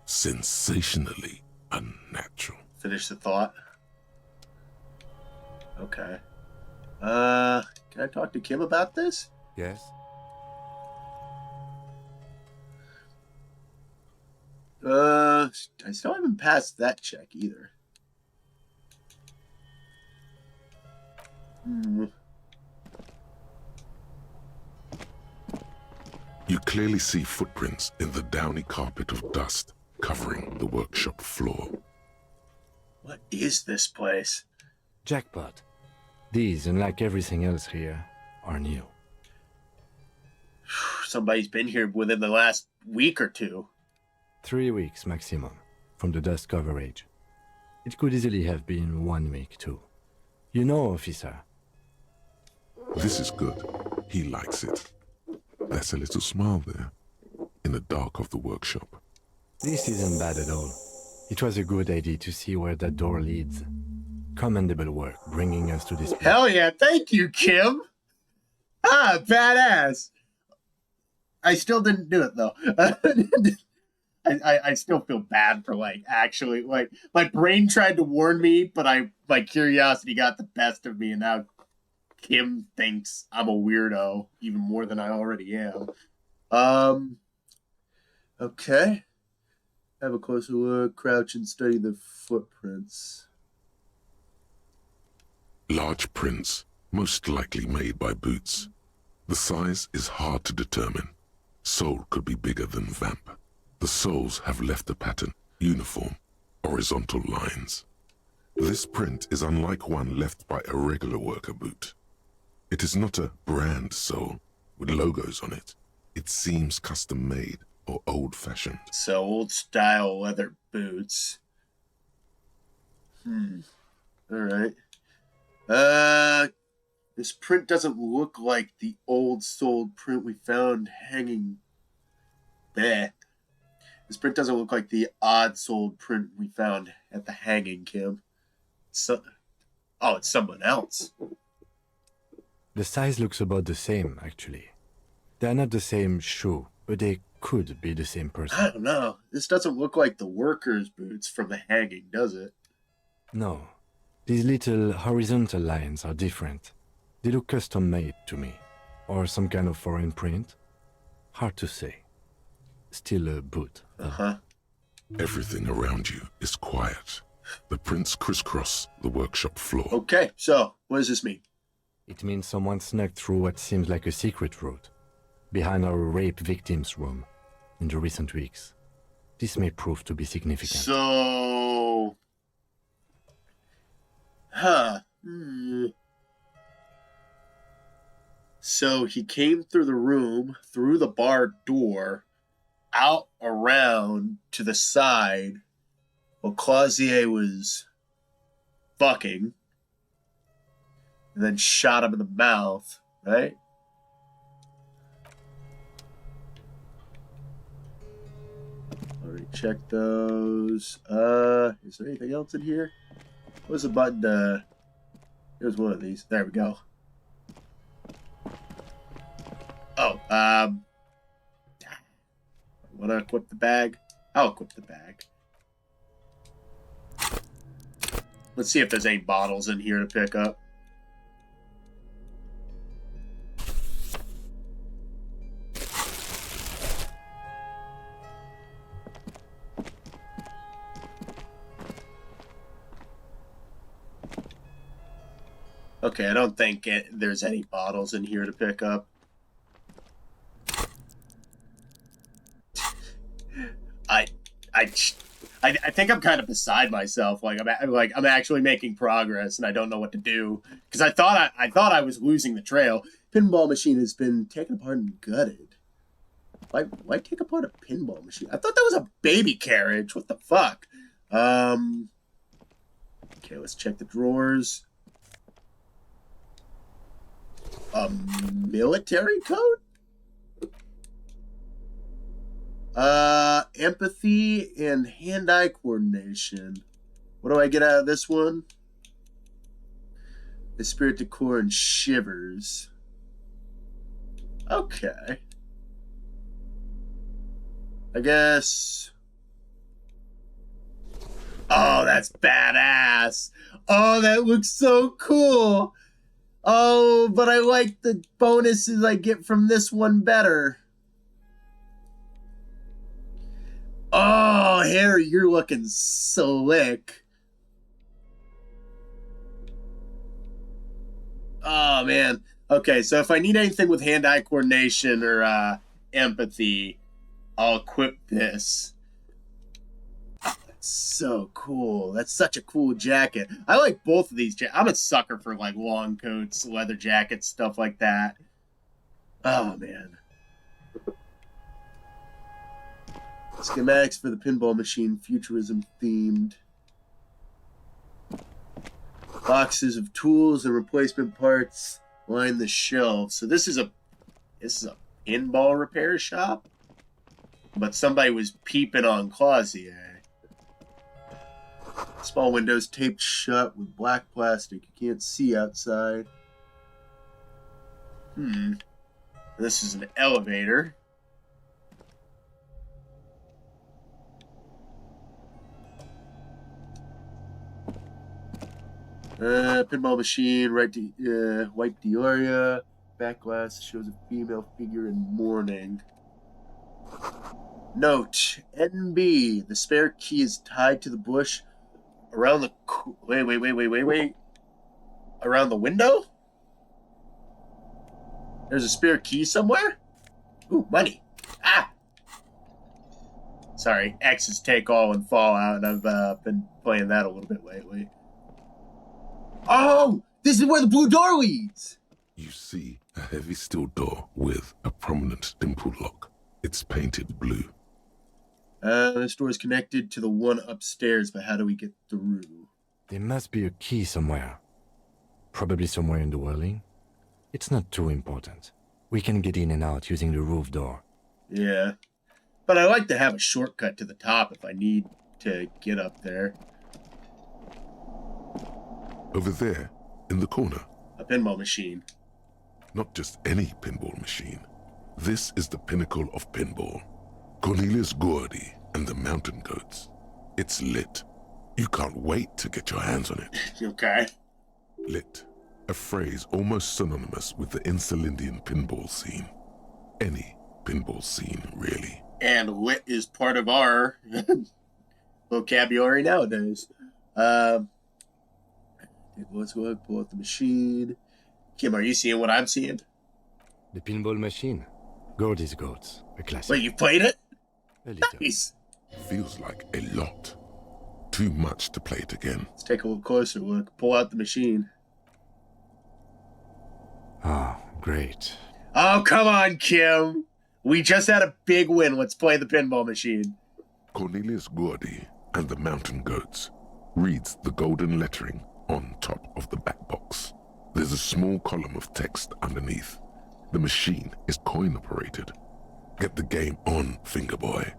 Sensationally unnatural. Finish the thought. Okay. Can I talk to Kim about this? Yes? I still haven't passed that check either. You clearly see footprints in the downy carpet of dust covering the workshop floor. What is this place? Jackpot. These, unlike everything else here, are new. Somebody's been here within the last week or two. 3 weeks maximum, from the dust coverage. It could easily have been 1 week too. You know, officer. This is good. He likes it. That's a little smile there, in the dark of the workshop. This isn't bad at all. It was a good idea to see where that door leads. Commendable work bringing us to this point. Hell yeah, thank you, Kim! Ah, badass! I still didn't do it, though. I still feel bad for, like, actually, like, my brain tried to warn me, but my curiosity got the best of me, and now Kim thinks I'm a weirdo, even more than I already am. Okay. Have a closer look, crouch and study the footprints. Large prints, most likely made by boots. The size is hard to determine. Sole could be bigger than vamp. The soles have left a pattern, uniform, horizontal lines. This print is unlike one left by a regular worker boot. It is not a brand sole with logos on it. It seems custom-made or old-fashioned. So, old-style leather boots. Alright. This print doesn't look like the old-soled print we found hanging... Bleh. This print doesn't look like the odd-soled print we found at the hanging, Kim. Oh, it's someone else. The size looks about the same, actually. They're not the same shoe, but they could be the same person. I don't know. This doesn't look like the workers' boots from the hanging, does it? No. These little horizontal lines are different. They look custom-made to me. Or some kind of foreign print. Hard to say. Still a boot. Uh-huh. Everything around you is quiet. The prints crisscross the workshop floor. Okay, so, what does this mean? It means someone snuck through what seems like a secret route. Behind our rape victim's room. In the recent weeks. This may prove to be significant. So... So he came through the room, through the bar door, out around to the side while Clausier was fucking, and then shot him in the mouth, right? Already checked those. Is there anything else in here? What's the button? Here's one of these. There we go. Oh, wanna equip the bag? I'll equip the bag. Let's see if there's any bottles in here to pick up. Okay, I don't think there's any bottles in here to pick up. I think I'm kind of beside myself. Like I'm actually making progress, and I don't know what to do because I thought I was losing the trail. Pinball machine has been taken apart and gutted. Why take apart a pinball machine? I thought that was a baby carriage. What the fuck? Okay, let's check the drawers. A military code? Empathy and hand-eye coordination. What do I get out of this one? Esprit de corps and shivers. Okay. I guess. Oh, that's badass. Oh, that looks so cool. Oh, but I like the bonuses I get from this one better. Oh, Harry, you're looking slick. Oh, man. Okay, so if I need anything with hand-eye coordination or empathy, I'll equip this. That's so cool. That's such a cool jacket. I like both of these jackets. I'm a sucker for like long coats, leather jackets, stuff like that. Oh, man. Schematics for the pinball machine, futurism themed. Boxes of tools and replacement parts line the shelves. So this is a pinball repair shop, but somebody was peeping on Clausier. Small windows taped shut with black plastic. You can't see outside. This is an elevator. Pinball machine, white Dioria. Back glass shows a female figure in mourning. Note, NB, the spare key is tied to the bush around the... Wait. Around the window? There's a spare key somewhere? Ooh, money. Ah! Sorry, X's take all and Fallout, and I've been playing that a little bit lately. Oh! This is where the blue door leads! You see a heavy steel door with a prominent dimple lock. It's painted blue. This door is connected to the one upstairs, but how do we get through? There must be a key somewhere. Probably somewhere in the whirling. It's not too important. We can get in and out using the roof door. Yeah. But I like to have a shortcut to the top if I need to get up there. Over there, in the corner. A pinball machine. Not just any pinball machine. This is the pinnacle of pinball. Cornelius Gordy and the Mountain Goats. It's lit. You can't wait to get your hands on it. Okay. Lit. A phrase almost synonymous with the Insulindian pinball scene. Any pinball scene, really. And lit is part of our vocabulary nowadays. Let's go ahead and pull out the machine. Kim, are you seeing what I'm seeing? The pinball machine. Gordy's Goats. A classic. Wait, you played it? A little. Nice. Feels like a lot. Too much to play it again. Let's take a little closer look. Pull out the machine. Ah, great. Oh, come on, Kim. We just had a big win. Let's play the pinball machine. Cornelius Gordy and the Mountain Goats reads the golden lettering on top of the back box. There's a small column of text underneath. The machine is coin-operated. Get the game on, Fingerboy.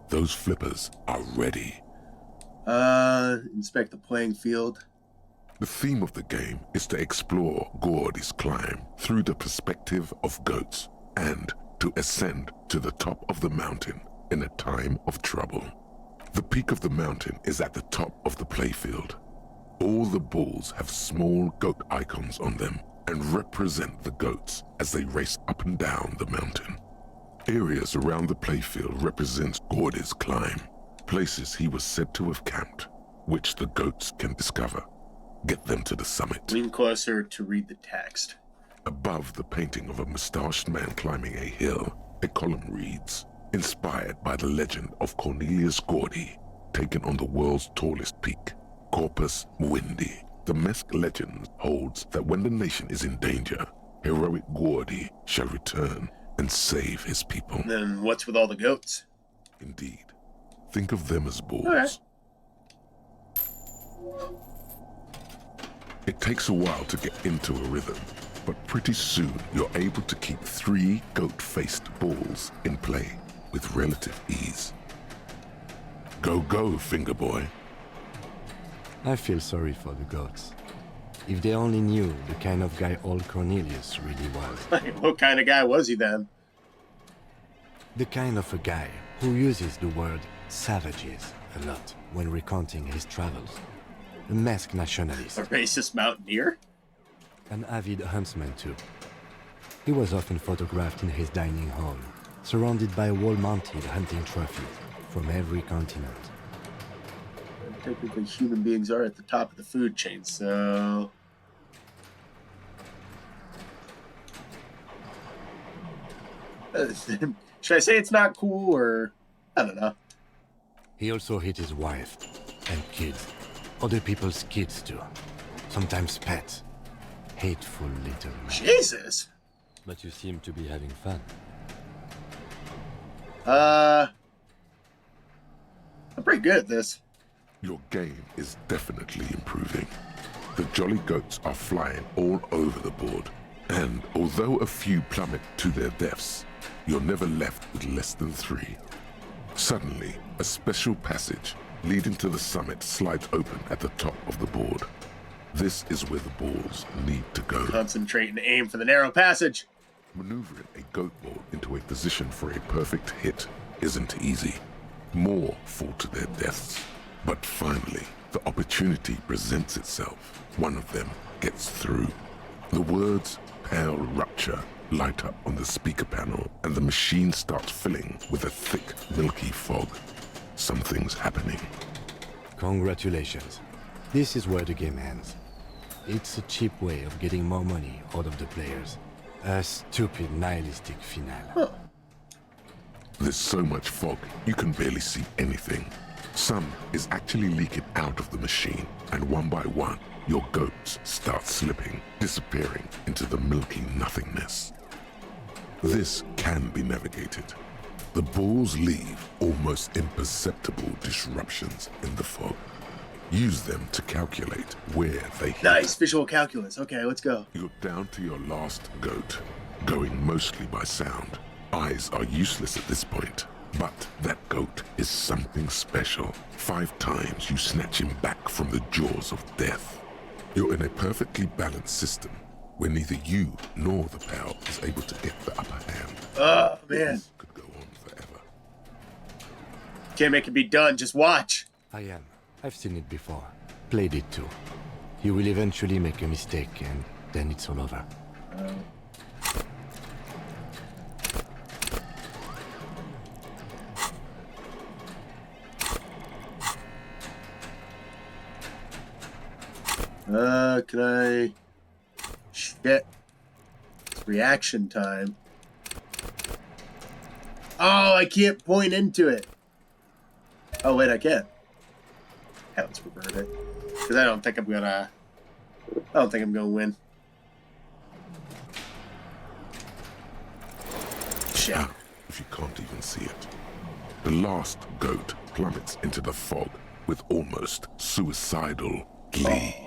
Those flippers are ready. Inspect the playing field. The theme of the game is to explore Gordy's climb through the perspective of goats and to ascend to the top of the mountain in a time of trouble. The peak of the mountain is at the top of the playfield. All the balls have small goat icons on them and represent the goats as they race up and down the mountain. Areas around the playfield represent Gordy's climb, places he was said to have camped, which the goats can discover. Get them to the summit. Lean closer to read the text. Above the painting of a mustached man climbing a hill, a column reads, inspired by the legend of Cornelius Gordy, taken on the world's tallest peak, Corpus Muindi. The Mesk legend holds that when the nation is in danger, heroic Gordy shall return and save his people. Then what's with all the goats? Indeed. Think of them as balls. Okay. It takes a while to get into a rhythm, but pretty soon you're able to keep 3 goat-faced balls in play with relative ease. Go, go, Fingerboy. I feel sorry for the goats. If they only knew the kind of guy old Cornelius really was. What kind of guy was he then? The kind of a guy who uses the word savages a lot when recounting his travels. A masked nationalist. A racist mountaineer? An avid huntsman too. He was often photographed in his dining hall, surrounded by wall-mounted hunting trophies from every continent. Technically, human beings are at the top of the food chain, so... Should I say it's not cool, or... I don't know. He also hit his wife and kids. Other people's kids too. Sometimes pets. Hateful little man. Jesus! But you seem to be having fun. I'm pretty good at this. Your game is definitely improving. The jolly goats are flying all over the board, and although a few plummet to their deaths, you're never left with less than 3. Suddenly, a special passage leading to the summit slides open at the top of the board. This is where the balls need to go. Concentrate and aim for the narrow passage. Maneuvering a goat ball into a position for a perfect hit isn't easy. More fall to their deaths. But finally, the opportunity presents itself. One of them gets through. The words "pale rupture" light up on the speaker panel, and the machine starts filling with a thick, milky fog. Something's happening. Congratulations. This is where the game ends. It's a cheap way of getting more money out of the players. A stupid, nihilistic finale. Huh. There's so much fog, you can barely see anything. Some is actually leaking out of the machine, and one by one, your goats start slipping, disappearing into the milky nothingness. This can be navigated. The balls leave almost imperceptible disruptions in the fog. Use them to calculate where they hit. Nice, visual calculus. Okay, let's go. You're down to your last goat, going mostly by sound. Eyes are useless at this point, but that goat is something special. 5 times you snatch him back from the jaws of death. You're in a perfectly balanced system where neither you nor the pal is able to get the upper hand. Oh, man. This could go on forever. Can't make it be done, just watch. I am. I've seen it before. Played it too. You will eventually make a mistake, and then it's all over. Can I... Shit. It's reaction time. Oh, I can't point into it. Oh, wait, I can. Yeah, let's revert it. Because I don't think I'm gonna win. Shit. Now, if you can't even see it. The last goat plummets into the fog with almost suicidal glee. Oh.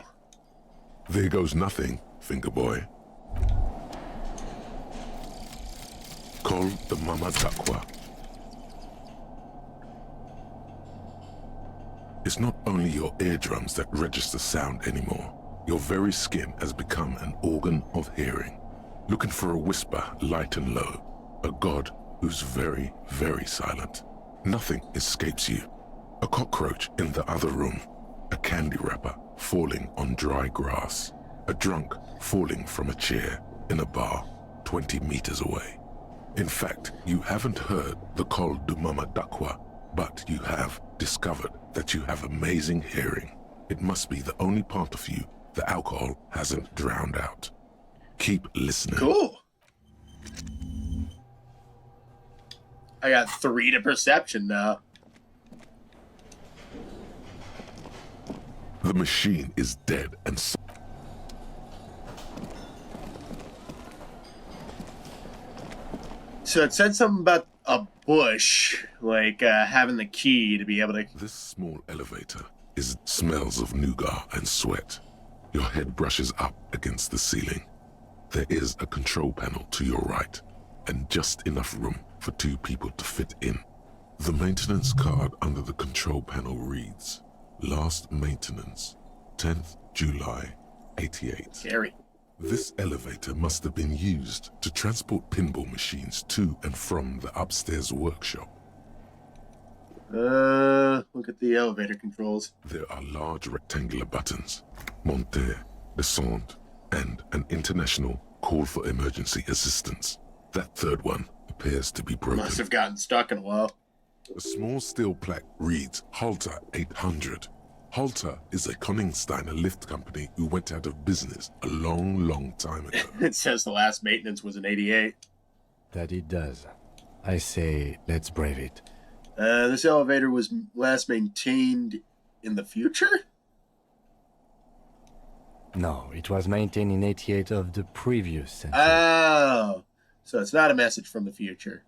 There goes nothing, finger boy. Call the Mama Dakwa. It's not only your eardrums that register sound anymore. Your very skin has become an organ of hearing. Looking for a whisper light and low. A god who's very, very silent. Nothing escapes you. A cockroach in the other room. A candy wrapper falling on dry grass. A drunk falling from a chair in a bar 20 meters away. In fact, you haven't heard the call du Mama Dakwa, but you have discovered that you have amazing hearing. It must be the only part of you the alcohol hasn't drowned out. Keep listening. Cool. I got 3 to perception now. The machine is dead and So it said something about a bush, like having the key to be able to... This small elevator smells of nougat and sweat. Your head brushes up against the ceiling. There is a control panel to your right, and just enough room for 2 people to fit in. The maintenance card under the control panel reads, Last maintenance, 10th July, 88. Scary. This elevator must have been used to transport pinball machines to and from the upstairs workshop. Look at the elevator controls. There are large rectangular buttons, monter, descend, and an international call for emergency assistance. That third one appears to be broken. Must have gotten stuck in a while. A small steel plaque reads Halter 800. Halter is a Koningsteiner lift company who went out of business a long time ago. It says the last maintenance was in 88. That it does. I say, let's brave it. This elevator was last maintained in the future? No, it was maintained in 88 of the previous century. Oh, so it's not a message from the future.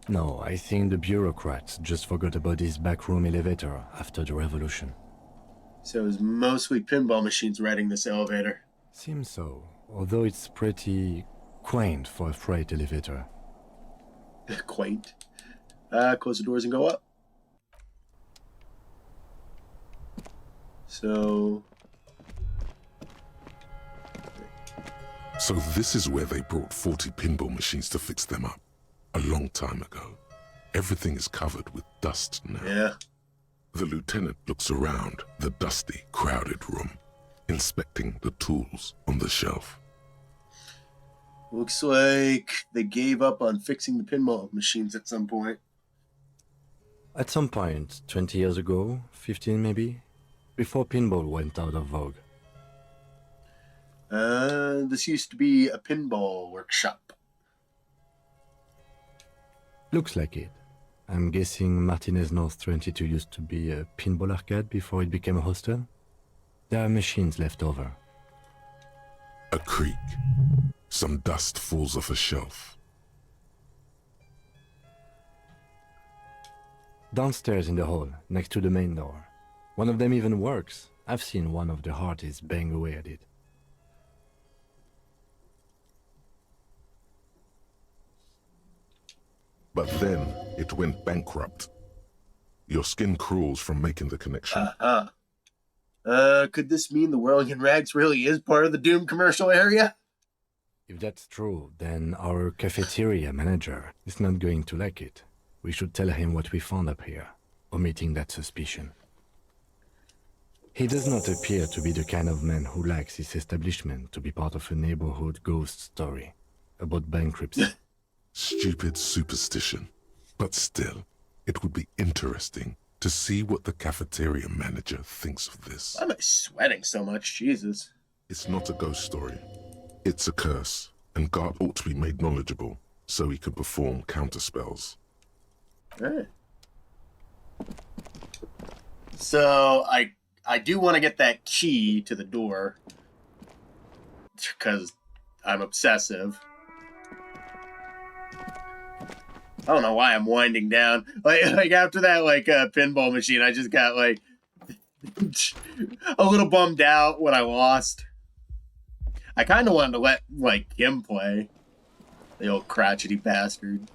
No, I think the bureaucrats just forgot about this backroom elevator after the revolution. So it was mostly pinball machines riding this elevator. Seems so, although it's pretty quaint for a freight elevator. Quaint. Close the doors and go up. So this is where they brought 40 pinball machines to fix them up. A long time ago. Everything is covered with dust now. yeah. The lieutenant looks around the dusty, crowded room, inspecting the tools on the shelf. Looks like they gave up on fixing the pinball machines at some point. At some point, 20 years ago, 15 maybe, before pinball went out of vogue. This used to be a pinball workshop. Looks like it. I'm guessing Martinez North 22 used to be a pinball arcade before it became a hostel. There are machines left over. A creak. Some dust falls off a shelf. Downstairs in the hall, next to the main door. One of them even works. I've seen one of the Harties bang away at it. But then it went bankrupt. Your skin crawls from making the connection. Could this mean the Whirling in Rags really is part of the Doom commercial area? If that's true, then our cafeteria manager is not going to like it. We should tell him what we found up here, omitting that suspicion. He does not appear to be the kind of man who likes his establishment to be part of a neighborhood ghost story about bankruptcy. Stupid superstition. But still, it would be interesting to see what the cafeteria manager thinks of this. Why am I sweating so much? Jesus. It's not a ghost story. It's a curse, and Gart ought to be made knowledgeable so he can perform counterspells. Alright. So, I do want to get that key to the door. Because I'm obsessive. I don't know why I'm winding down. Like after that, pinball machine, I just got, a little bummed out when I lost. I kind of wanted to let, him play. The old crotchety bastard.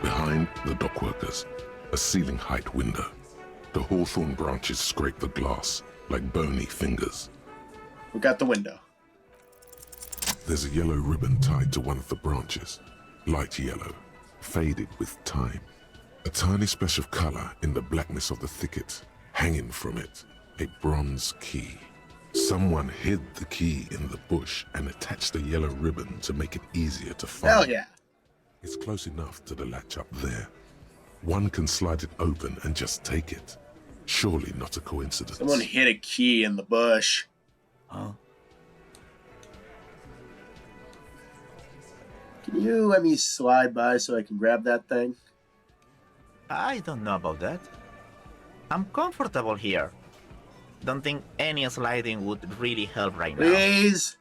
Behind the dockworkers, a ceiling height window. The hawthorn branches scrape the glass like bony fingers. We got the window. There's a yellow ribbon tied to one of the branches. Light yellow, faded with time. A tiny splash of color in the blackness of the thicket. Hanging from it, a bronze key. Someone hid the key in the bush and attached a yellow ribbon to make it easier to find. Hell yeah. It's close enough to the latch up there. One can slide it open and just take it. Surely not a coincidence. Someone hid a key in the bush. Huh? Can you let me slide by so I can grab that thing? I don't know about that. I'm comfortable here. Don't think any sliding would really help right now. Please?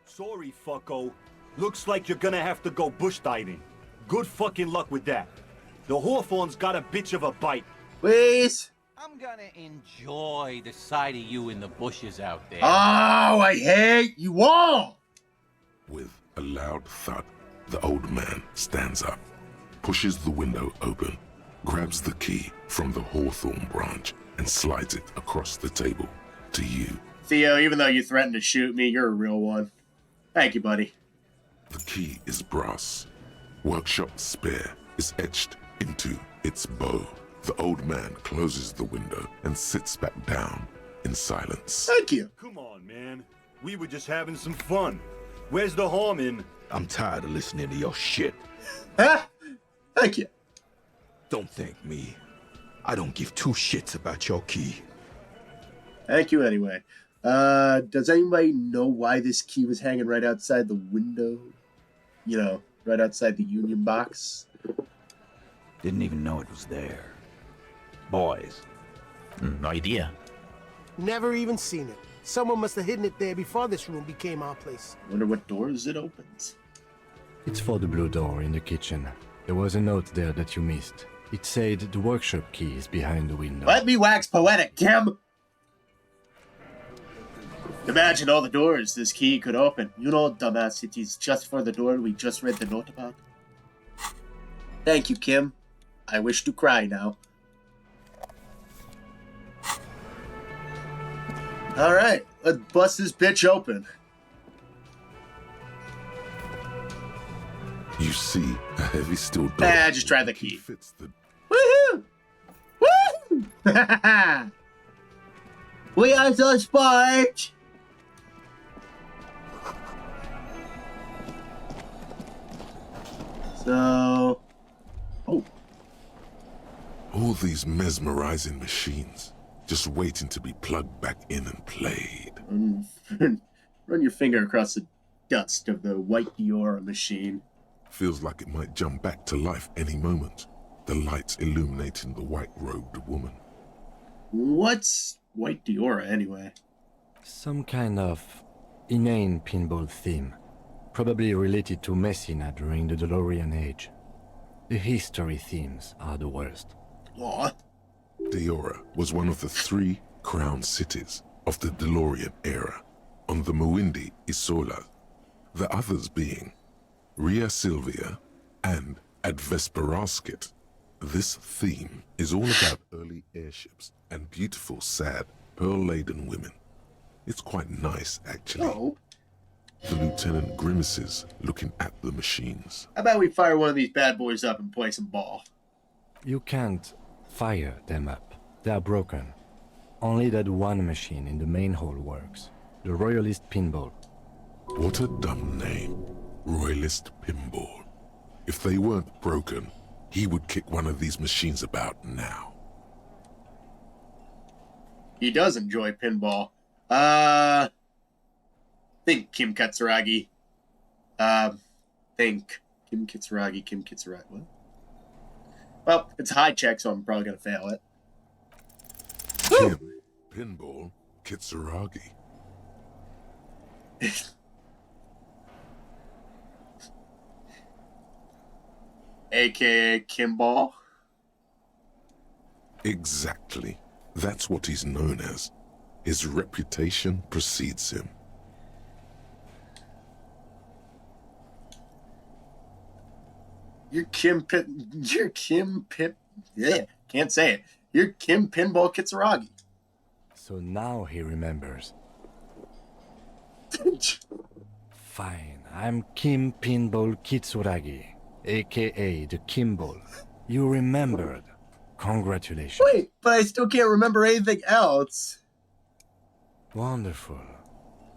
Sorry, fucko. Looks like you're gonna have to go bush diving. Good fucking luck with that. The hawthorn's got a bitch of a bite. Please? I'm gonna enjoy the sight of you in the bushes out there. Oh, I hate you all! With a loud thud, the old man stands up, pushes the window open, grabs the key from the hawthorn branch, and slides it across the table to you. Theo, even though you threatened to shoot me, you're a real one. Thank you, buddy. The key is brass. Workshop spare is etched into its bow. The old man closes the window and sits back down in silence. Thank you. Come on, man. We were just having some fun. Where's the harm in? I'm tired of listening to your shit. Huh? Thank you. Don't thank me. I don't give two shits about your key. Thank you anyway. Does anybody know why this key was hanging right outside the window? You know, right outside the union box? Didn't even know it was there. Boys. No idea. Never even seen it. Someone must have hidden it there before this room became our place. Wonder what doors it opens. It's for the blue door in the kitchen. There was a note there that you missed. It said the workshop key is behind the window. Let me wax poetic, Kim! Imagine all the doors this key could open. You know, dumbass, it is just for the door we just read the note about. Thank you, Kim. I wish to cry now. Alright, let's bust this bitch open. You see a heavy steel door. Just try the key. Fits the... Woohoo! Woo! We are so smart! So... Oh. All these mesmerizing machines, just waiting to be plugged back in and played. Run your finger across the dust of the white Diora machine. Feels like it might jump back to life any moment. The lights illuminating the white-robed woman. What's white Diora, anyway? Some kind of inane pinball theme. Probably related to Messina during the DeLorean age. The history themes are the worst. What? Diora was one of the 3 crown cities of the DeLorean era, on the Muindi Isola, the others being Ria Silvia and Advesperaskit. This theme is all about early airships and beautiful, sad, pearl-laden women. It's quite nice, actually. Oh. The lieutenant grimaces, looking at the machines. How about we fire one of these bad boys up and play some ball? You can't fire them up. They are broken. Only that one machine in the main hall works. The Royalist Pinball. What a dumb name. Royalist Pinball. If they weren't broken, he would kick one of these machines about now. He does enjoy pinball. Think Kim Katsuragi. Think Kim Katsuragi. What? Well, it's a high check, so I'm probably gonna fail it. Kim Pinball Kitsuragi. AKA Kimball. Exactly. That's what he's known as. His reputation precedes him. You're Kim yeah, can't say it. You're Kim Pinball Kitsuragi. So now he remembers. Fine, I'm Kim Pinball Kitsuragi, aka the Kimball. You remembered. Congratulations. Wait, but I still can't remember anything else. Wonderful.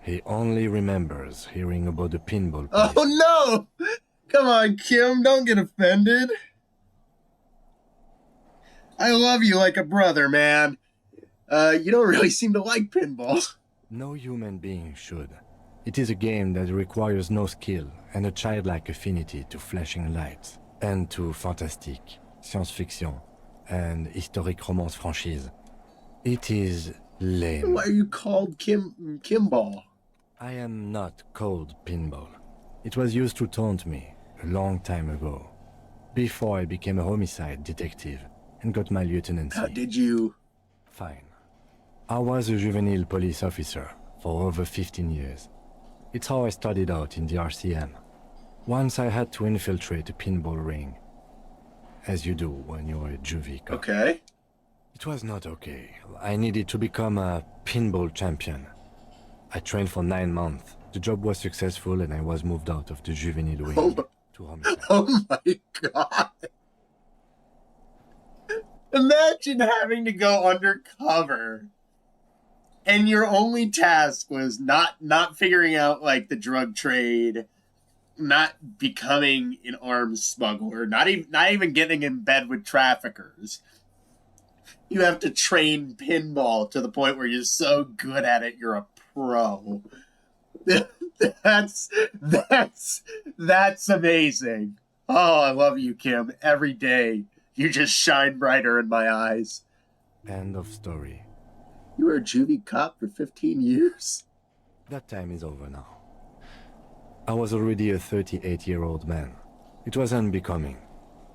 He only remembers hearing about the pinball place. Oh no! Come on, Kim, don't get offended. I love you like a brother, man. You don't really seem to like pinball. No human being should. It is a game that requires no skill and a childlike affinity to flashing lights and to fantastique, science fiction, and historic romance franchise. It is lame. Why are you called Kimball? I am not called Pinball. It was used to taunt me a long time ago, before I became a homicide detective and got my lieutenancy. How did you? Fine. I was a juvenile police officer for over 15 years. It's how I started out in the RCM. Once I had to infiltrate a pinball ring, as you do when you're a juvie cop. Okay. It was not okay. I needed to become a pinball champion. I trained for 9 months. The job was successful and I was moved out of the juvenile wing to homicide. Oh my god. Imagine having to go undercover and your only task was not figuring out like the drug trade, not becoming an arms smuggler, not even getting in bed with traffickers. You have to train pinball to the point where you're so good at it you're a pro. That's amazing. Oh, I love you, Kim. Every day you just shine brighter in my eyes. End of story. You were a juvie cop for 15 years? That time is over now. I was already a 38-year-old man. It was unbecoming,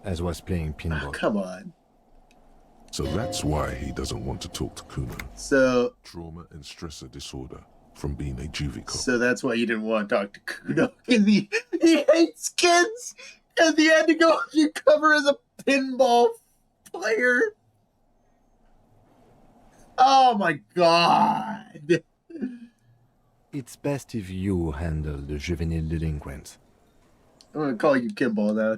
as was playing pinball. Oh, come on. So that's why he doesn't want to talk to Kuno. So... Trauma and stressor disorder from being a juvie cop. So that's why you didn't want to talk to Kuno. He hates kids! And he had to go undercover as a pinball player. Oh my god. It's best if you handle the juvenile delinquents. I'm gonna call you Kimball now.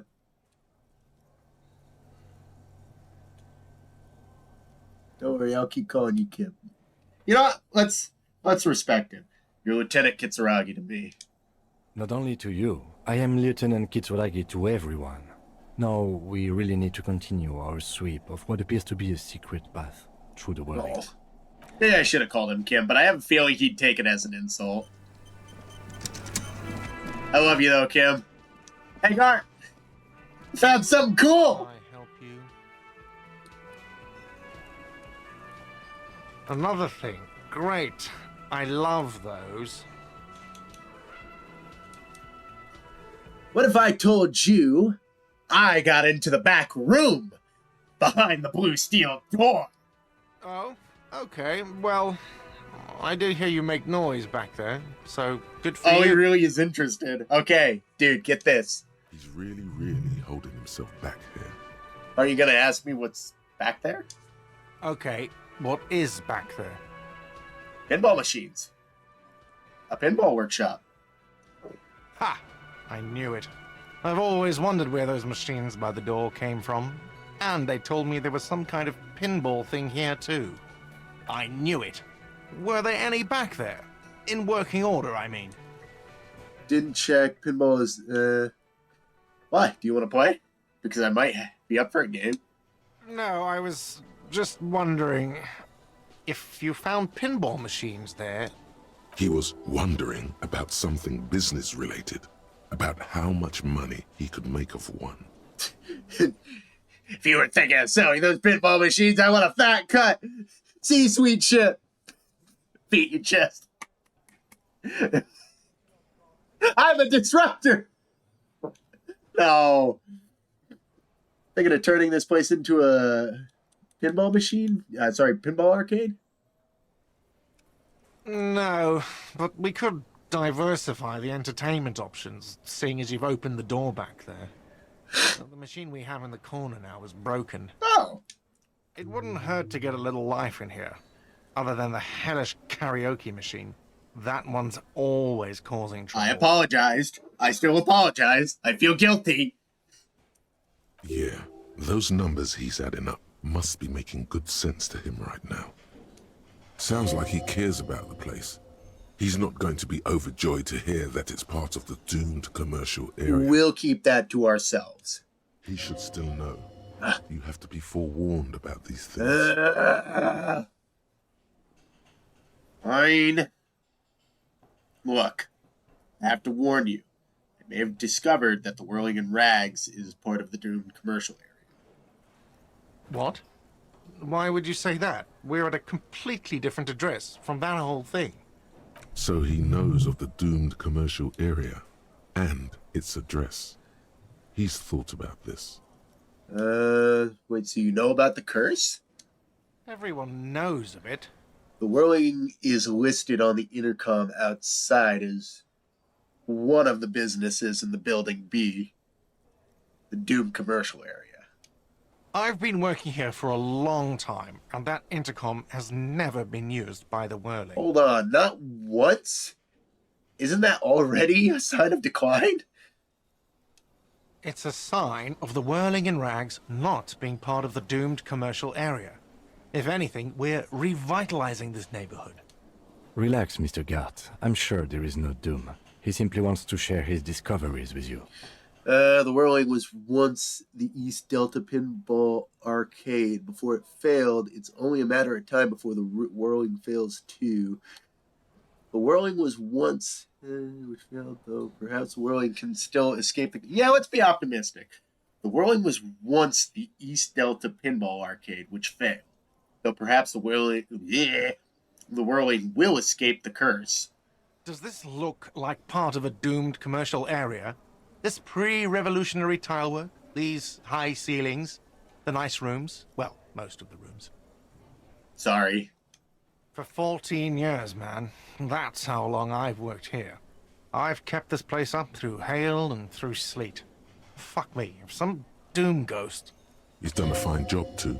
Don't worry, I'll keep calling you Kim. You know what? Let's respect him. You're Lieutenant Kitsuragi to me. Not only to you, I am Lieutenant Kitsuragi to everyone. Now we really need to continue our sweep of what appears to be a secret path through the world. Oh. Maybe I should have called him Kim, but I have a feeling he'd take it as an insult. I love you though, Kim. Hey, Gart! Found something cool! Can I help you? Another thing. Great. I love those. What if I told you I got into the back room behind the blue steel door? Oh, okay. Well, I did hear you make noise back there, so good for you. Oh, he really is interested. Okay, dude, get this. He's really holding himself back here. Are you gonna ask me what's back there? Okay, what is back there? Pinball machines. A pinball workshop. Ha! I knew it. I've always wondered where those machines by the door came from. And they told me there was some kind of pinball thing here too. I knew it. Were there any back there? In working order, I mean. Didn't check. Pinball is, Why? Do you want to play? Because I might be up for a game. No, I was just wondering if you found pinball machines there. He was wondering about something business related, about how much money he could make of one. If you were thinking of selling those pinball machines, I want a fat cut. C-suite shit. Beat your chest. I'm a disruptor. No. Thinking of turning this place into a pinball machine? Pinball arcade? No, but we could diversify the entertainment options, seeing as you've opened the door back there. The machine we have in the corner now is broken. Oh. It wouldn't hurt to get a little life in here, other than the hellish karaoke machine. That one's always causing trouble. I apologized. I still apologize. I feel guilty. Yeah, those numbers he's adding up must be making good sense to him right now. Sounds like he cares about the place. He's not going to be overjoyed to hear that it's part of the doomed commercial area. We'll keep that to ourselves. He should still know. You have to be forewarned about these things. Fine. Look, I have to warn you. I may have discovered that the whirling in rags is part of the doomed commercial area. What? Why would you say that? We're at a completely different address from that whole thing. So he knows of the doomed commercial area and its address. He's thought about this. Wait, so you know about the curse? Everyone knows of it. The whirling is listed on the intercom outside as one of the businesses in the building B, the doomed commercial area. I've been working here for a long time, and that intercom has never been used by the Whirling. Hold on, not once? Isn't that already a sign of decline? It's a sign of the Whirling in Rags not being part of the doomed commercial area. If anything, we're revitalizing this neighborhood. Relax, Mr. Gart. I'm sure there is no doom. He simply wants to share his discoveries with you. The Whirling was once the East Delta Pinball Arcade. Before it failed, it's only a matter of time before the Whirling fails too. The Whirling was once... which failed, though perhaps the Whirling can still escape the... Yeah, let's be optimistic. The Whirling was once the East Delta Pinball Arcade, which failed. Though perhaps the Whirling will escape the curse. Does this look like part of a doomed commercial area? This pre-revolutionary tilework? These high ceilings? The nice rooms? Well, most of the rooms. Sorry. For 14 years, man. That's how long I've worked here. I've kept this place up through hail and through sleet. Fuck me, if some doom ghost... He's done a fine job, too.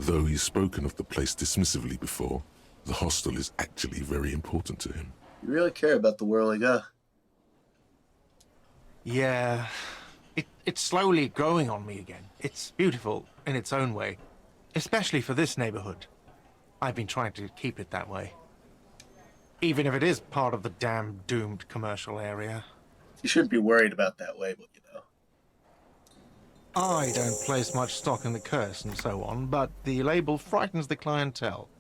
Though he's spoken of the place dismissively before, the hostel is actually very important to him. You really care about the Whirling, huh? Yeah, it's slowly growing on me again. It's beautiful in its own way, especially for this neighborhood. I've been trying to keep it that way. Even if it is part of the damn doomed commercial area. You shouldn't be worried about that label, you know. I don't place much stock in the curse and so on, but the label frightens the clientele.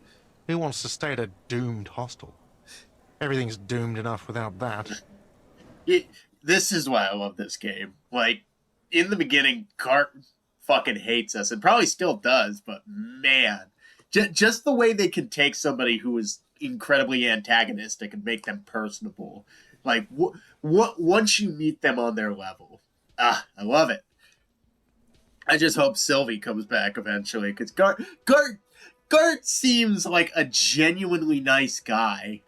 Who wants to stay at a doomed hostel? Everything's doomed enough without that. This is why I love this game. Like, in the beginning, Cart fucking hates us, and probably still does, but man, just the way they can take somebody who is incredibly antagonistic and make them personable. Like, once you meet them on their level. I love it. I just hope Sylvie comes back eventually, because Gart seems like a genuinely nice guy.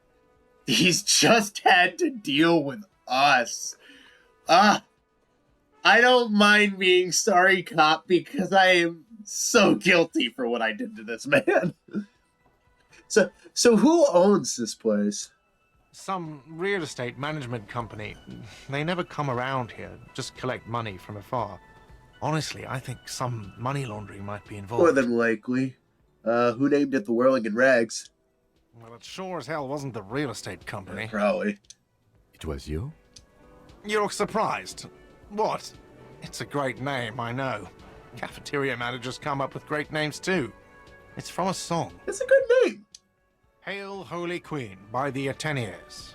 He's just had to deal with us. I don't mind being sorry cop because I am so guilty for what I did to this man. So who owns this place? Some real estate management company. They never come around here, just collect money from afar. Honestly, I think some money laundering might be involved. More than likely. Who named it the Whirling in Rags? Well, it sure as hell wasn't the real estate company. Probably. It was you? You look surprised. What? It's a great name, I know. Cafeteria managers come up with great names too. It's from a song. It's a good name. Hail, Holy Queen, by the Ateniers.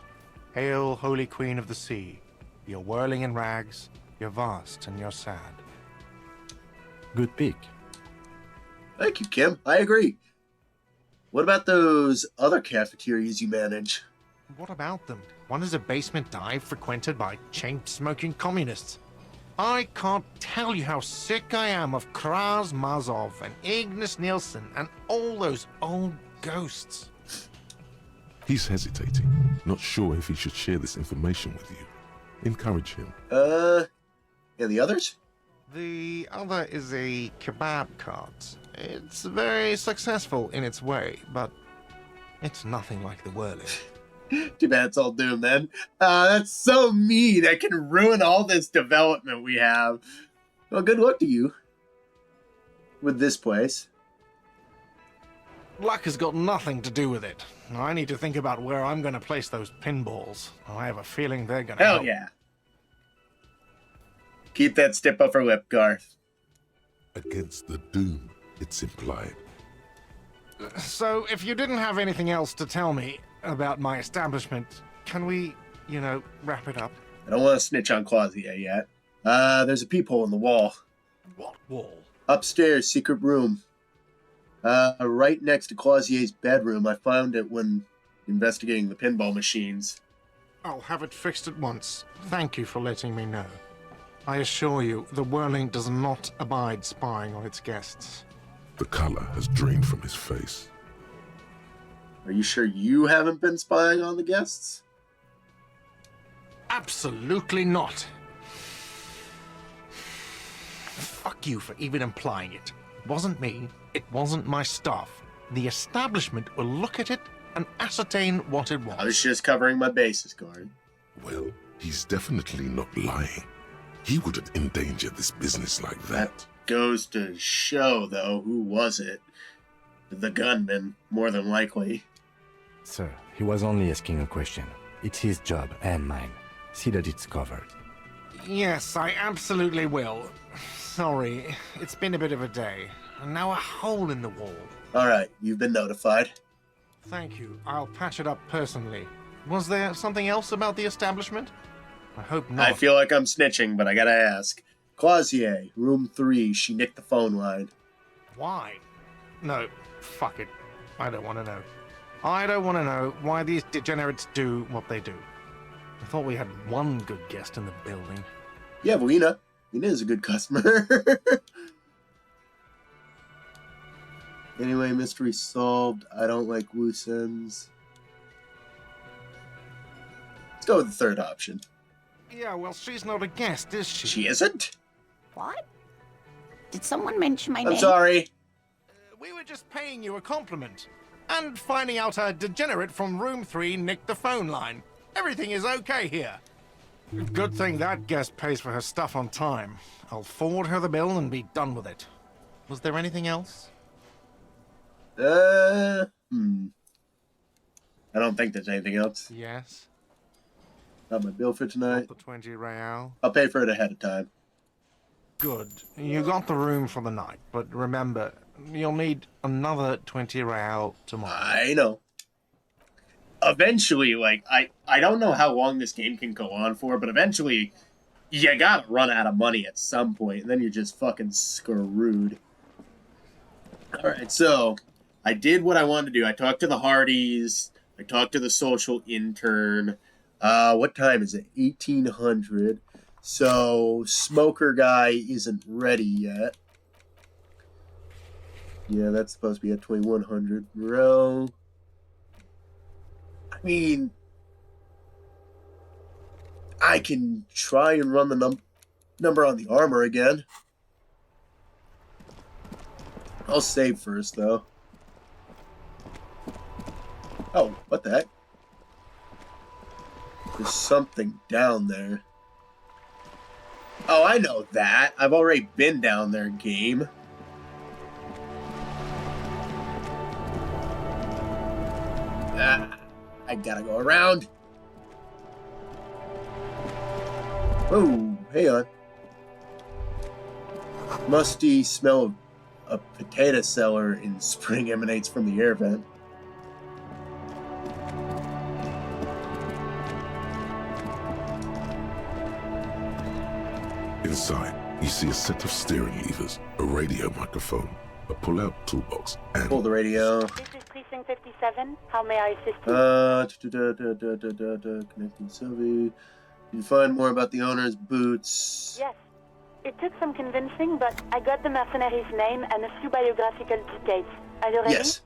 Hail, Holy Queen of the Sea. You're whirling in rags, you're vast and you're sad. Good pick. Thank you, Kim. I agree. What about those other cafeterias you manage? What about them? One is a basement dive frequented by chain-smoking communists. I can't tell you how sick I am of Kraz Mazov and Ignis Nielsen and all those old ghosts. He's hesitating, not sure if he should share this information with you. Encourage him. And the others? The other is a kebab cart. It's very successful in its way, but it's nothing like the Whirling. Too bad it's all doomed then. That's so mean. That can ruin all this development we have. Well, good luck to you with this place. Luck has got nothing to do with it. I need to think about where I'm going to place those pinballs. I have a feeling they're going to Hell help. yeah. Keep that stiff upper lip, Garth. Against the doom, it's implied. So, if you didn't have anything else to tell me about my establishment, can we, wrap it up? I don't want to snitch on Claudia yet. There's a peephole in the wall. What wall? Upstairs, secret room. Right next to Clausier's bedroom. I found it when investigating the pinball machines. I'll have it fixed at once. Thank you for letting me know. I assure you, the Whirling does not abide spying on its guests. The color has drained from his face. Are you sure you haven't been spying on the guests? Absolutely not. Fuck you for even implying it. It wasn't me. It wasn't my stuff. The establishment will look at it and ascertain what it was. I was just covering my bases, Guard. Well, he's definitely not lying. He wouldn't endanger this business like that. Goes to show, though, who was it? The gunman, more than likely. Sir, he was only asking a question. It's his job and mine. See that it's covered. Yes, I absolutely will. Sorry, it's been a bit of a day. And now a hole in the wall. Alright, you've been notified. Thank you. I'll patch it up personally. Was there something else about the establishment? I hope not. I feel like I'm snitching, but I gotta ask. Clausier, room 3, she nicked the phone line. Why? No, fuck it. I don't want to know. I don't want to know why these degenerates do what they do. I thought we had one good guest in the building. Yeah, Lena. Lena is a good customer. Anyway, mystery solved. I don't like loose ends. Let's go with the third option. Yeah, well, she's not a guest, is she? She isn't? What? Did someone mention my name? I'm sorry. We were just paying you a compliment. And finding out a degenerate from room 3 nicked the phone line. Everything is okay here. Good thing that guest pays for her stuff on time. I'll forward her the bill and be done with it. Was there anything else? I don't think there's anything else. Yes. Got my bill for tonight. The 20 real. I'll pay for it ahead of time. Good. You got the room for the night, but remember, you'll need another 20 real tomorrow. I know. Eventually, like, I don't know how long this game can go on for, but eventually you gotta run out of money at some point, and then you're just fucking screwed. Alright, so I did what I wanted to do. I talked to the Hardys. I talked to the social intern. What time is it? 1800. So, smoker guy isn't ready yet. Yeah, that's supposed to be at 2100. Morel. I mean, I can try and run the number on the armor again. I'll save first, though. Oh, what the heck? There's something down there. Oh, I know that. I've already been down there, game. I gotta go around. Oh, hang on. Musty smell of a potato cellar in spring emanates from the air vent. Inside, you see a set of steering levers, a radio microphone, a pull-out toolbox, and... Pull the radio. This is Precinct 57. How may I assist you? Connecting Sylvie. You find more about the owner's boots. Yes. It took some convincing, but I got the mercenary's name and a few biographical details. Are you ready? Yes.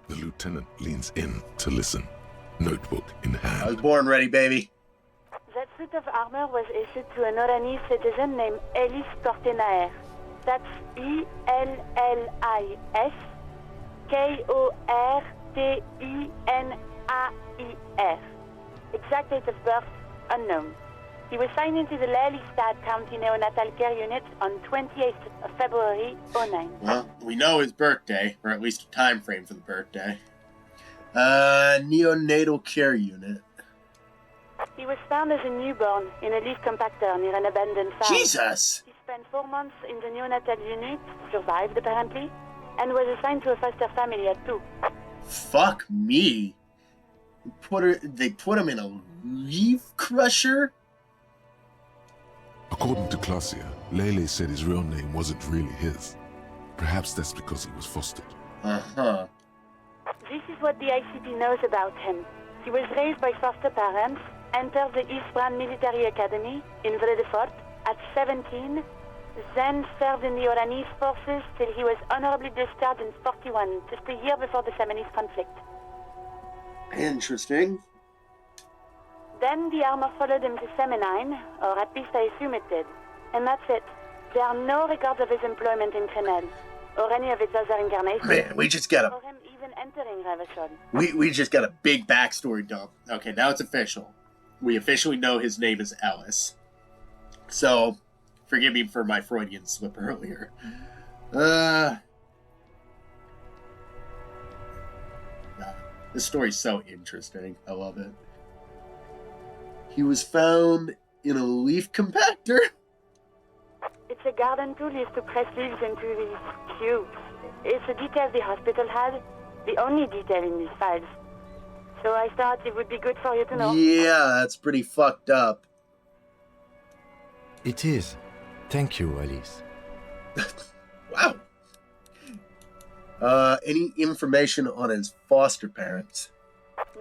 The lieutenant leans in to listen, notebook in hand. I was born ready, baby. That suit of armor was issued to an Oranese citizen named Ellis Kortenaer. That's E-L-L-I-S K-O-R-T-E-N-A-I-R. Exact date of birth, unknown. He was signed into the Lelystad County Neonatal Care Unit on 28th of February, 09. Well, we know his birthday, or at least a time frame for the birthday. Neonatal Care Unit. He was found as a newborn in a leaf compactor near an abandoned farm. Jesus! He spent 4 months in the neonatal unit, survived apparently, and was assigned to a foster family at 2. Fuck me. They put him in a leaf crusher? According to Clausia, Lele said his real name wasn't really his. Perhaps that's because he was fostered. Uh-huh. This is what the ICP knows about him. He was raised by foster parents, entered the East Brand Military Academy in Vredefort at 17, then served in the Oranese forces till he was honorably discharged in 41, just a year before the Seminese conflict. Interesting. Then the armor followed him to Seminine, or at least I assume it did. And that's it. There are no records of his employment in Crenel, or any of its other incarnations. Man, we just got or him even entering Revachol. we just got a big backstory dump. Okay, now it's official. We officially know his name is Ellis. So, forgive me for my Freudian slip earlier. This story's so interesting. I love it. He was found in a leaf compactor? It's a garden tool used to press leaves into these cubes. It's a detail the hospital had, the only detail in these files. So I thought it would be good for you to know. Yeah, that's pretty fucked up. It is. Thank you, Alice. Wow. Any information on his foster parents?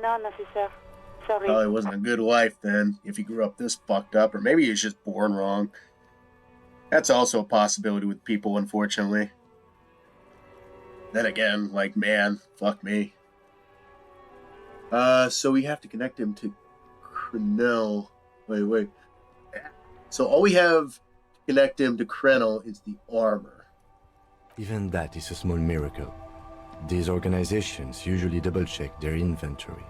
None, officer. Sorry. Probably wasn't a good life then, if he grew up this fucked up, or maybe he was just born wrong. That's also a possibility with people, unfortunately. Then again, like, man, fuck me. So we have to connect him to Crenel. Wait. So all we have to connect him to Crenel is the armor. Even that is a small miracle. These organizations usually double-check their inventory.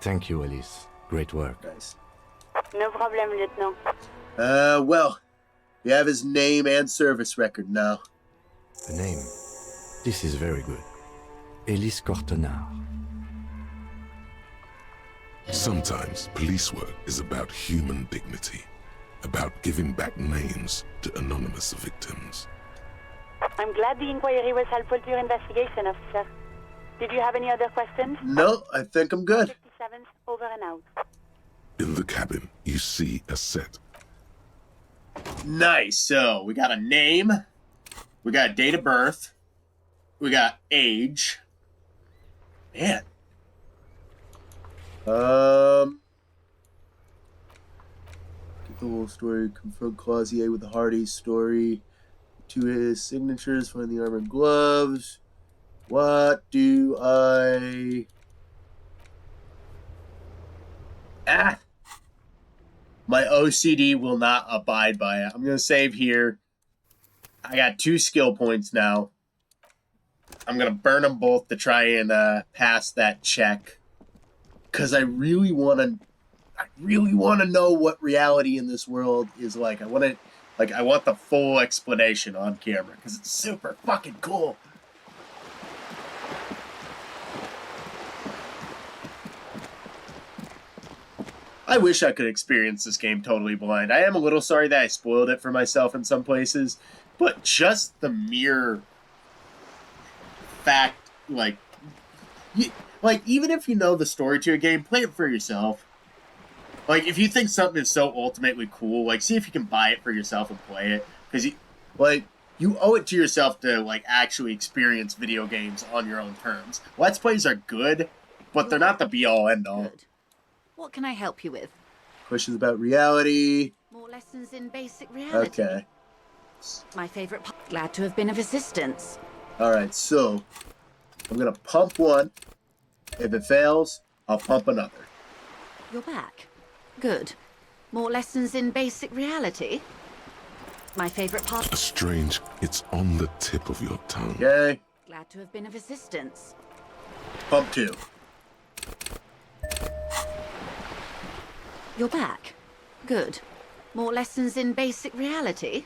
Thank you, Alice. Great work. Nice. No problem, Lieutenant. Well, we have his name and service record now. The name. This is very good. Elise Cortenard. Sometimes police work is about human dignity, about giving back names to anonymous victims. I'm glad the inquiry was helpful to your investigation, officer. Did you have any other questions? No, I think I'm good. 57th, over and out. In the cabin, you see a set. Nice. So we got a name, we got date of birth, we got age. Man. Get the whole story. Confront Clausier with the Hardy's story. To his signatures, find the armored gloves. What do I... My OCD will not abide by it. I'm going to save here. I got 2 skill points now. I'm going to burn them both to try and pass that check. Because I really want to know what reality in this world is like. I want the full explanation on camera. Because it's super fucking cool. I wish I could experience this game totally blind. I am a little sorry that I spoiled it for myself in some places, but just the mere fact, even if you know the story to a game, play it for yourself. Like, if you think something is so ultimately cool, see if you can buy it for yourself and play it, because you owe it to yourself to actually experience video games on your own terms. Let's plays are good, but they're not the be-all end-all. Good. What can I help you with? Questions about reality. More lessons in basic reality. Okay. My favorite part. Glad to have been of assistance. Alright, so I'm gonna pump one. If it fails, I'll pump another. You're back. Good. More lessons in basic reality. My favorite part. A strange, it's on the tip of your tongue. Okay. Glad to have been of assistance. Pump 2. You're back. Good. More lessons in basic reality.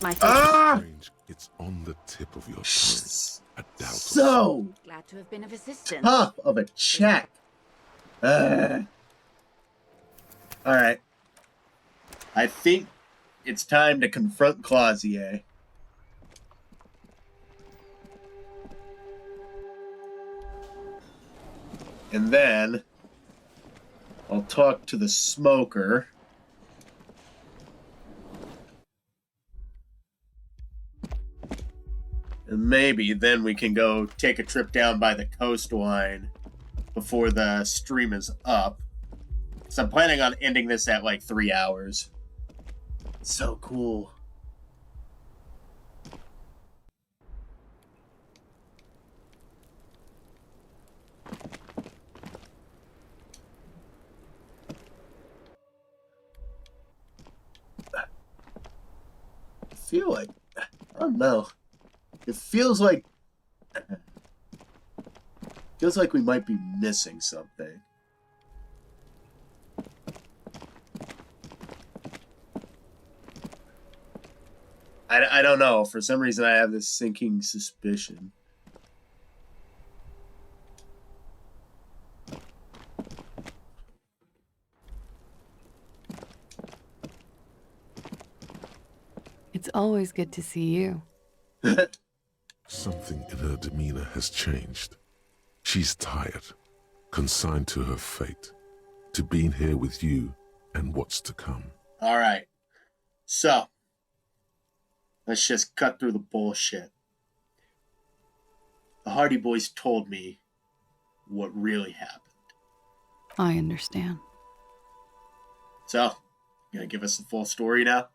My favorite. Strange, it's on the tip of your tongue. A doubt. So glad to have been of assistance. Tough of a check. Alright. I think it's time to confront Clausier. And then I'll talk to the smoker. And maybe then we can go take a trip down by the coastline before the stream is up. So I'm planning on ending this at 3 hours. So cool. I feel like, I don't know. It feels like we might be missing something. I don't know. For some reason, I have this sinking suspicion. It's always good to see you. Something in her demeanor has changed. She's tired, consigned to her fate, to being here with you and what's to come. All right. So, let's just cut through the bullshit. The Hardy Boys told me what really happened. I understand. So, you gonna give us the full story now?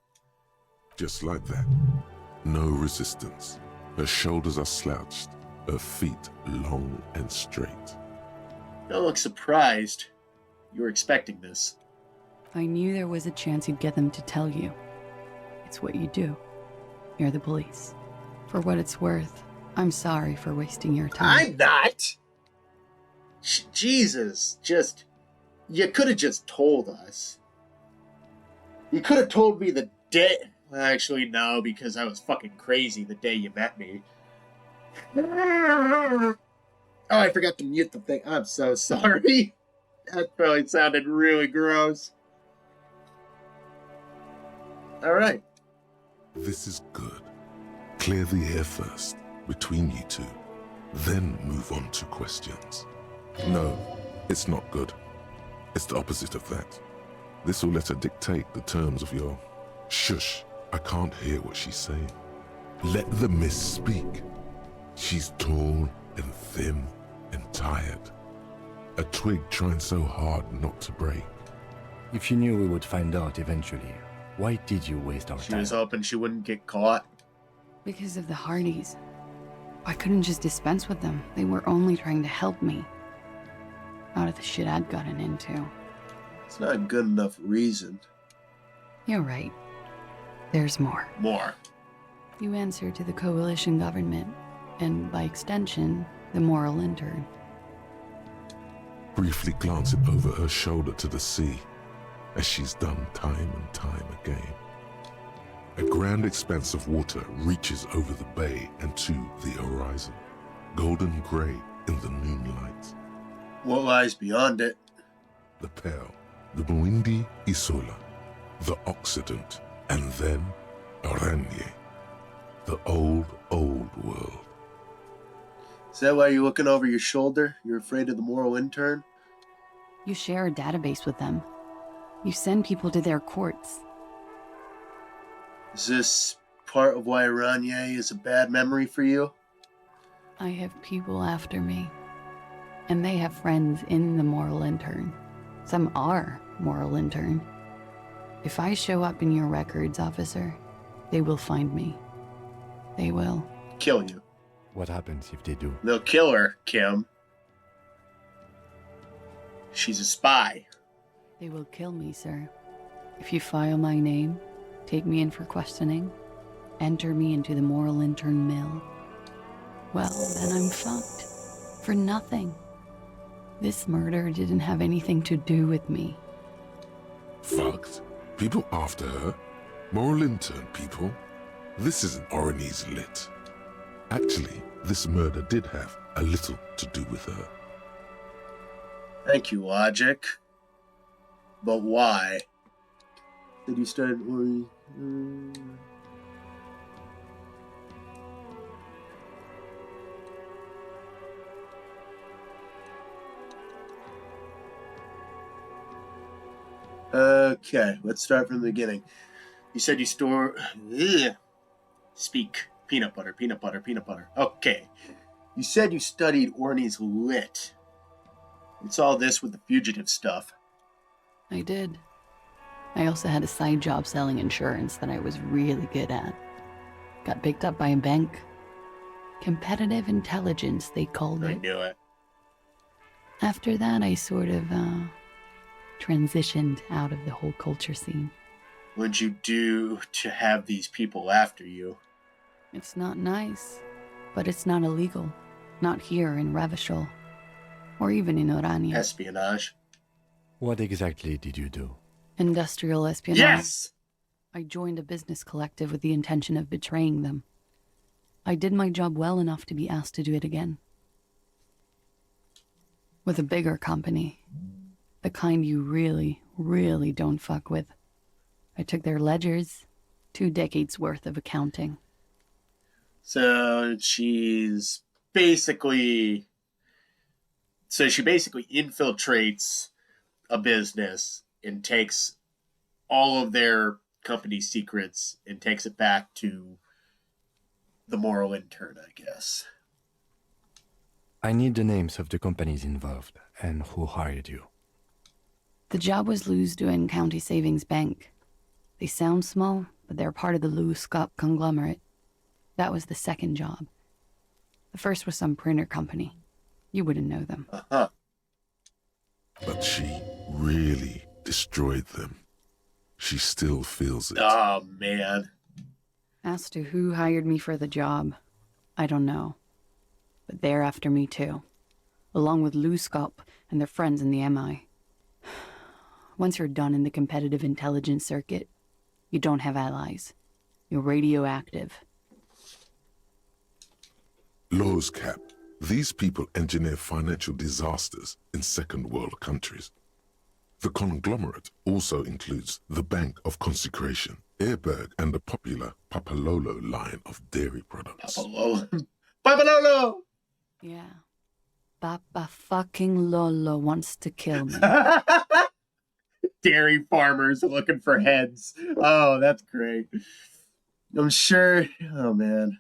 Just like that. No resistance. Her shoulders are slouched, her feet long and straight. You don't look surprised. You were expecting this. I knew there was a chance you'd get them to tell you. It's what you do. You're the police. For what it's worth, I'm sorry for wasting your time. I'm not! Jesus, you could have just told us. You could have told me the day. Well, actually, no, because I was fucking crazy the day you met me. Oh, I forgot to mute the thing. I'm so sorry. That probably sounded really gross. All right. This is good. Clear the air first, between you two. Then move on to questions. No, it's not good. It's the opposite of that. This will let her dictate the terms of your... Shush, I can't hear what she's saying. Let the miss speak. She's tall and thin and tired. A twig trying so hard not to break. If you knew we would find out eventually, why did you waste our She time? was hoping she wouldn't get caught. Because of the Hardys. I couldn't just dispense with them. They were only trying to help me. Out of the shit I'd gotten into. It's not a good enough reason. You're right. There's more. More. You answer to the coalition government, and by extension, the moral intern. Briefly glancing over her shoulder to the sea, as she's done time and time again. A grand expanse of water reaches over the bay and to the horizon, golden grey in the moonlight. What lies beyond it? The Pearl, the Muindi Isola, the Occident, and then Oranje, the old world. Is that why you're looking over your shoulder? You're afraid of the moral intern? You share a database with them. You send people to their courts. Is this part of why Oranje is a bad memory for you? I have people after me. And they have friends in the moral intern. Some are moral intern. If I show up in your records, officer, they will find me. They will. Kill you. What happens if they do? They'll kill her, Kim. She's a spy. They will kill me, sir. If you file my name, take me in for questioning, enter me into the moral intern mill, well, then I'm fucked. For nothing. This murder didn't have anything to do with me. Fucked? People after her? Moral intern people? This isn't Oranese lit. Actually, this murder did have a little to do with her. Thank you, Logic. But why? Did you start worrying? Okay, let's start from the beginning. You said you store... Ugh. Speak. Peanut butter, peanut butter, peanut butter. Okay. You said you studied Orne's lit. It's all this with the fugitive stuff. I did. I also had a side job selling insurance that I was really good at. Got picked up by a bank. Competitive intelligence, they called it. I knew it. After that, I sort of, transitioned out of the whole culture scene. would you do to have these people after you? It's not nice, but it's not illegal. Not here in Revachol, or even in Orania. Espionage. What exactly did you do? Industrial espionage. Yes! I joined a business collective with the intention of betraying them. I did my job well enough to be asked to do it again. With a bigger company. The kind you really, really don't fuck with. I took their ledgers, 2 decades worth of accounting. So she basically infiltrates a business and takes all of their company secrets and takes it back to the moral intern, I guess. I need the names of the companies involved and who hired you. The job was Lou's doing County Savings Bank. They sound small, but they're part of the Lou Scott conglomerate. That was the second job. The first was some printer company. You wouldn't know them. Uh-huh. But she really destroyed them. She still feels it. Oh, man. As to who hired me for the job, I don't know. But they're after me too. Along with Lou Scott and their friends in the MI. Once you're done in the competitive intelligence circuit, you don't have allies. You're radioactive. Laws cap. These people engineer financial disasters in second world countries. The conglomerate also includes the Bank of Consecration, Airberg, and the popular Papalolo line of dairy products. Papalolo! Yeah. Papa fucking Lolo wants to kill me. Dairy farmers looking for heads. Oh, that's great. I'm sure, oh man.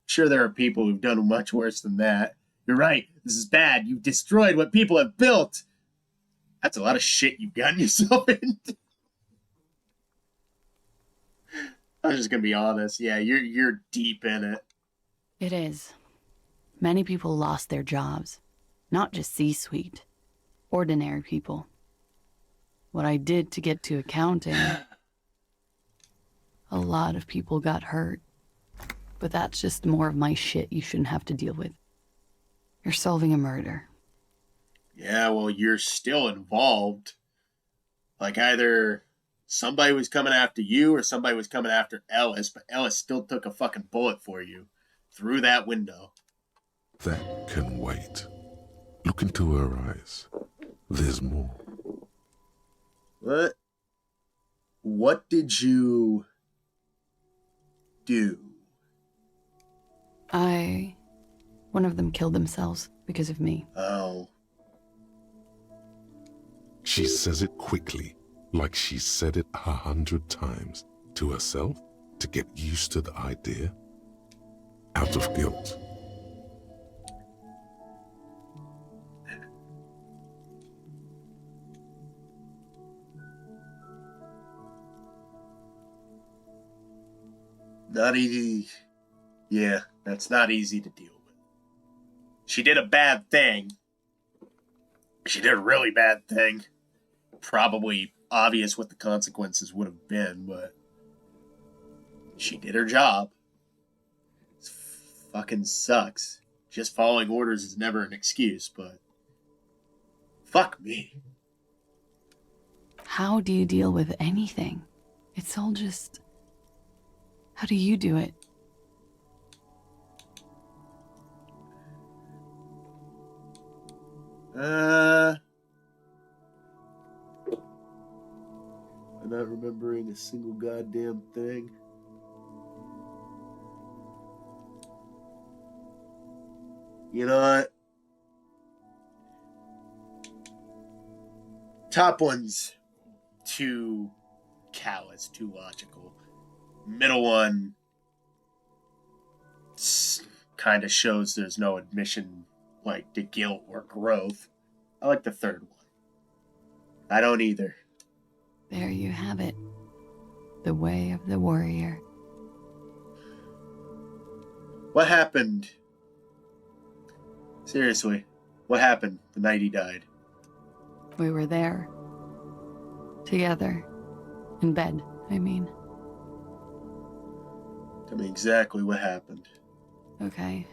Sure there are people who've done much worse than that. You're right, this is bad. You've destroyed what people have built. That's a lot of shit you've gotten yourself into. I was just gonna be honest. Yeah, you're deep in it. It is. Many people lost their jobs. Not just C-suite. Ordinary people. What I did to get to accounting... A lot of people got hurt. But that's just more of my shit you shouldn't have to deal with. You're solving a murder. Yeah, well, you're still involved. Like either somebody was coming after you or somebody was coming after Ellis, but Ellis still took a fucking bullet for you through that window. That can wait. Look into her eyes. There's more. What? What did you do? One of them killed themselves because of me. Oh. She says it quickly, like she said it 100 times, to herself to get used to the idea. Out of guilt. Not easy. Yeah, that's not easy to deal with. She did a bad thing. She did a really bad thing. Probably obvious what the consequences would have been, but she did her job. It fucking sucks. Just following orders is never an excuse, but fuck me. How do you deal with anything? It's all just... How do you do it? I'm not remembering a single goddamn thing. You know what? Top one's too callous, too logical. Middle one kind of shows there's no admission, like, to guilt or growth. I like the third one. I don't either. There you have it. The way of the warrior. What happened? Seriously, what happened the night he died? We were there. Together. In bed. I mean. Tell me exactly what happened. Okay.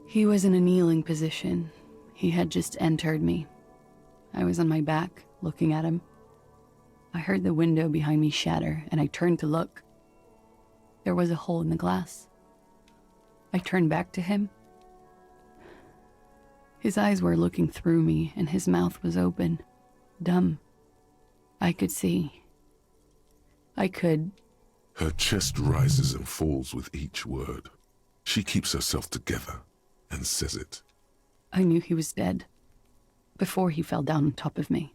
He was in a kneeling position. He had just entered me. I was on my back, looking at him. I heard the window behind me shatter, and I turned to look. There was a hole in the glass. I turned back to him. His eyes were looking through me, and his mouth was open, dumb. I could see. I could. Her chest rises and falls with each word. She keeps herself together and says it. I knew he was dead before he fell down on top of me.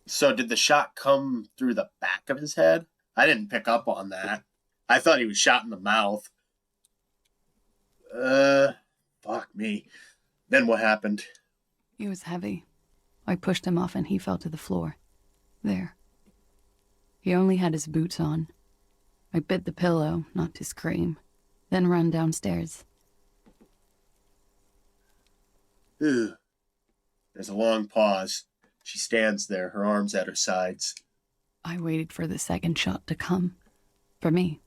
So did the shot come through the back of his head? I didn't pick up on that. I thought he was shot in the mouth. Fuck me. Then what happened? He was heavy. I pushed him off and he fell to the floor. There. He only had his boots on. I bit the pillow, not to scream, then ran downstairs. Ugh. There's a long pause. She stands there, her arms at her sides. I waited for the second shot to come. For me.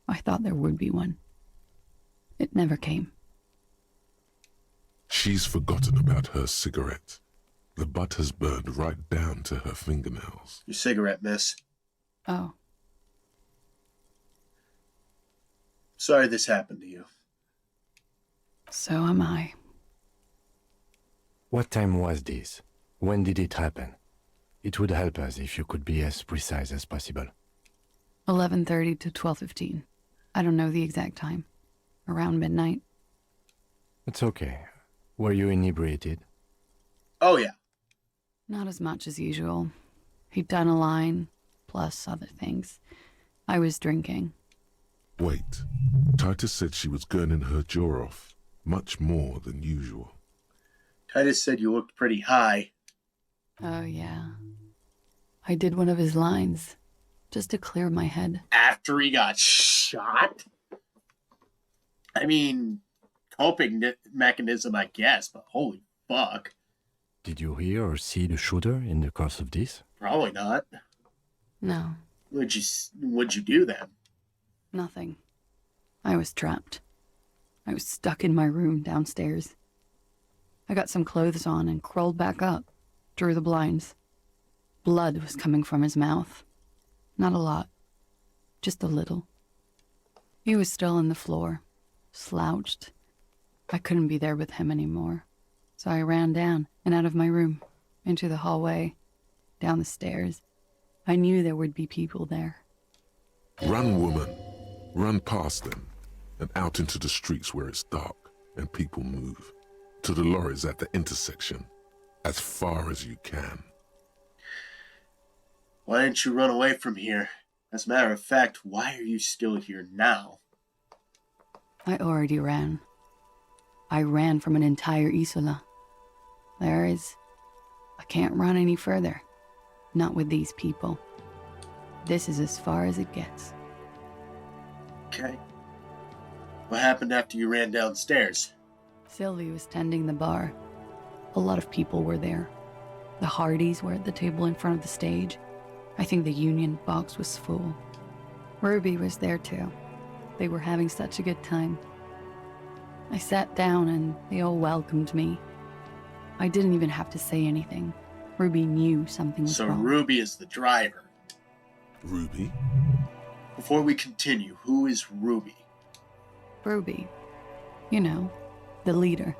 I thought there would be one. It never came. She's forgotten about her cigarette. The butt has burned right down to her fingernails. Your cigarette, miss. Oh. Sorry this happened to you. So am I. What time was this? When did it happen? It would help us if you could be as precise as possible. 11:30 to 12:15. I don't know the exact time. Around midnight. It's okay. Were you inebriated? Oh, yeah. Not as much as usual. He'd done a line, plus other things. I was drinking. Wait. Titus said she was gurning her jaw off, much more than usual. Titus said you looked pretty high. Oh, yeah. I did one of his lines, just to clear my head. After he got shot? I mean, coping mechanism, I guess, but holy fuck. Did you hear or see the shooter in the course of this? Probably not. No. What'd you do then? Nothing. I was trapped. I was stuck in my room downstairs. I got some clothes on and crawled back up, drew the blinds. Blood was coming from his mouth. Not a lot. Just a little. He was still on the floor, slouched. I couldn't be there with him anymore. So I ran down and out of my room, into the hallway, down the stairs. I knew there would be people there. Run, woman. Run past them and out into the streets where it's dark and people move. To the lorries at the intersection, as far as you can. Why didn't you run away from here? As a matter of fact, why are you still here now? I already ran. I ran from an entire Isola. I can't run any further. Not with these people. This is as far as it gets. Okay. What happened after you ran downstairs? Sylvie was tending the bar. A lot of people were there. The Hardys were at the table in front of the stage. I think the Union box was full. Ruby was there too. They were having such a good time. I sat down and they all welcomed me. I didn't even have to say anything. Ruby knew something was wrong. So Ruby is the driver. Ruby? Before we continue, who is Ruby? Ruby. You know, the leader.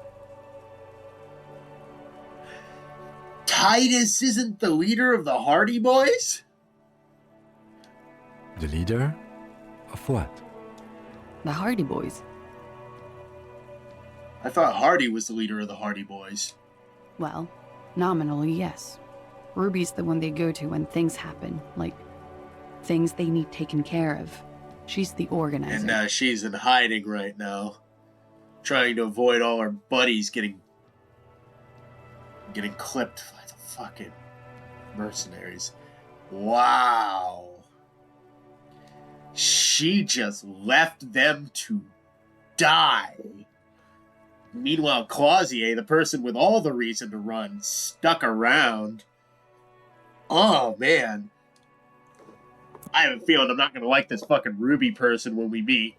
Titus isn't the leader of the Hardy Boys? The leader? Of what? The Hardy Boys. I thought Hardy was the leader of the Hardy Boys. Well, nominally, yes. Ruby's the one they go to when things happen, like things they need taken care of. She's the organizer. And she's in hiding right now, trying to avoid all her buddies getting clipped by the fucking mercenaries. Wow. She just left them to die. Meanwhile, Clausier, the person with all the reason to run, stuck around. Oh, man. I have a feeling I'm not going to like this fucking Ruby person when we meet.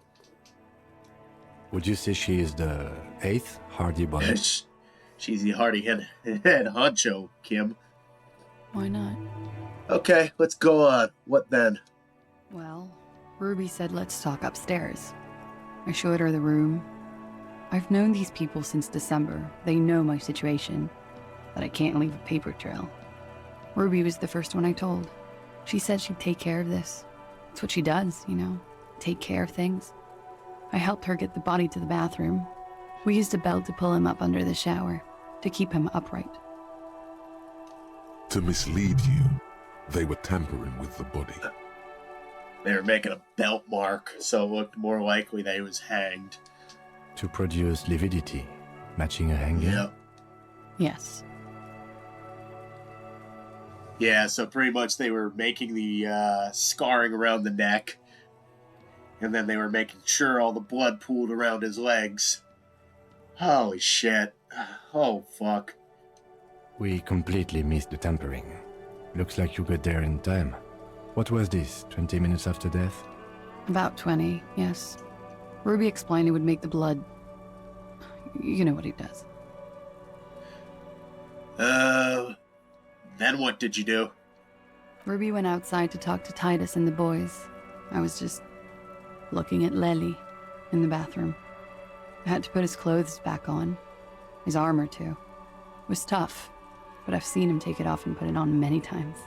Would you say she is the 8th Hardy Boy? She's the Hardy head honcho, Kim. Why not? Okay, let's go on. What then? Well, Ruby said let's talk upstairs. I showed her the room. I've known these people since December. They know my situation, that I can't leave a paper trail. Ruby was the first one I told. She said she'd take care of this. It's what she does, you know, take care of things. I helped her get the body to the bathroom. We used a belt to pull him up under the shower, to keep him upright. To mislead you, they were tampering with the body. They were making a belt mark, so it looked more likely that he was hanged. To produce lividity, matching a hanging? Yep. Yes. Yeah, so pretty much they were making the scarring around the neck, and then they were making sure all the blood pooled around his legs. Holy shit. Oh, fuck. We completely missed the tampering. Looks like you got there in time. What was this, 20 minutes after death? About 20, yes. Ruby explained it would make the blood... You know what he does. Then what did you do? Ruby went outside to talk to Titus and the boys. I was just looking at Lely in the bathroom. I had to put his clothes back on. His armor, too. It was tough, but I've seen him take it off and put it on many times.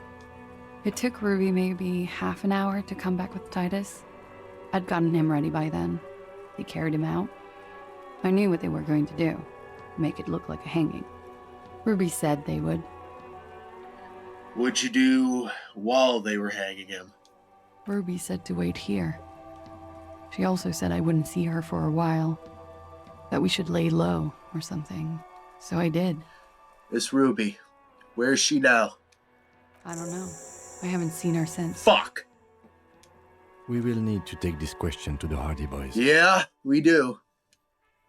It took Ruby maybe half an hour to come back with Titus. I'd gotten him ready by then. They carried him out. I knew what they were going to do, make it look like a hanging. Ruby said they would. What'd you do while they were hanging him? Ruby said to wait here. She also said I wouldn't see her for a while, that we should lay low or something. So I did. Miss Ruby, where is she now? I don't know. I haven't seen her since. Fuck! We will need to take this question to the Hardy Boys. Yeah, we do.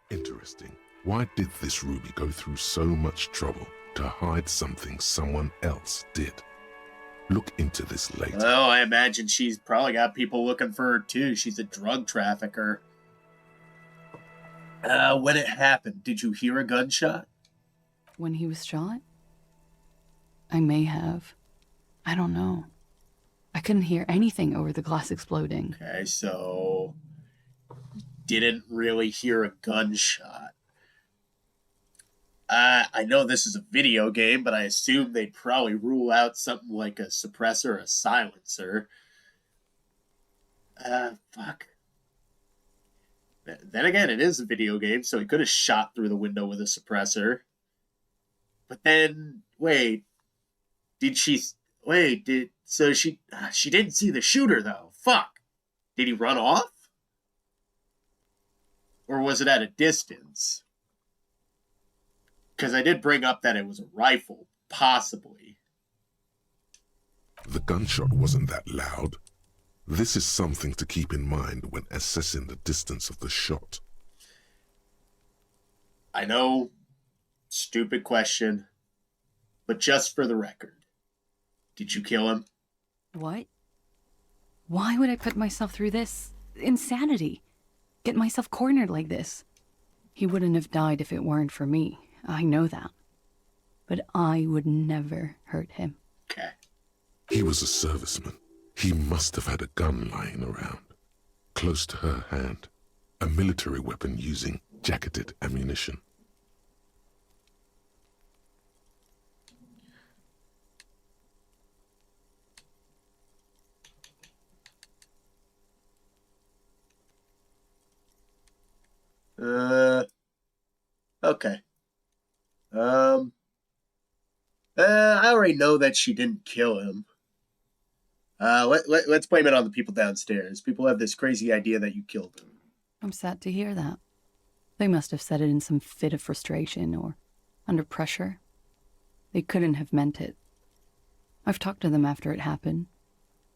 Interesting. Why did this Ruby go through so much trouble to hide something someone else did? Look into this later. Well, I imagine she's probably got people looking for her too. She's a drug trafficker. When it happened, did you hear a gunshot? When he was shot? I may have. I don't know. I couldn't hear anything over the glass exploding. Okay, so didn't really hear a gunshot. I know this is a video game, but I assume they'd probably rule out something like a suppressor or a silencer. Fuck. Then again, it is a video game, so he could have shot through the window with a suppressor. But then, wait. So she didn't see the shooter, though. Fuck. Did he run off? Or was it at a distance? Because I did bring up that it was a rifle, possibly. The gunshot wasn't that loud. This is something to keep in mind when assessing the distance of the shot. I know, stupid question, but just for the record, did you kill him? What? Why would I put myself through this insanity? Get myself cornered like this? He wouldn't have died if it weren't for me. I know that. But I would never hurt him. Okay. He was a serviceman. He must have had a gun lying around, close to her hand, a military weapon using jacketed ammunition. Okay. I already know that she didn't kill him. Let's blame it on the people downstairs. People have this crazy idea that you killed him. I'm sad to hear that. They must have said it in some fit of frustration or under pressure. They couldn't have meant it. I've talked to them after it happened.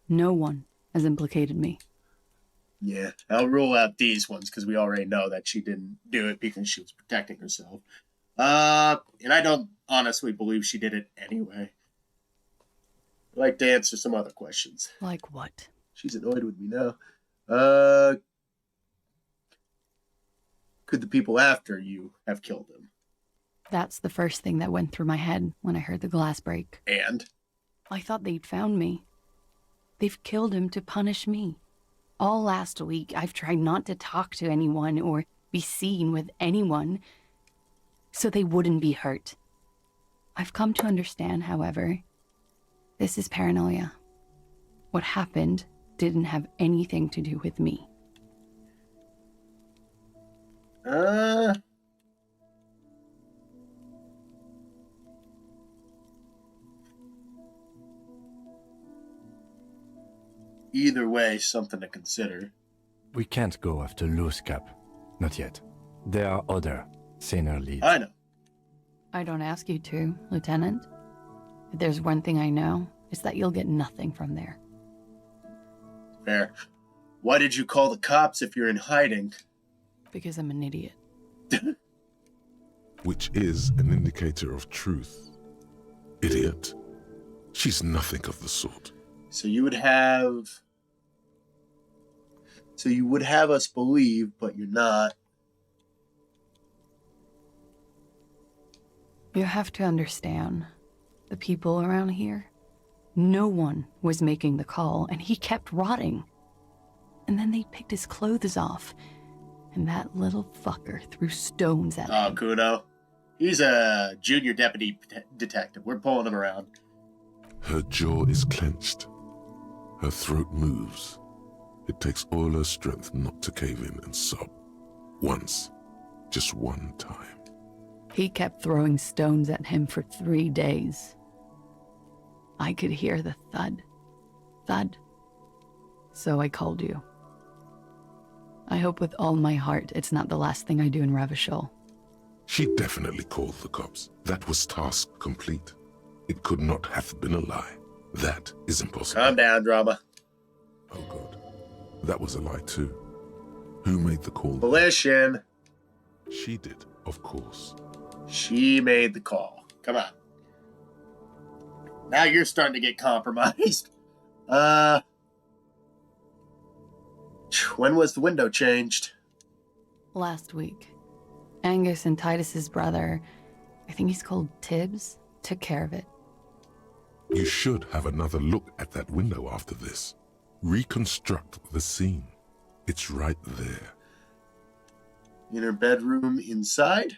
No one has implicated me. Yeah, I'll rule out these ones because we already know that she didn't do it because she was protecting herself. And I don't honestly believe she did it anyway. I'd like to answer some other questions. Like what? She's annoyed with me now. Could the people after you have killed him? That's the first thing that went through my head when I heard the glass break. And? I thought they'd found me. They've killed him to punish me. All last week, I've tried not to talk to anyone or be seen with anyone so they wouldn't be hurt. I've come to understand, however, this is paranoia. What happened didn't have anything to do with me. Either way, something to consider. We can't go after Loose Cap. Not yet. There are other, saner leads. I know. I don't ask you to, Lieutenant. If there's one thing I know, it's that you'll get nothing from there. Fair. Why did you call the cops if you're in hiding? Because I'm an idiot. Which is an indicator of truth. Idiot. She's nothing of the sort. So you would have us believe, but you're not. You have to understand, the people around here, no one was making the call, and he kept rotting. And then they picked his clothes off, and that little fucker threw stones at him. Oh, Kuno. He's a junior deputy detective. We're pulling him around. Her jaw is clenched. Her throat moves. It takes all her strength not to cave in and sob. Once. Just one time. He kept throwing stones at him for 3 days. I could hear the thud. Thud. So I called you. I hope with all my heart it's not the last thing I do in Ravishol. She definitely called the cops. That was task complete. It could not have been a lie. That is impossible. Calm down, drama. Oh, God. That was a lie, too. Who made the call? Volition. She did, of course. She made the call. Come on. Now you're starting to get compromised. When was the window changed? Last week. Angus and Titus's brother, I think he's called Tibbs, took care of it. You should have another look at that window after this. Reconstruct the scene. It's right there. In her bedroom inside?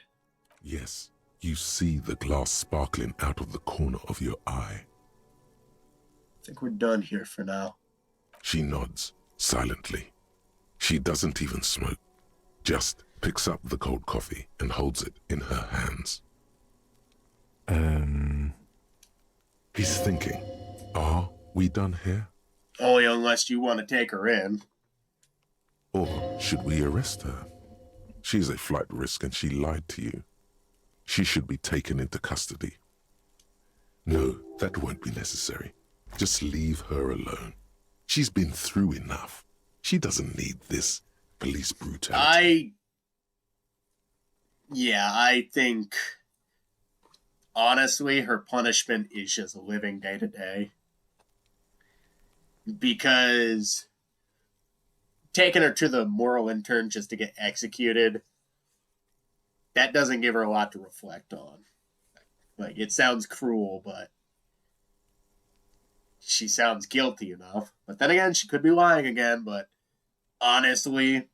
Yes, you see the glass sparkling out of the corner of your eye. I think we're done here for now. She nods, silently. She doesn't even smoke. Just picks up the cold coffee and holds it in her hands. He's thinking, are we done here? Only unless you want to take her in. Or should we arrest her? She's a flight risk and she lied to you. She should be taken into custody. No, that won't be necessary. Just leave her alone. She's been through enough. She doesn't need this police brutality. I think, honestly, her punishment is just living day to day. Because taking her to the moral intern just to get executed, that doesn't give her a lot to reflect on. Like, it sounds cruel, but she sounds guilty enough. But then again, she could be lying again, but honestly,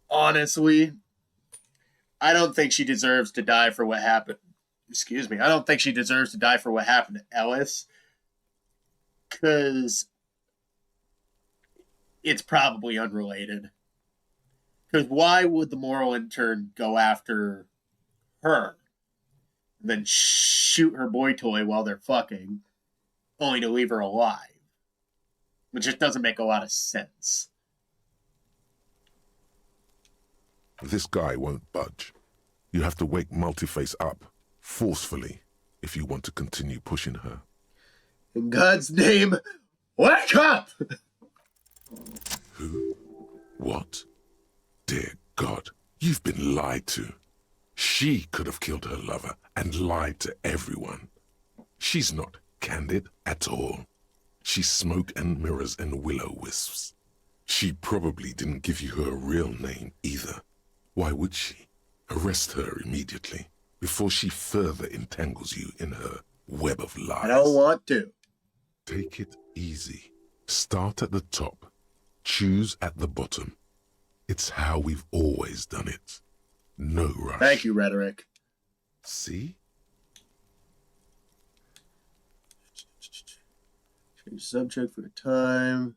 I don't think she deserves to die for what happened. Excuse me. I don't think she deserves to die for what happened to Ellis. Because it's probably unrelated. Because why would the moral intern go after her and then shoot her boy toy while they're fucking, only to leave her alive? It just doesn't make a lot of sense. This guy won't budge. You have to wake Multiface up, forcefully, if you want to continue pushing her. In God's name, wake up! Who? What? Dear God, you've been lied to. She could have killed her lover and lied to everyone. She's not candid at all. She's smoke and mirrors and will-o-wisps. She probably didn't give you her real name either. Why would she? Arrest her immediately before she further entangles you in her web of lies. I don't want to. Take it easy. Start at the top. Choose at the bottom. It's how we've always done it. No rush. Thank you, Rhetoric. See? Change subject for the time.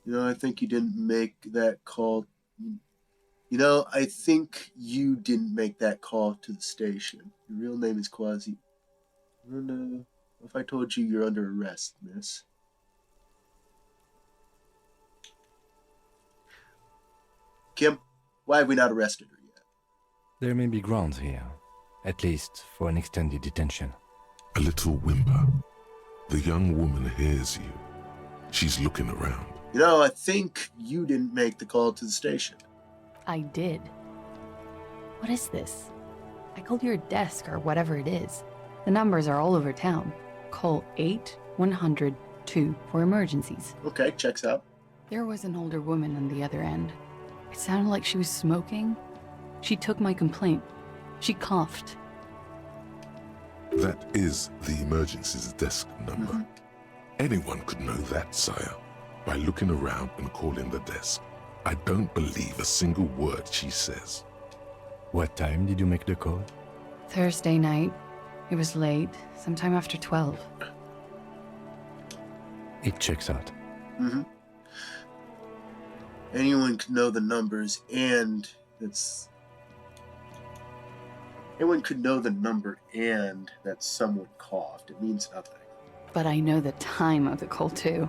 You know, I think you didn't make that call. You know, I think you didn't make that call to the station. Your real name is Quasi. I don't know if I told you you're under arrest, miss. Kim, why have we not arrested her yet? There may be grounds here, at least for an extended detention. A little whimper. The young woman hears you. She's looking around. You know, I think you didn't make the call to the station. I did. What is this? I called your desk or whatever it is. The numbers are all over town. Call 8-100-2 for emergencies. Okay, checks out. There was an older woman on the other end. It sounded like she was smoking. She took my complaint. She coughed. That is the emergency's desk number. Anyone could know that, sire, by looking around and calling the desk. I don't believe a single word she says. What time did you make the call? Thursday night. It was late, sometime after 12. It checks out. Anyone could know the numbers, and it's... Anyone could know the number and that someone coughed. It means nothing. But I know the time of the call, too.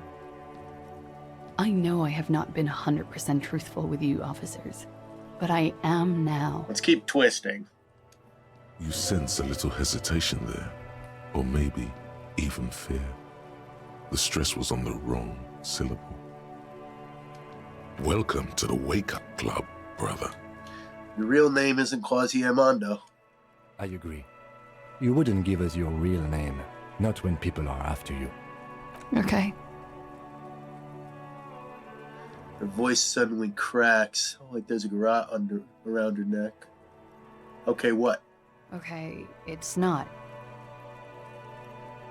I know I have not been 100% truthful with you, officers. But I am now. Let's keep twisting. You sense a little hesitation there, or maybe even fear. The stress was on the wrong syllable. Welcome to the wake-up club, brother. Your real name isn't Quasimodo. I agree. You wouldn't give us your real name, not when people are after you. Okay. Her voice suddenly cracks, like there's a garrote around her neck. Okay, what? Okay, it's not.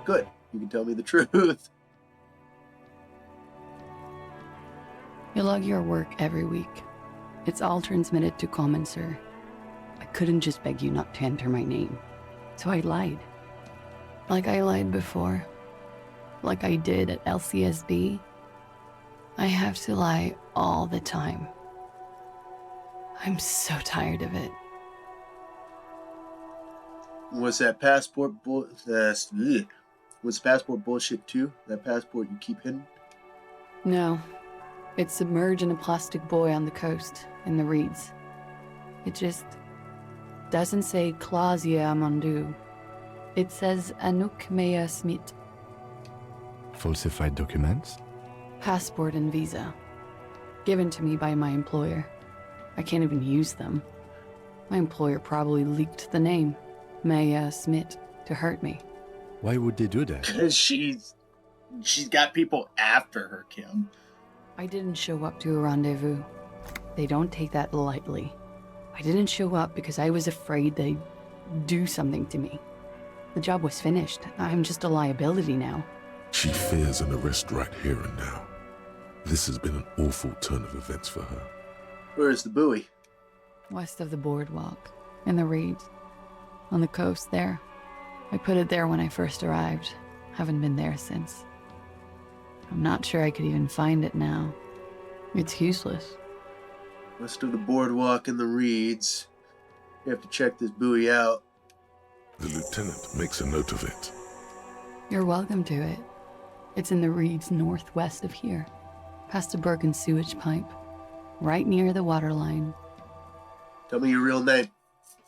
Good. You can tell me the truth. You log your work every week. It's all transmitted to Common, sir. I couldn't just beg you not to enter my name. So I lied. Like I lied before. Like I did at LCSB. I have to lie all the time. I'm so tired of it. Was that passport was passport bullshit too? That passport you keep hidden? No. It's submerged in a plastic buoy on the coast, in the reeds. It just doesn't say Clausia Amandu. It says Anouk Mea Smith. Falsified documents? Passport and visa. Given to me by my employer. I can't even use them. My employer probably leaked the name, Maya Smith, to hurt me. Why would they do that? Because she's got people after her, Kim. I didn't show up to a rendezvous. They don't take that lightly. I didn't show up because I was afraid they'd do something to me. The job was finished. I'm just a liability now. She fears an arrest right here and now. This has been an awful turn of events for her. Where's the buoy? West of the boardwalk, in the reeds. On the coast there. I put it there when I first arrived. Haven't been there since. I'm not sure I could even find it now. It's useless. West of the boardwalk in the reeds. You have to check this buoy out. The lieutenant makes a note of it. You're welcome to it. It's in the reeds northwest of here. Past a broken sewage pipe. Right near the waterline. Tell me your real name.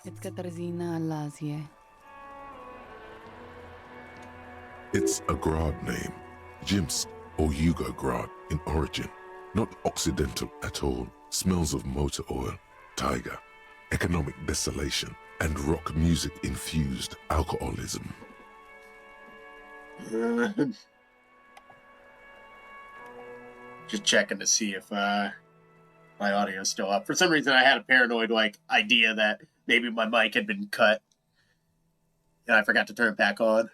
It's Katarzyna Lazie. It's a Grad name, Jimsk or Yugo-Grad in origin, not Occidental at all. Smells of motor oil, tiger, economic desolation, and rock music-infused alcoholism. Just checking to see if my audio's still up. For some reason, I had a paranoid idea that maybe my mic had been cut, and I forgot to turn it back on.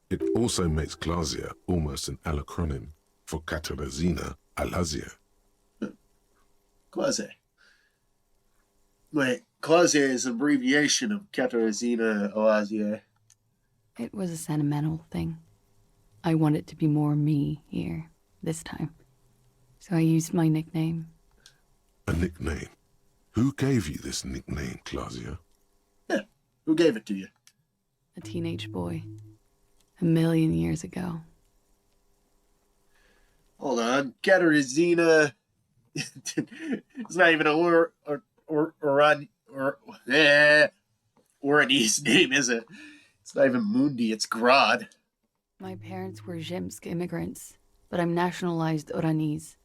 It also makes Klasia almost an allacronym for Katarzyna Alazia. Klasie. Wait, Klasie is an abbreviation of Katarzyna Alazia. It was a sentimental thing. I wanted to be more me here, this time. So I used my nickname. A nickname? Who gave you this nickname, Klasia? Yeah, who gave it to you? A teenage boy. 1,000,000 years ago. Hold on, Katarzyna. It's not even a Oranese name, is it? It's not even Mundi, it's Grad. My parents were Zhimsk immigrants, but I'm nationalized Oranese.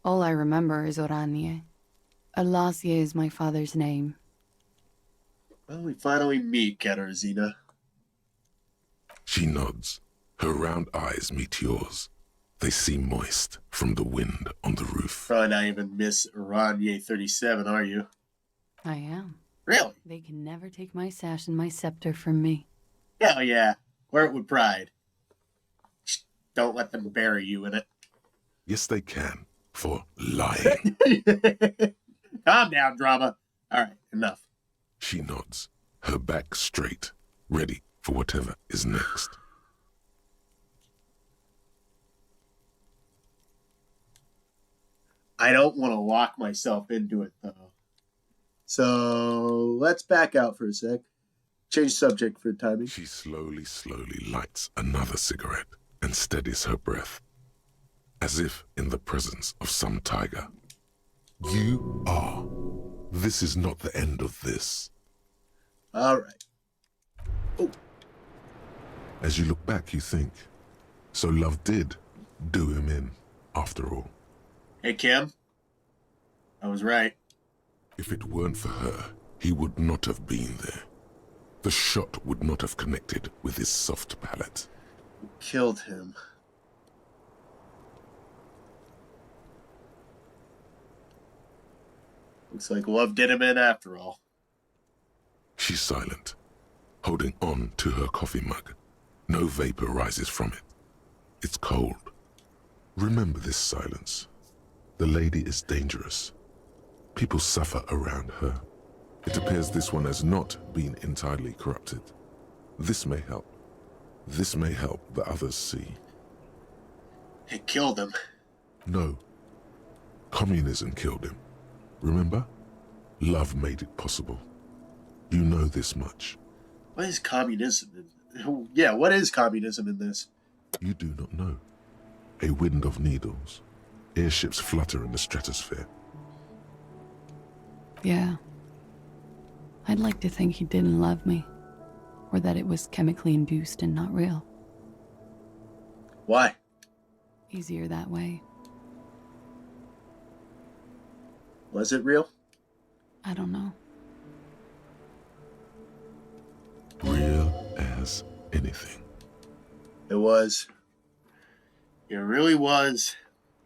All I remember is Oranje. Alasia is my father's name. Well, we finally meet, Katarzyna. She nods. Her round eyes meet yours. They seem moist from the wind on the roof. Probably not even Miss Oranje 37, are you? I am. Really? They can never take my sash and my scepter from me. Hell yeah. Wear it with pride. Shh, don't let them bury you in it. Yes, they can. For lying. Calm down, drama. All right, enough. She nods, her back straight, ready for whatever is next. I don't want to lock myself into it, though. So let's back out for a sec. Change subject for timing. She slowly lights another cigarette and steadies her breath, as if in the presence of some tiger. You are. This is not the end of this. All right. Oh. As you look back, you think, so love did do him in, after all. Hey, Kim. I was right. If it weren't for her, he would not have been there. The shot would not have connected with his soft palate. You killed him. Looks like love did him in after all. She's silent, holding on to her coffee mug. No vapor rises from it. It's cold. Remember this silence. The lady is dangerous. People suffer around her. It appears this one has not been entirely corrupted. This may help. This may help the others see. It killed him. No. Communism killed him. Remember? Love made it possible. You know this much. What is communism? Yeah, what is communism in this? You do not know. A wind of needles. Airships flutter in the stratosphere. Yeah. I'd like to think he didn't love me. Or that it was chemically induced and not real. Why? Easier that way. Was it real? I don't know. Real as anything. It was. It really was.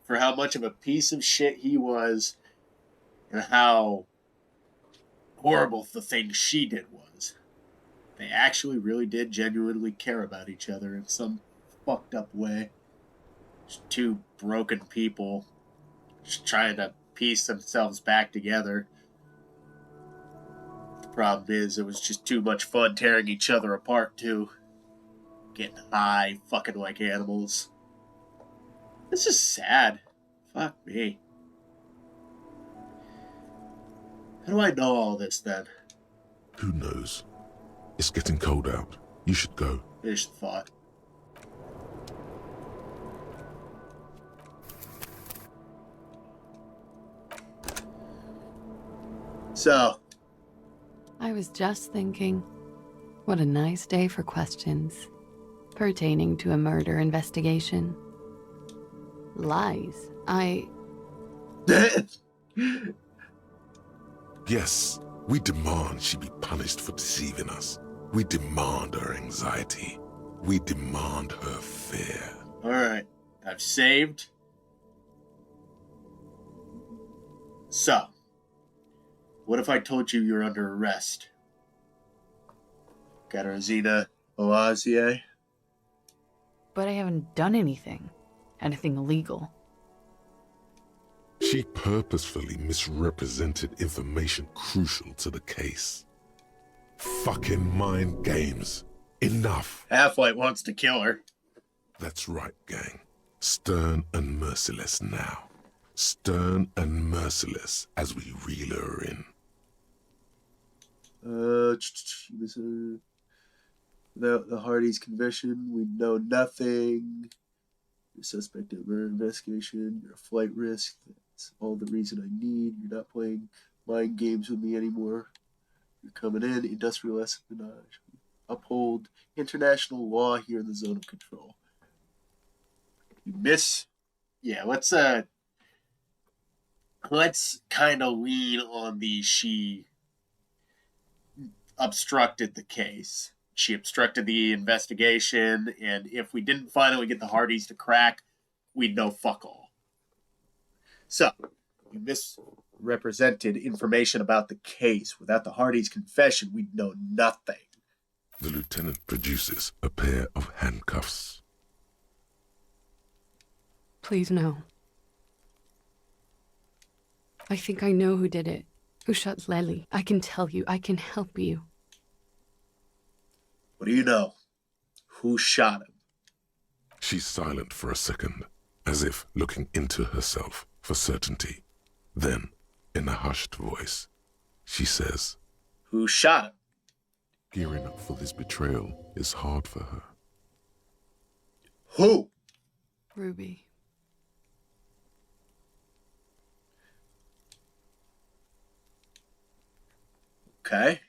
For how much of a piece of shit he was, and how horrible the thing she did was. They actually really did genuinely care about each other in some fucked up way. Just two broken people just trying to piece themselves back together. The problem is, it was just too much fun tearing each other apart, too. Getting high, fucking like animals. This is sad. Fuck me. How do I know all this, then? Who knows? It's getting cold out. You should go. Finish the thought. So. I was just thinking, what a nice day for questions. pertaining to a murder investigation. Lies. Yes, we demand she be punished for deceiving us. We demand her anxiety. We demand her fear. Alright, I've saved. So, what if I told you you're under arrest? Katarzyna Elysium? But I haven't done anything. Anything illegal. She purposefully misrepresented information crucial to the case. Fucking mind games. Enough. Half-Light wants to kill her. That's right, gang. Stern and merciless now. Stern and merciless as we reel her in. Without the Hardy's confession, we know nothing. You're suspect of murder investigation. You're a flight risk. That's all the reason I need. You're not playing mind games with me anymore. You're coming in. Industrial espionage. Uphold international law here in the zone of control. You miss. Yeah, let's kind of lean on the she obstructed the case. She obstructed the investigation, and if we didn't finally get the Hardys to crack, we'd know fuck all. So, you misrepresented information about the case. Without the Hardys' confession, we'd know nothing. The lieutenant produces a pair of handcuffs. Please, no. I think I know who did it. Who shot Lely. I can tell you. I can help you. What do you know? Who shot him? She's silent for a second, as if looking into herself for certainty. Then, in a hushed voice, she says, Who shot him? Gearing up for this betrayal is hard for her. Who? Ruby. Okay.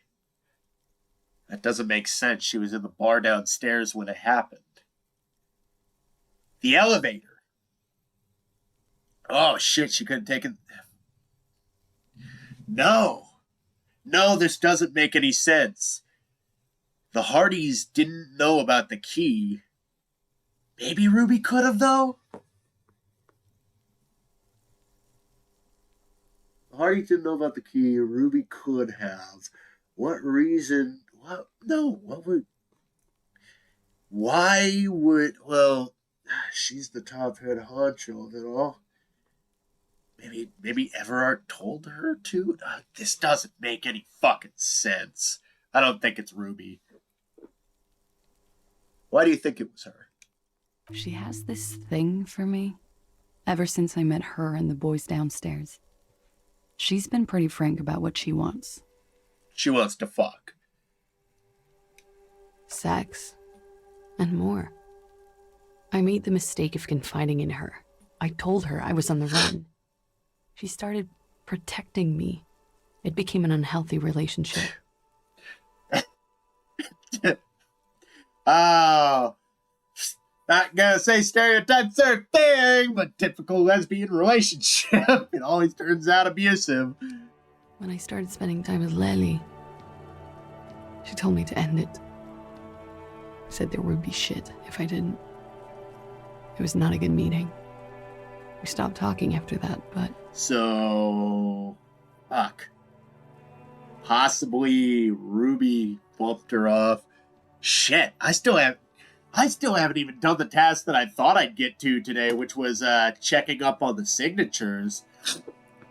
That doesn't make sense. She was in the bar downstairs when it happened. The elevator. Oh, shit, she could have taken... No, this doesn't make any sense. The Hardys didn't know about the key. Maybe Ruby could have, though? The Hardys didn't know about the key. Ruby could have. What reason? What? No, what would... Why would... Well, she's the top head honcho of it all. Maybe Everard told her to? This doesn't make any fucking sense. I don't think it's Ruby. Why do you think it was her? She has this thing for me. Ever since I met her and the boys downstairs. She's been pretty frank about what she wants. She wants to fuck. Sex. And more. I made the mistake of confiding in her. I told her I was on the run. She started protecting me. It became an unhealthy relationship. Oh, not gonna say stereotypes are a thing, but typical lesbian relationship. It always turns out abusive. When I started spending time with Lely, she told me to end it. Said there would be shit if I didn't. It was not a good meeting. We stopped talking after that, but... So... Fuck. Possibly Ruby bumped her off. Shit, I still haven't even done the task that I thought I'd get to today, which was checking up on the signatures.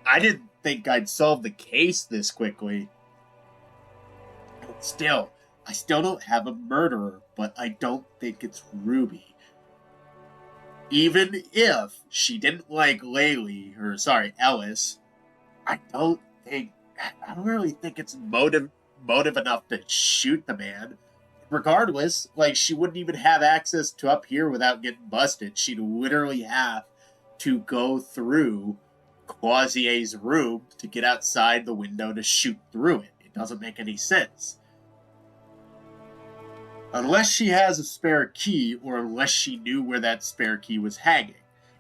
I didn't think I'd solve the case this quickly. Still, I still don't have a murderer, but I don't think it's Ruby. Even if she didn't like Ellis, I don't really think it's motive enough to shoot the man. Regardless, she wouldn't even have access to up here without getting busted. She'd literally have to go through Quasier's room to get outside the window to shoot through it. It doesn't make any sense. Unless she has a spare key, or unless she knew where that spare key was hanging.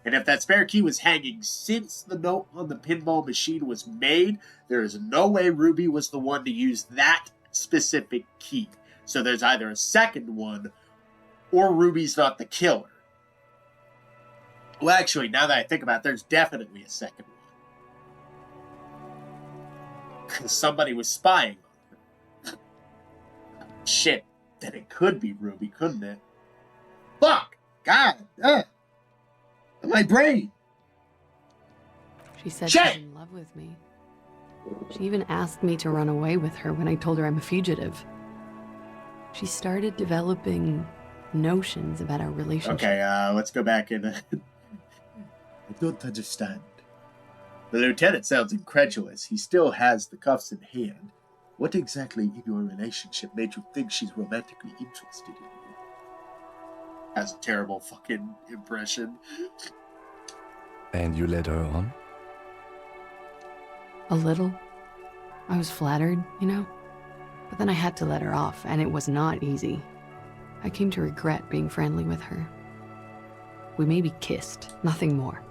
And if that spare key was hanging since the note on the pinball machine was made, there is no way Ruby was the one to use that specific key. So there's either a second one, or Ruby's not the killer. Well, actually, now that I think about it, there's definitely a second one. Because somebody was spying on her. Shit, then it could be Ruby, couldn't it? Fuck! God! My brain! She said Shit! she's in love with me. She even asked me to run away with her when I told her I'm a fugitive. She started developing notions about our relationship. Okay, let's go back and... I don't understand. The lieutenant sounds incredulous. He still has the cuffs in hand. What exactly in your relationship made you think she's romantically interested in you? Has a terrible fucking impression. And you led her on? A little. I was flattered, you know? But then I had to let her off, and it was not easy. I came to regret being friendly with her. We maybe kissed, nothing more.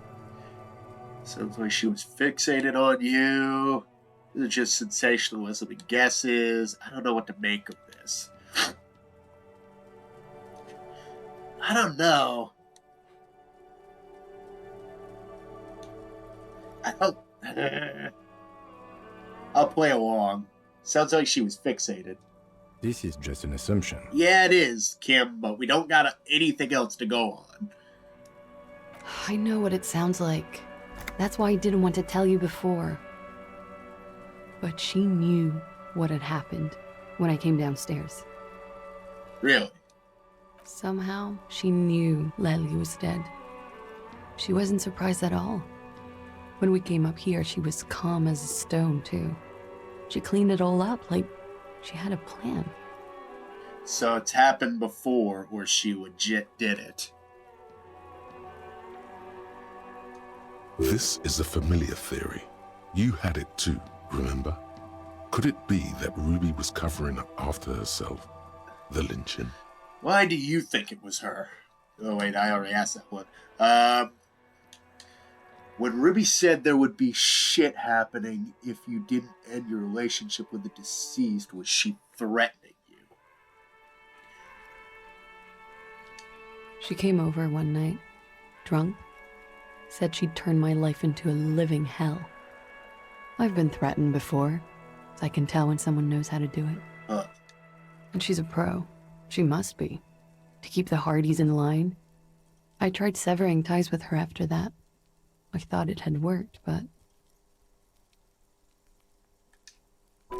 Sounds like she was fixated on you. These are just sensationalism and guesses. I don't know what to make of this. I don't know. I'll play along. Sounds like she was fixated. This is just an assumption. Yeah, it is, Kim, but we don't got anything else to go on. I know what it sounds like. That's why I didn't want to tell you before. But she knew what had happened when I came downstairs. Really? Somehow, she knew Lely was dead. She wasn't surprised at all. When we came up here, she was calm as a stone, too. She cleaned it all up like she had a plan. So it's happened before, or she legit did it. This is a familiar theory. You had it too, remember? Could it be that Ruby was covering up after herself? The lynching? Why do you think it was her? Oh, wait, I already asked that one. When Ruby said there would be shit happening if you didn't end your relationship with the deceased, was she threatening you? She came over one night, drunk, said she'd turn my life into a living hell. I've been threatened before, so I can tell when someone knows how to do it. And she's a pro. She must be. To keep the Hardys in line. I tried severing ties with her after that. I thought it had worked, but...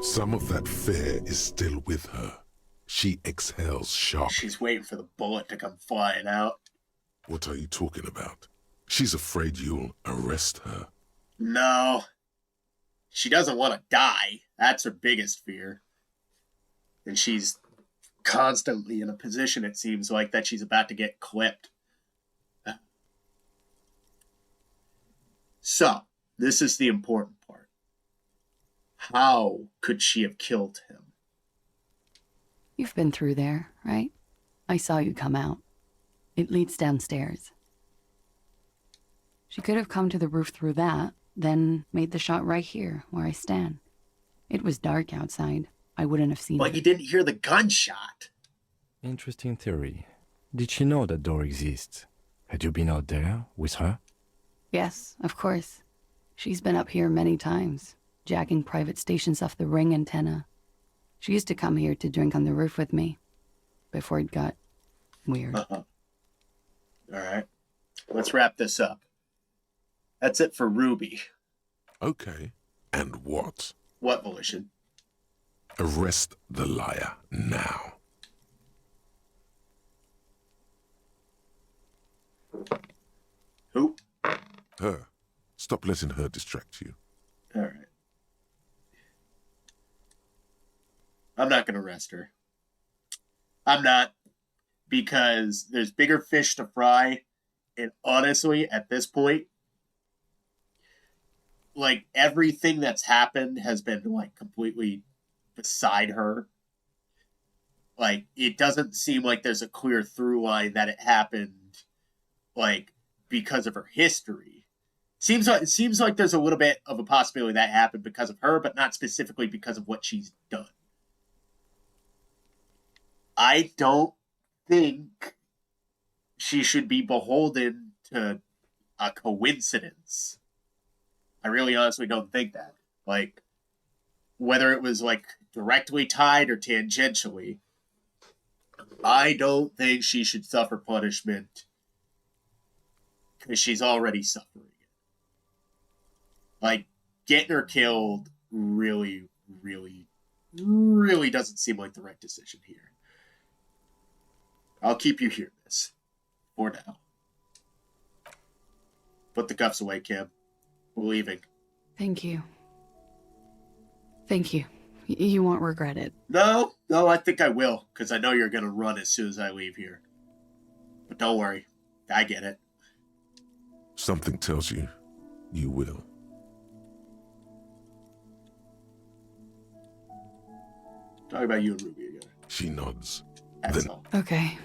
Some of that fear is still with her. She exhales sharply. She's waiting for the bullet to come flying out. What are you talking about? She's afraid you'll arrest her. No. She doesn't want to die. That's her biggest fear. And she's constantly in a position, it seems like, that she's about to get clipped. So, this is the important part. How could she have killed him? You've been through there, right? I saw you come out. It leads downstairs. She could have come to the roof through that, then made the shot right here, where I stand. It was dark outside. I wouldn't have seen it. But you didn't hear the gunshot. Interesting theory. Did she know that door exists? Had you been out there with her? Yes, of course. She's been up here many times, jacking private stations off the ring antenna. She used to come here to drink on the roof with me, before it got weird. All right. Let's wrap this up. That's it for Ruby. Okay. And what? What, Volition? Arrest the liar now. Who? Her. Stop letting her distract you. All right. I'm not going to arrest her. I'm not. Because there's bigger fish to fry. And honestly, at this point, like, everything that's happened has been, like, completely beside her. like, it doesn't seem like there's a clear through line that it happened, like, because of her history. It seems like there's a little bit of a possibility that happened because of her, but not specifically because of what she's done. I don't think she should be beholden to a coincidence. I really honestly don't think that. Like, whether it was, like, directly tied or tangentially, I don't think she should suffer punishment because she's already suffering it. Like, getting her killed really, really, really doesn't seem like the right decision here. I'll keep you here, miss. For now. Put the cuffs away, Kim. We're leaving. Thank you. Thank you. You won't regret it. No, I think I will, because I know you're going to run as soon as I leave here. But don't worry. I get it. Something tells you, you will. Talk about you and Ruby again. She nods. That's all. Okay.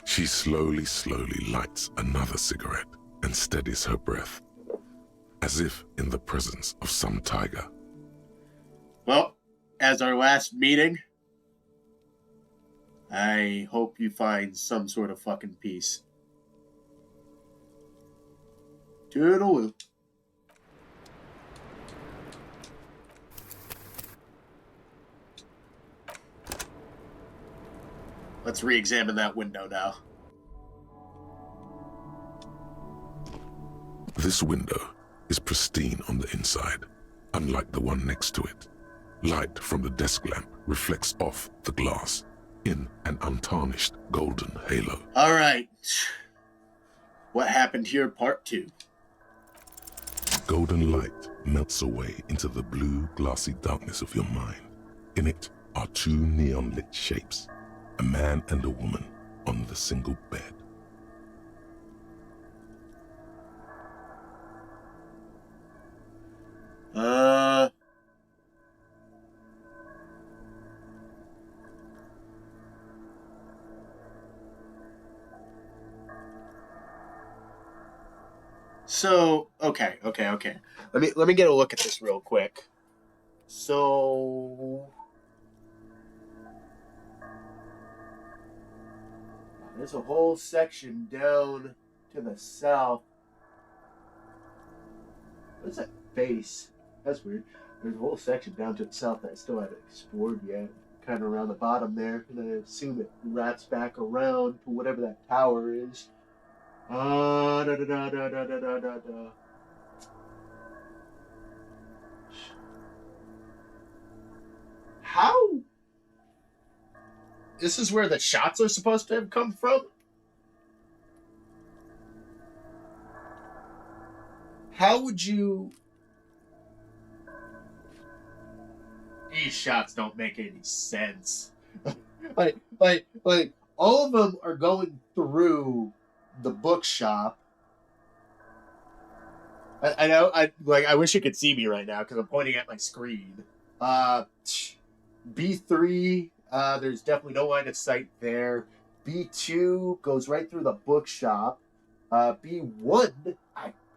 She slowly lights another cigarette and steadies her breath, as if in the presence of some tiger. Well, as our last meeting, I hope you find some sort of fucking peace. Toodaloo. Let's re-examine that window now. This window is pristine on the inside, unlike the one next to it. Light from the desk lamp reflects off the glass in an untarnished golden halo. All right. What happened here, part 2? Golden light melts away into the blue, glassy darkness of your mind. In it are 2 neon-lit shapes, a man and a woman on the single bed. So, okay. Let me get a look at this real quick. So, there's a whole section down to the south. What's that face? That's weird. There's a whole section down to the south that I still haven't explored yet. Kind of around the bottom there. And I assume it wraps back around to whatever that tower is. How? This is where the shots are supposed to have come from? How would you... These shots don't make any sense. like, all of them are going through the bookshop. I know, I wish you could see me right now because I'm pointing at my screen. B3, there's definitely no line of sight there. B2 goes right through the bookshop. B1,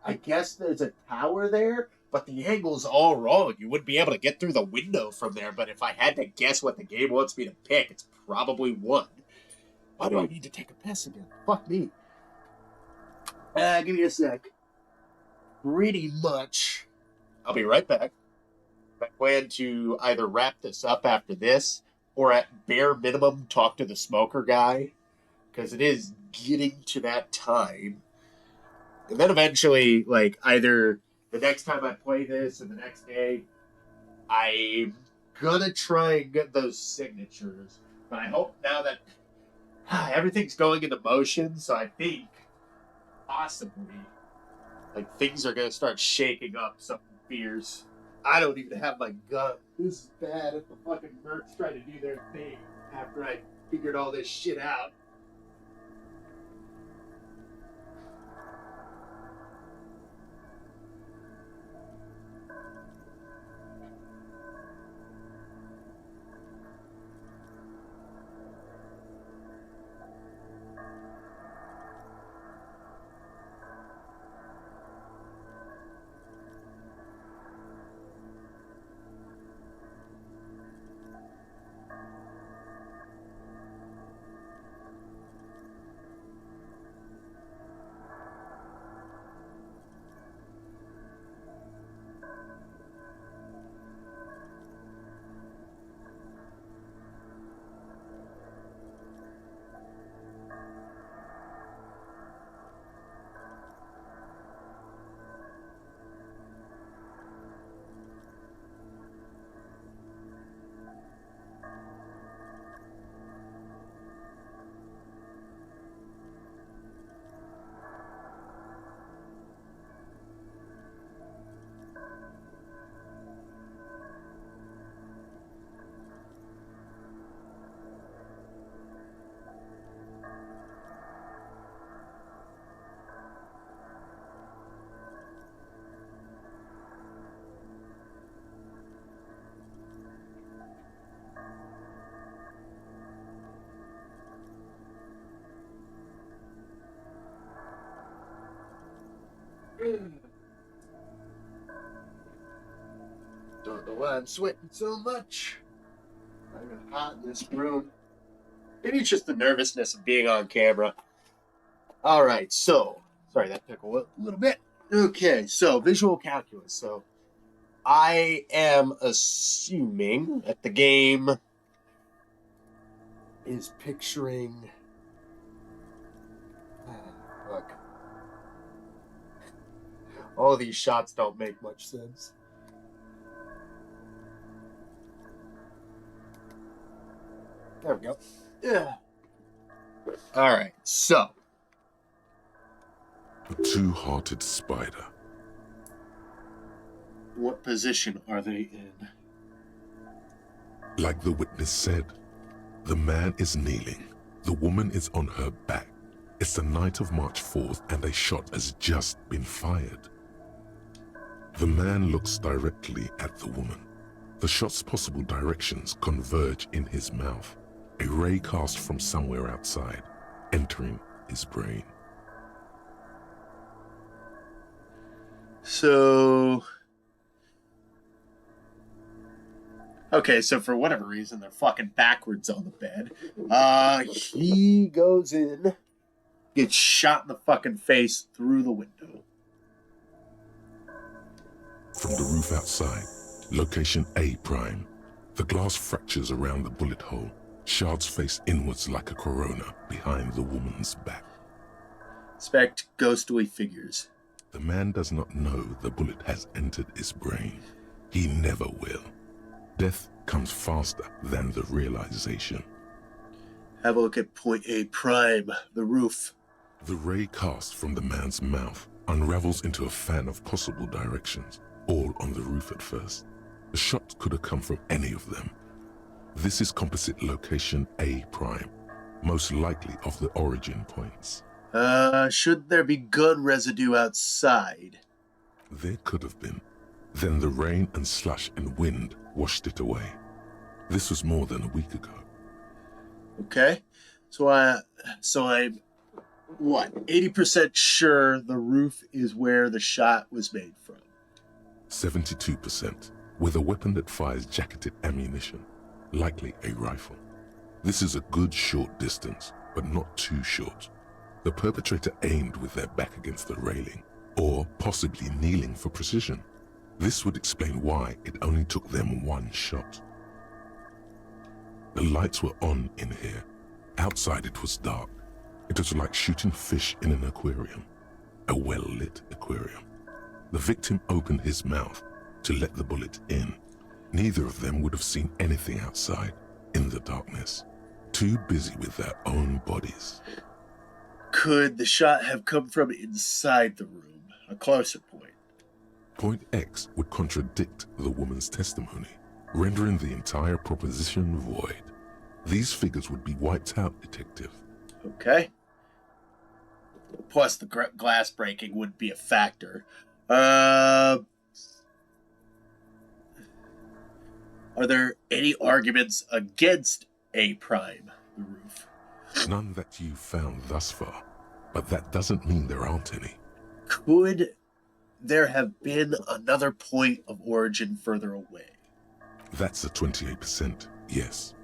I guess there's a tower there, but the angle's all wrong. You wouldn't be able to get through the window from there, but if I had to guess what the game wants me to pick, it's probably 1. Why do I need to take a piss again? Fuck me. Give me a sec. Pretty much. I'll be right back. I plan to either wrap this up after this, or at bare minimum talk to the smoker guy, because it is getting to that time. And then eventually, like, either the next time I play this or the next day, I'm gonna try and get those signatures. But I hope now that everything's going into motion, so I think possibly, like, things are gonna start shaking up some fears. I don't even have my gun. This is bad if the fucking mercs try to do their thing after I figured all this shit out. Don't know why I'm sweating so much. I'm hot in this room. Maybe it's just the nervousness of being on camera. All right, so sorry that took a little bit. Okay, so visual calculus. So I am assuming that the game is picturing. Fuck. All these shots don't make much sense. There we go. Yeah. All right, so. A two-hearted spider. What position are they in? Like the witness said, the man is kneeling. The woman is on her back. It's the night of March 4th and a shot has just been fired. The man looks directly at the woman. The shot's possible directions converge in his mouth. A ray cast from somewhere outside, entering his brain. So. Okay, so for whatever reason, they're fucking backwards on the bed. He goes in, gets shot in the fucking face through the window. From the roof outside, location A prime. The glass fractures around the bullet hole. Shards face inwards like a corona behind the woman's back. Expect ghostly figures. The man does not know the bullet has entered his brain. He never will. Death comes faster than the realization. Have a look at point A prime, the roof. The ray cast from the man's mouth unravels into a fan of possible directions, all on the roof at first. The shot could have come from any of them. This is composite location A prime, most likely of the origin points. Should there be gun residue outside? There could have been. Then the rain and slush and wind washed it away. This was more than a week ago. Okay. So I'm what, 80% sure the roof is where the shot was made from. 72%, with a weapon that fires jacketed ammunition, likely a rifle. This is a good short distance, but not too short. The perpetrator aimed with their back against the railing, or possibly kneeling for precision. This would explain why it only took them one shot. The lights were on in here. Outside it was dark. It was like shooting fish in an aquarium, a well-lit aquarium. The victim opened his mouth to let the bullet in. Neither of them would have seen anything outside in the darkness, too busy with their own bodies. Could the shot have come from inside the room? A closer point. Point X would contradict the woman's testimony, rendering the entire proposition void. These figures would be wiped out, detective. Okay. Plus, the glass breaking wouldn't be a factor. Are there any arguments against A prime, the roof? None that you've found thus far, but that doesn't mean there aren't any. Could there have been another point of origin further away? That's a 28%, yes.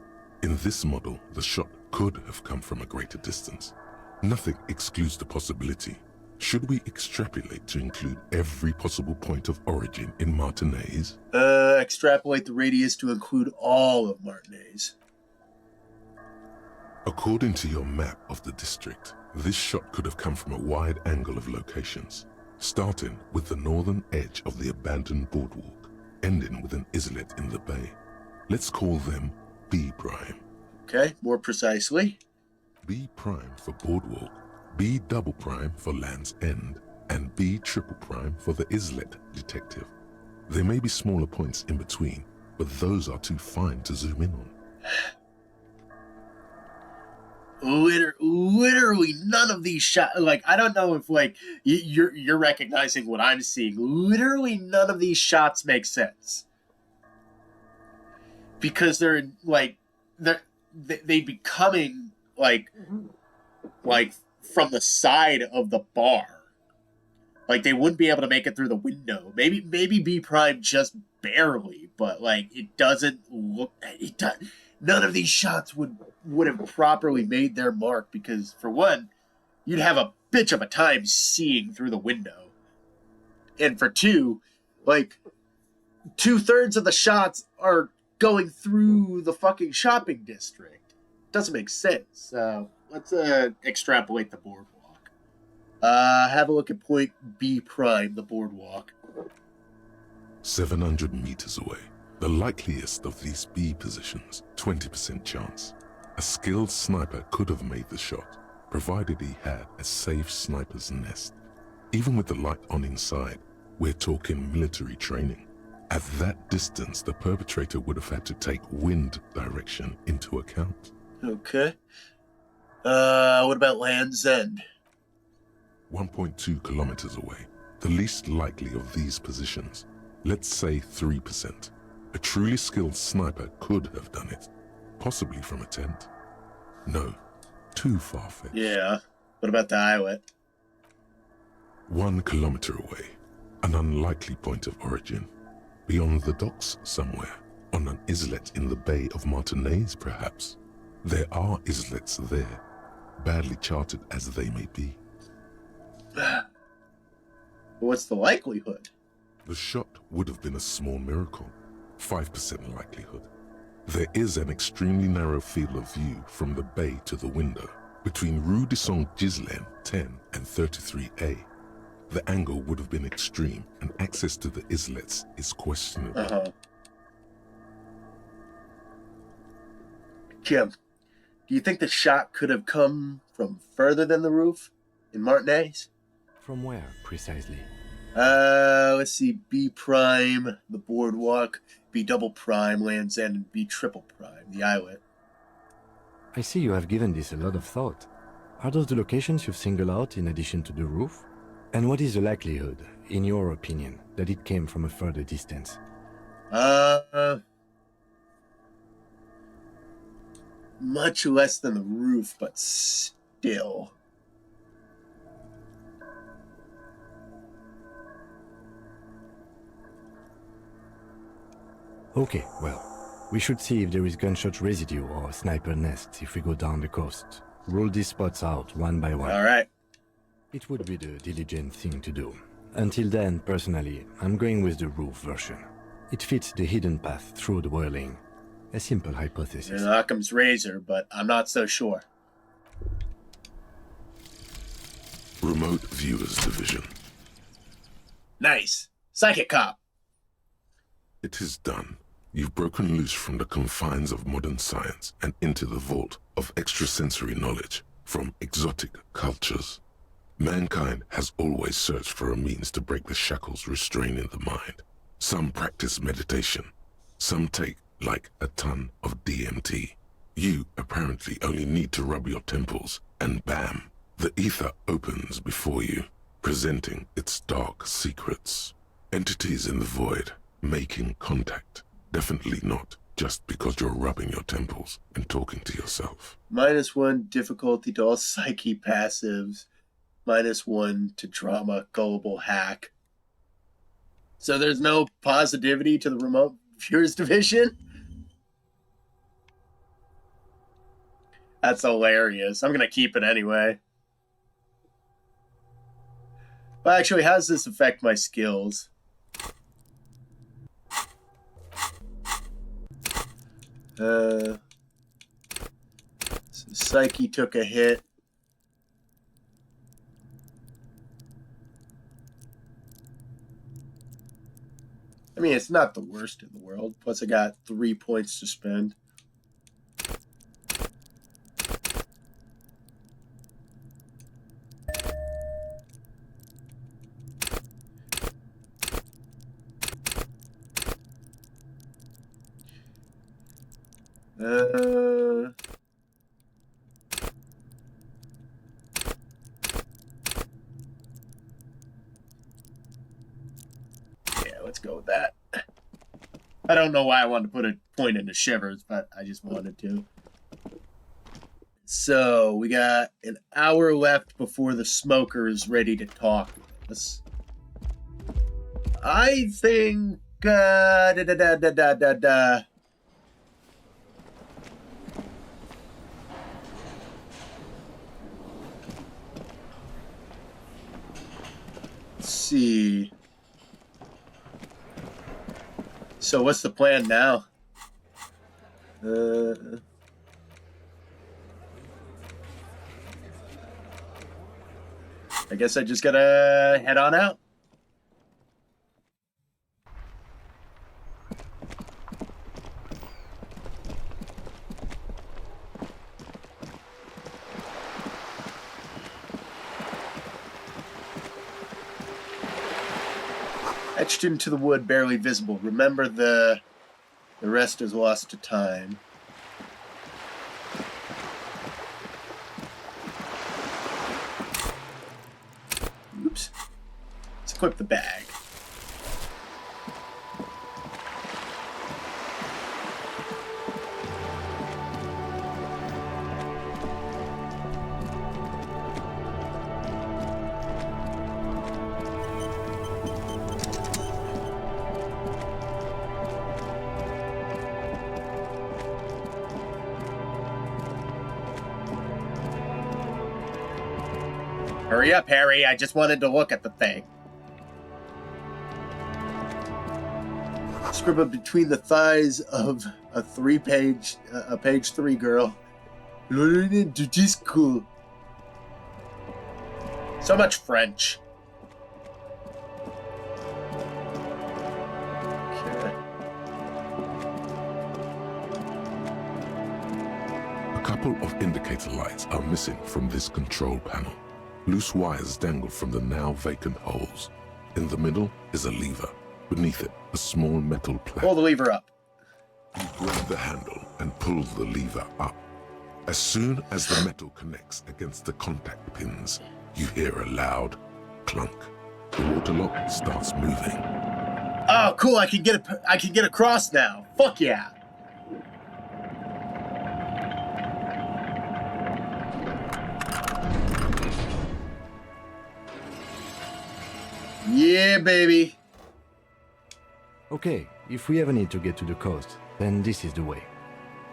In this model, the shot could have come from a greater distance. Nothing excludes the possibility. Should we extrapolate to include every possible point of origin in Martinez? Extrapolate the radius to include all of Martinez. According to your map of the district, this shot could have come from a wide angle of locations, starting with the northern edge of the abandoned boardwalk, ending with an islet in the bay. Let's call them B prime. Okay, more precisely. B prime for boardwalk, B double prime for Land's End, and B triple prime for the islet, detective. There may be smaller points in between, but those are too fine to zoom in on. Literally none of these shots, like, I don't know if, like, you're recognizing what I'm seeing. Literally none of these shots make sense. Because they'd be coming, like from the side of the bar. Like, they wouldn't be able to make it through the window. Maybe B Prime just barely, but, like, it doesn't look... None of these shots would have properly made their mark because, for one, you'd have a bitch of a time seeing through the window. And for two, like, 2/3 of the shots are going through the fucking shopping district. Doesn't make sense. Let's extrapolate the boardwalk. Have a look at point B prime, the boardwalk. 700 meters away. The likeliest of these B positions, 20% chance. A skilled sniper could have made the shot, provided he had a safe sniper's nest. Even with the light on inside, we're talking military training. At that distance, the perpetrator would have had to take wind direction into account. Okay. What about Land's End? 1.2 kilometers away. The least likely of these positions. Let's say 3%. A truly skilled sniper could have done it. Possibly from a tent. No. Too far-fetched. Yeah. What about the islet? 1 kilometer away. An unlikely point of origin. Beyond the docks somewhere. On an islet in the Bay of Martinez, perhaps. There are islets there. Badly charted as they may be. What's the likelihood? The shot would have been a small miracle. 5% likelihood. There is an extremely narrow field of view from the bay to the window, between Rue de Saint-Ghislain 10 and 33A. The angle would have been extreme, and access to the islets is questionable. Jim, do you think the shot could have come from further than the roof? In Martinez? From where, precisely? Let's see. B prime, the boardwalk, B double prime, Land's End, and B triple prime, the islet. I see you have given this a lot of thought. Are those the locations you've singled out in addition to the roof? And what is the likelihood, in your opinion, that it came from a further distance? Much less than the roof, but still. Okay, well, we should see if there is gunshot residue or sniper nests if we go down the coast. Rule these spots out one by one. All right. It would be the diligent thing to do. Until then, personally, I'm going with the roof version. It fits the hidden path through the whirling. A simple hypothesis. An Occam's razor, but I'm not so sure. Remote Viewers Division. Nice. Psychic cop. It is done. You've broken loose from the confines of modern science and into the vault of extrasensory knowledge from exotic cultures. Mankind has always searched for a means to break the shackles restraining the mind. Some practice meditation. Some take like a ton of DMT. You apparently only need to rub your temples, and bam, the ether opens before you, presenting its dark secrets. Entities in the void, making contact. Definitely not just because you're rubbing your temples and talking to yourself. -1 difficulty to all psyche passives. -1 to drama, gullible hack. So there's no positivity to the remote viewers division? That's hilarious. I'm gonna keep it anyway. Well, actually, how does this affect my skills? So Psyche took a hit. I mean, it's not the worst in the world. Plus, I got 3 points to spend. Yeah, let's go with that. I don't know why I wanted to put a point into Shivers, but I just wanted to. So, we got an hour left before the smoker is ready to talk with us. I think. Da, da, da, da, da, da, da. Let's see. So what's the plan now? I guess I just gotta head on out. Etched into the wood, barely visible. Remember the rest is lost to time. Oops. Let's equip the bag. Hurry up, Harry. I just wanted to look at the thing. Scribbled between the thighs of a page 3 girl. Cool. So much French. Okay. A couple of indicator lights are missing from this control panel. Loose wires dangle from the now vacant holes. In the middle is a lever. Beneath it, a small metal plate. Pull the lever up. You grab the handle and pull the lever up. As soon as the metal connects against the contact pins, you hear a loud clunk. The water lock starts moving. Oh, cool! I can get across now. Fuck yeah! Yeah, baby. Okay, if we ever need to get to the coast, then this is the way.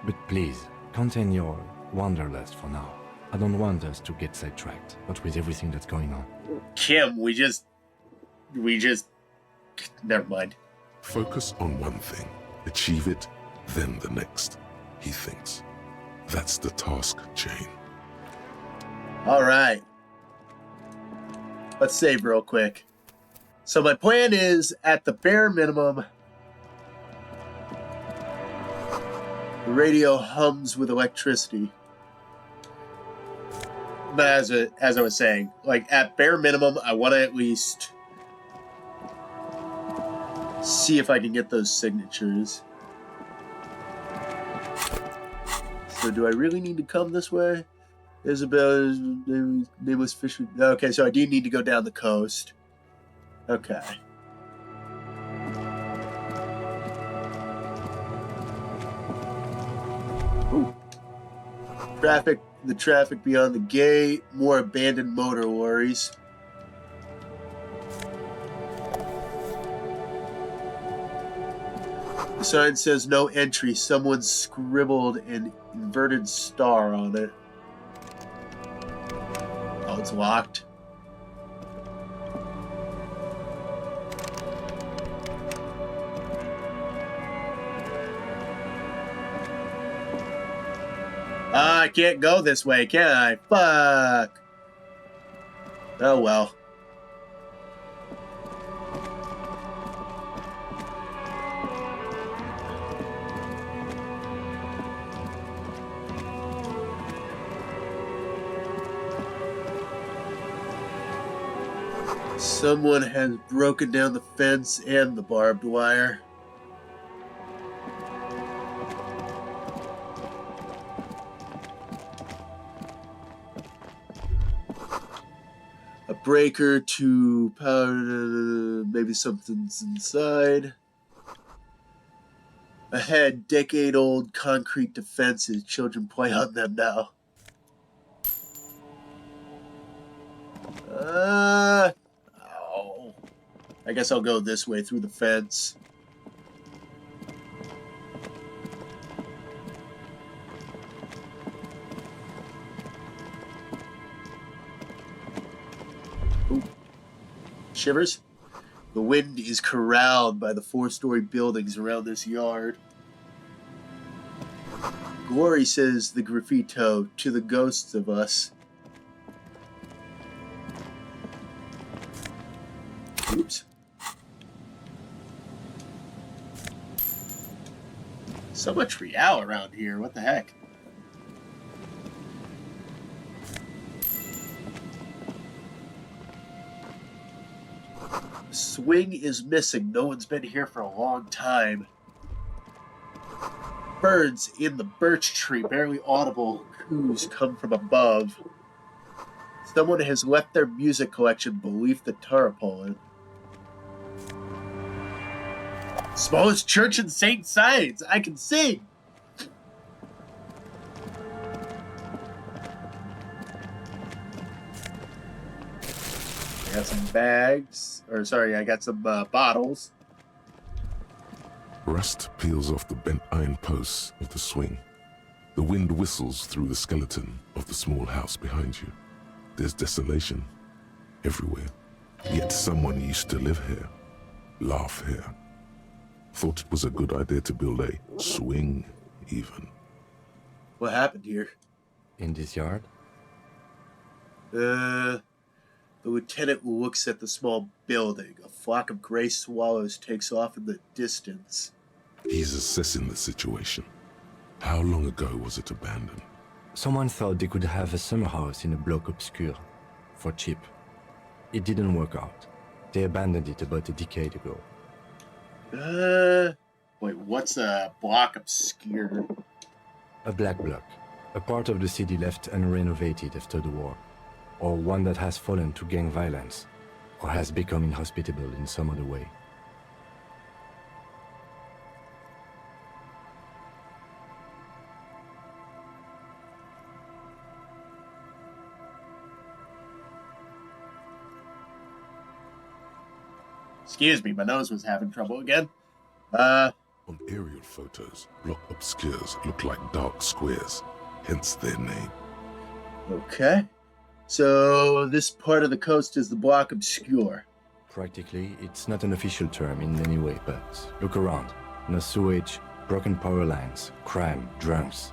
But please, contain your wanderlust for now. I don't want us to get sidetracked, not with everything that's going on. Kim, we just... Never mind. Focus on one thing. Achieve it, then the next, he thinks. That's the task chain. All right. Let's save real quick. So my plan is, at the bare minimum, the radio hums with electricity. But as I was saying, like at bare minimum, I want to at least see if I can get those signatures. So do I really need to come this way? Isabel, nameless fisher. Okay, so I do need to go down the coast. Okay. Ooh. The traffic beyond the gate, more abandoned motor lorries. The sign says no entry. Someone scribbled an inverted star on it. Oh, it's locked. I can't go this way, can I? Fuck. Oh well. Someone has broken down the fence and the barbed wire. A breaker to power, maybe something's inside. Ahead, decade-old concrete defenses. Children play on them now. Oh. I guess I'll go this way through the fence. Ooh. Shivers? The wind is corralled by the 4-story buildings around this yard. Glory says the graffito to the ghosts of us. Oops. So much Real around here. What the heck? Swing is missing. No one's been here for a long time. Birds in the birch tree, barely audible coos come from above. Someone has left their music collection beneath the tarpaulin. Smallest church in St. Sides. I can sing. I got some bags. Or sorry, I got some bottles. Rust peels off the bent iron posts of the swing. The wind whistles through the skeleton of the small house behind you. There's desolation everywhere. Yet someone used to live here, laugh here. Thought it was a good idea to build a swing, even. What happened here? In this yard? The lieutenant looks at the small building. A flock of gray swallows takes off in the distance. He's assessing the situation. How long ago was it abandoned? Someone thought they could have a summer house in a bloc obscur, for cheap. It didn't work out. They abandoned it about a decade ago. Wait, what's a block obscure? A black bloc. A part of the city left unrenovated after the war. Or one that has fallen to gang violence, or has become inhospitable in some other way. Excuse me, my nose was having trouble again. On aerial photos, block obscures look like dark squares, hence their name. Okay. So this part of the coast is the block obscure. Practically, it's not an official term in any way, but look around. No sewage, broken power lines, crime, drunks.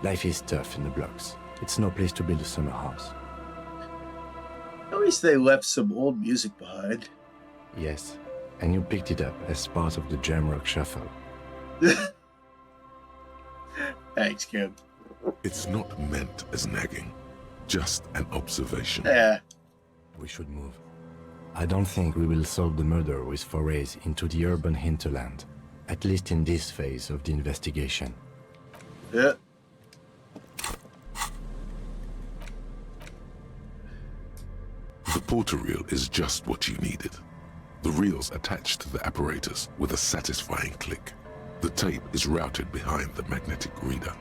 Life is tough in the blocks. It's no place to build a summer house. At least they left some old music behind. Yes, and you picked it up as part of the jam rock shuffle. Thanks, kid. It's not meant as nagging, just an observation. Yeah. We should move. I don't think we will solve the murder with forays into the urban hinterland, at least in this phase of the investigation. Yeah. The porter reel is just what you needed. The reel's attached to the apparatus with a satisfying click. The tape is routed behind the magnetic reader.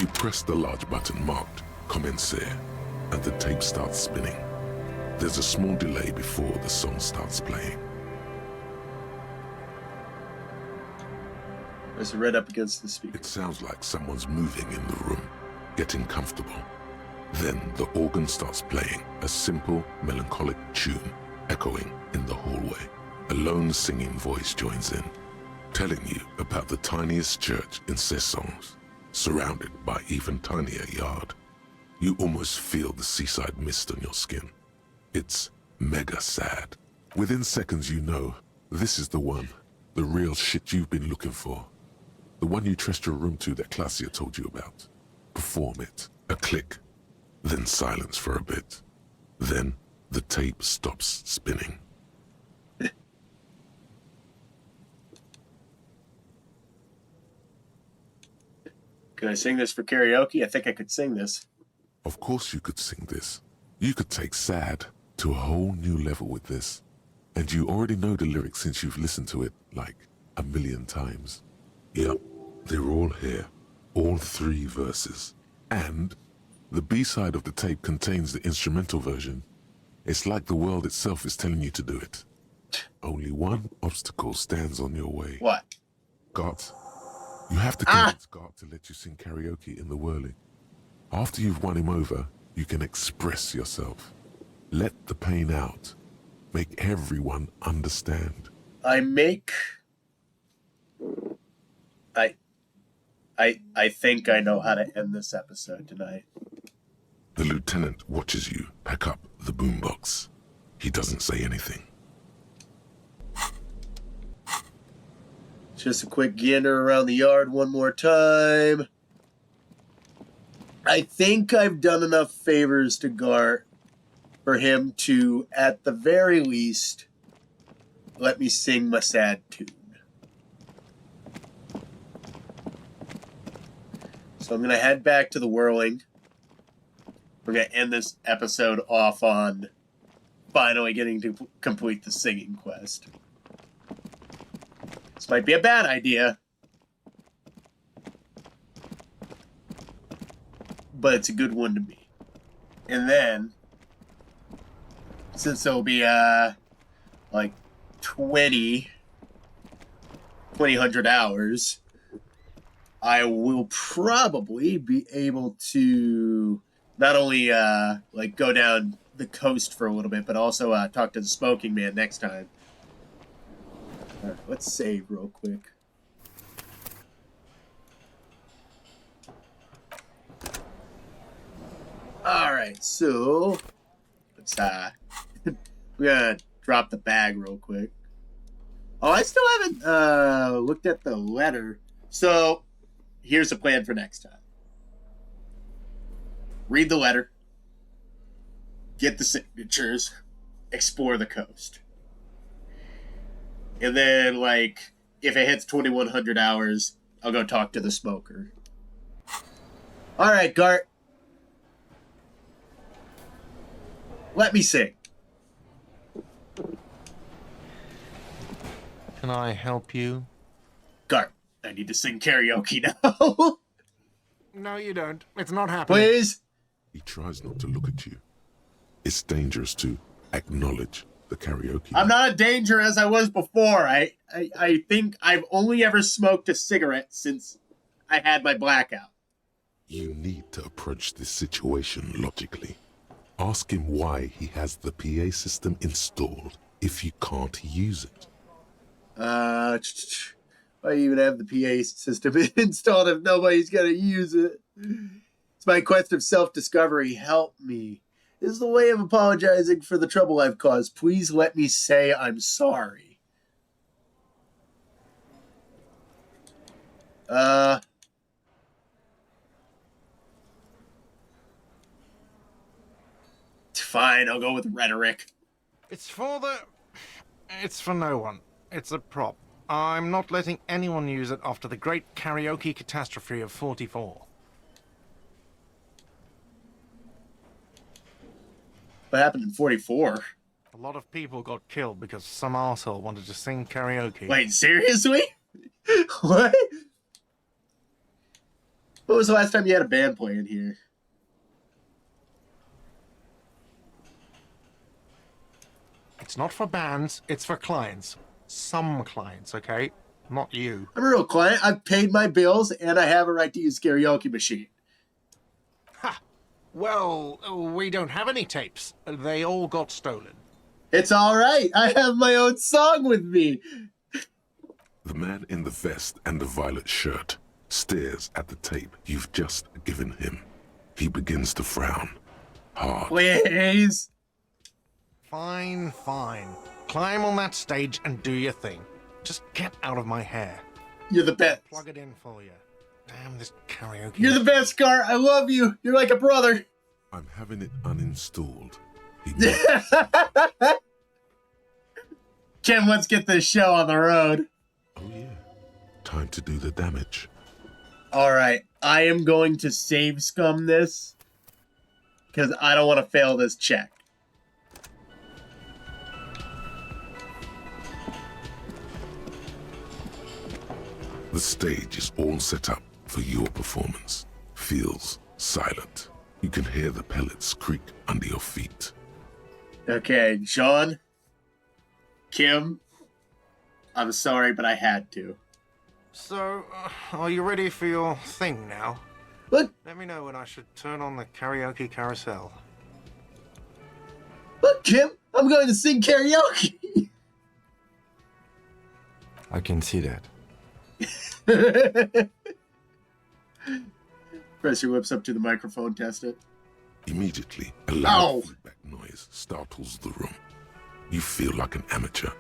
You press the large button marked Commencer, and the tape starts spinning. There's a small delay before the song starts playing. There's a red up against the speaker. It sounds like someone's moving in the room, getting comfortable. Then the organ starts playing a simple, melancholic tune, echoing in the hallway. A lone singing voice joins in, telling you about the tiniest church in Cessons, surrounded by even tinier yard. You almost feel the seaside mist on your skin. It's mega sad. Within seconds you know, this is the one, the real shit you've been looking for. The one you trust your room to that Claudia told you about. Perform it. A click. Then silence for a bit. Then the tape stops spinning. Can I sing this for karaoke? I think I could sing this. Of course you could sing this. You could take sad to a whole new level with this. And you already know the lyrics since you've listened to it like 1,000,000 times. Yep, they're all here. All 3 verses. And the B-side of the tape contains the instrumental version. It's like the world itself is telling you to do it. Only one obstacle stands on your way. What? Gart. You have to convince Gart to let you sing karaoke in the whirling. After you've won him over, you can express yourself. Let the pain out. Make everyone understand. I think I know how to end this episode tonight. The lieutenant watches you pack up the boombox. He doesn't say anything. Just a quick gander around the yard one more time. I think I've done enough favors to Gart for him to, at the very least, let me sing my sad tune. So I'm going to head back to the whirling. We're going to end this episode off on finally getting to complete the singing quest. This might be a bad idea, but it's a good one to me. And then, since there'll be like 2,000 hours, I will probably be able to not only like go down the coast for a little bit, but also talk to the smoking man next time. All right, let's save real quick. All right, so let's we're gonna drop the bag real quick. Oh, I still haven't looked at the letter. So here's the plan for next time. Read the letter, get the signatures, explore the coast. And then, like, if it hits 2,100 hours, I'll go talk to the smoker. All right, Gart. Let me sing. Can I help you? Gart, I need to sing karaoke now. No, you don't. It's not happening. Please? He tries not to look at you. It's dangerous to acknowledge the karaoke. I'm not in danger as I was before. I think I've only ever smoked a cigarette since I had my blackout. You need to approach this situation logically. Ask him why he has the PA system installed if you can't use it. Why even have the PA system installed if nobody's gonna use it? It's my quest of self-discovery. Help me. This is the way of apologizing for the trouble I've caused. Please let me say I'm sorry. Fine, I'll go with rhetoric. It's for no one. It's a prop. I'm not letting anyone use it after the great karaoke catastrophe of 44. What happened in 44? A lot of people got killed because some arsehole wanted to sing karaoke. Wait, seriously? What? When was the last time you had a band playing here? It's not for bands, it's for clients. Some clients, okay? Not you. I'm a real client. I've paid my bills, and I have a right to use a karaoke machine. Ha! Well, we don't have any tapes. They all got stolen. It's all right. I have my own song with me. The man in the vest and the violet shirt stares at the tape you've just given him. He begins to frown. Hard. Please. Fine, fine. Climb on that stage and do your thing. Just get out of my hair. You're the best. Plug it in for you. Damn this karaoke. You're the best, Gar. I love you. You're like a brother. I'm having it uninstalled. Kim, let's get this show on the road. Oh yeah. Time to do the damage. All right. I am going to save scum this because I don't want to fail this check. The stage is all set up for your performance. Feels silent. You can hear the pellets creak under your feet. Okay, Sean, Kim, I'm sorry, but I had to. So, are you ready for your thing now? What? Let me know when I should turn on the karaoke carousel. Look, Kim, I'm going to sing karaoke. I can see that. Press your lips up to the microphone, test it. Immediately, a loud feedback noise startles the room. You feel like an amateur.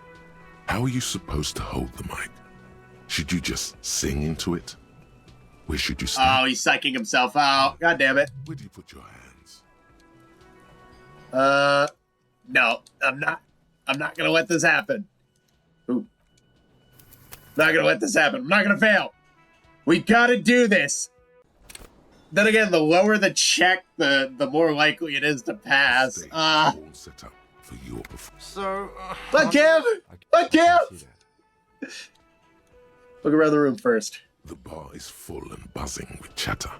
How are you supposed to hold the mic? Should you just sing into it? Where should you stand? Oh, he's psyching himself out. God damn it. Where do you put your hands? No, I'm not gonna let this happen. Ooh. Not gonna let this happen. I'm not gonna fail. We gotta do this. Then again, the lower the check, the more likely it is to pass. Set up for your performance. So, Look, Kim! Look, Kim! Look around the room first. The bar is full and buzzing with chatter.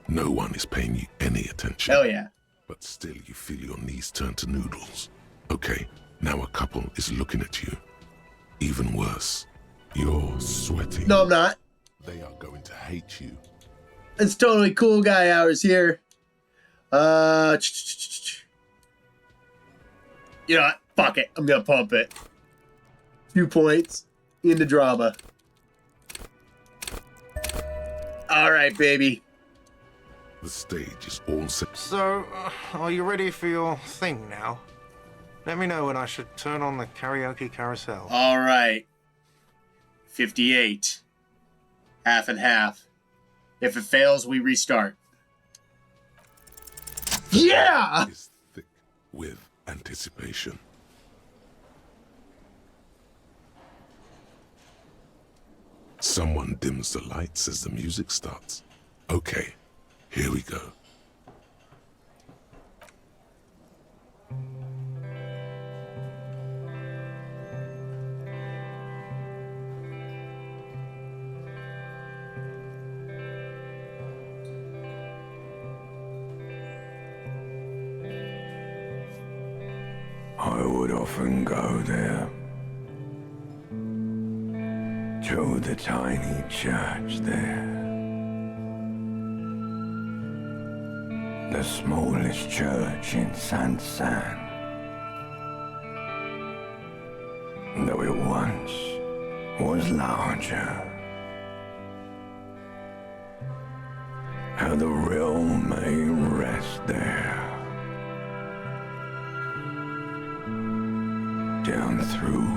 No one is paying you any attention. Hell yeah. But still you feel your knees turn to noodles. Okay, now a couple is looking at you. Even worse, you're sweating. No, I'm not. They are going to hate you. It's totally cool guy hours here. You know what? Fuck it. I'm gonna pump it. Few points into drama. All right, baby. The stage is all set. So, are you ready for your thing now? Let me know when I should turn on the karaoke carousel. All right. 58. Half and half. If it fails, we restart. Yeah! Is thick with anticipation. Someone dims the lights as the music starts. Okay, here we go. I would often go there, to the tiny church there, the smallest church in Saint-Saëns, though it once was larger. How the realm may rest there, down through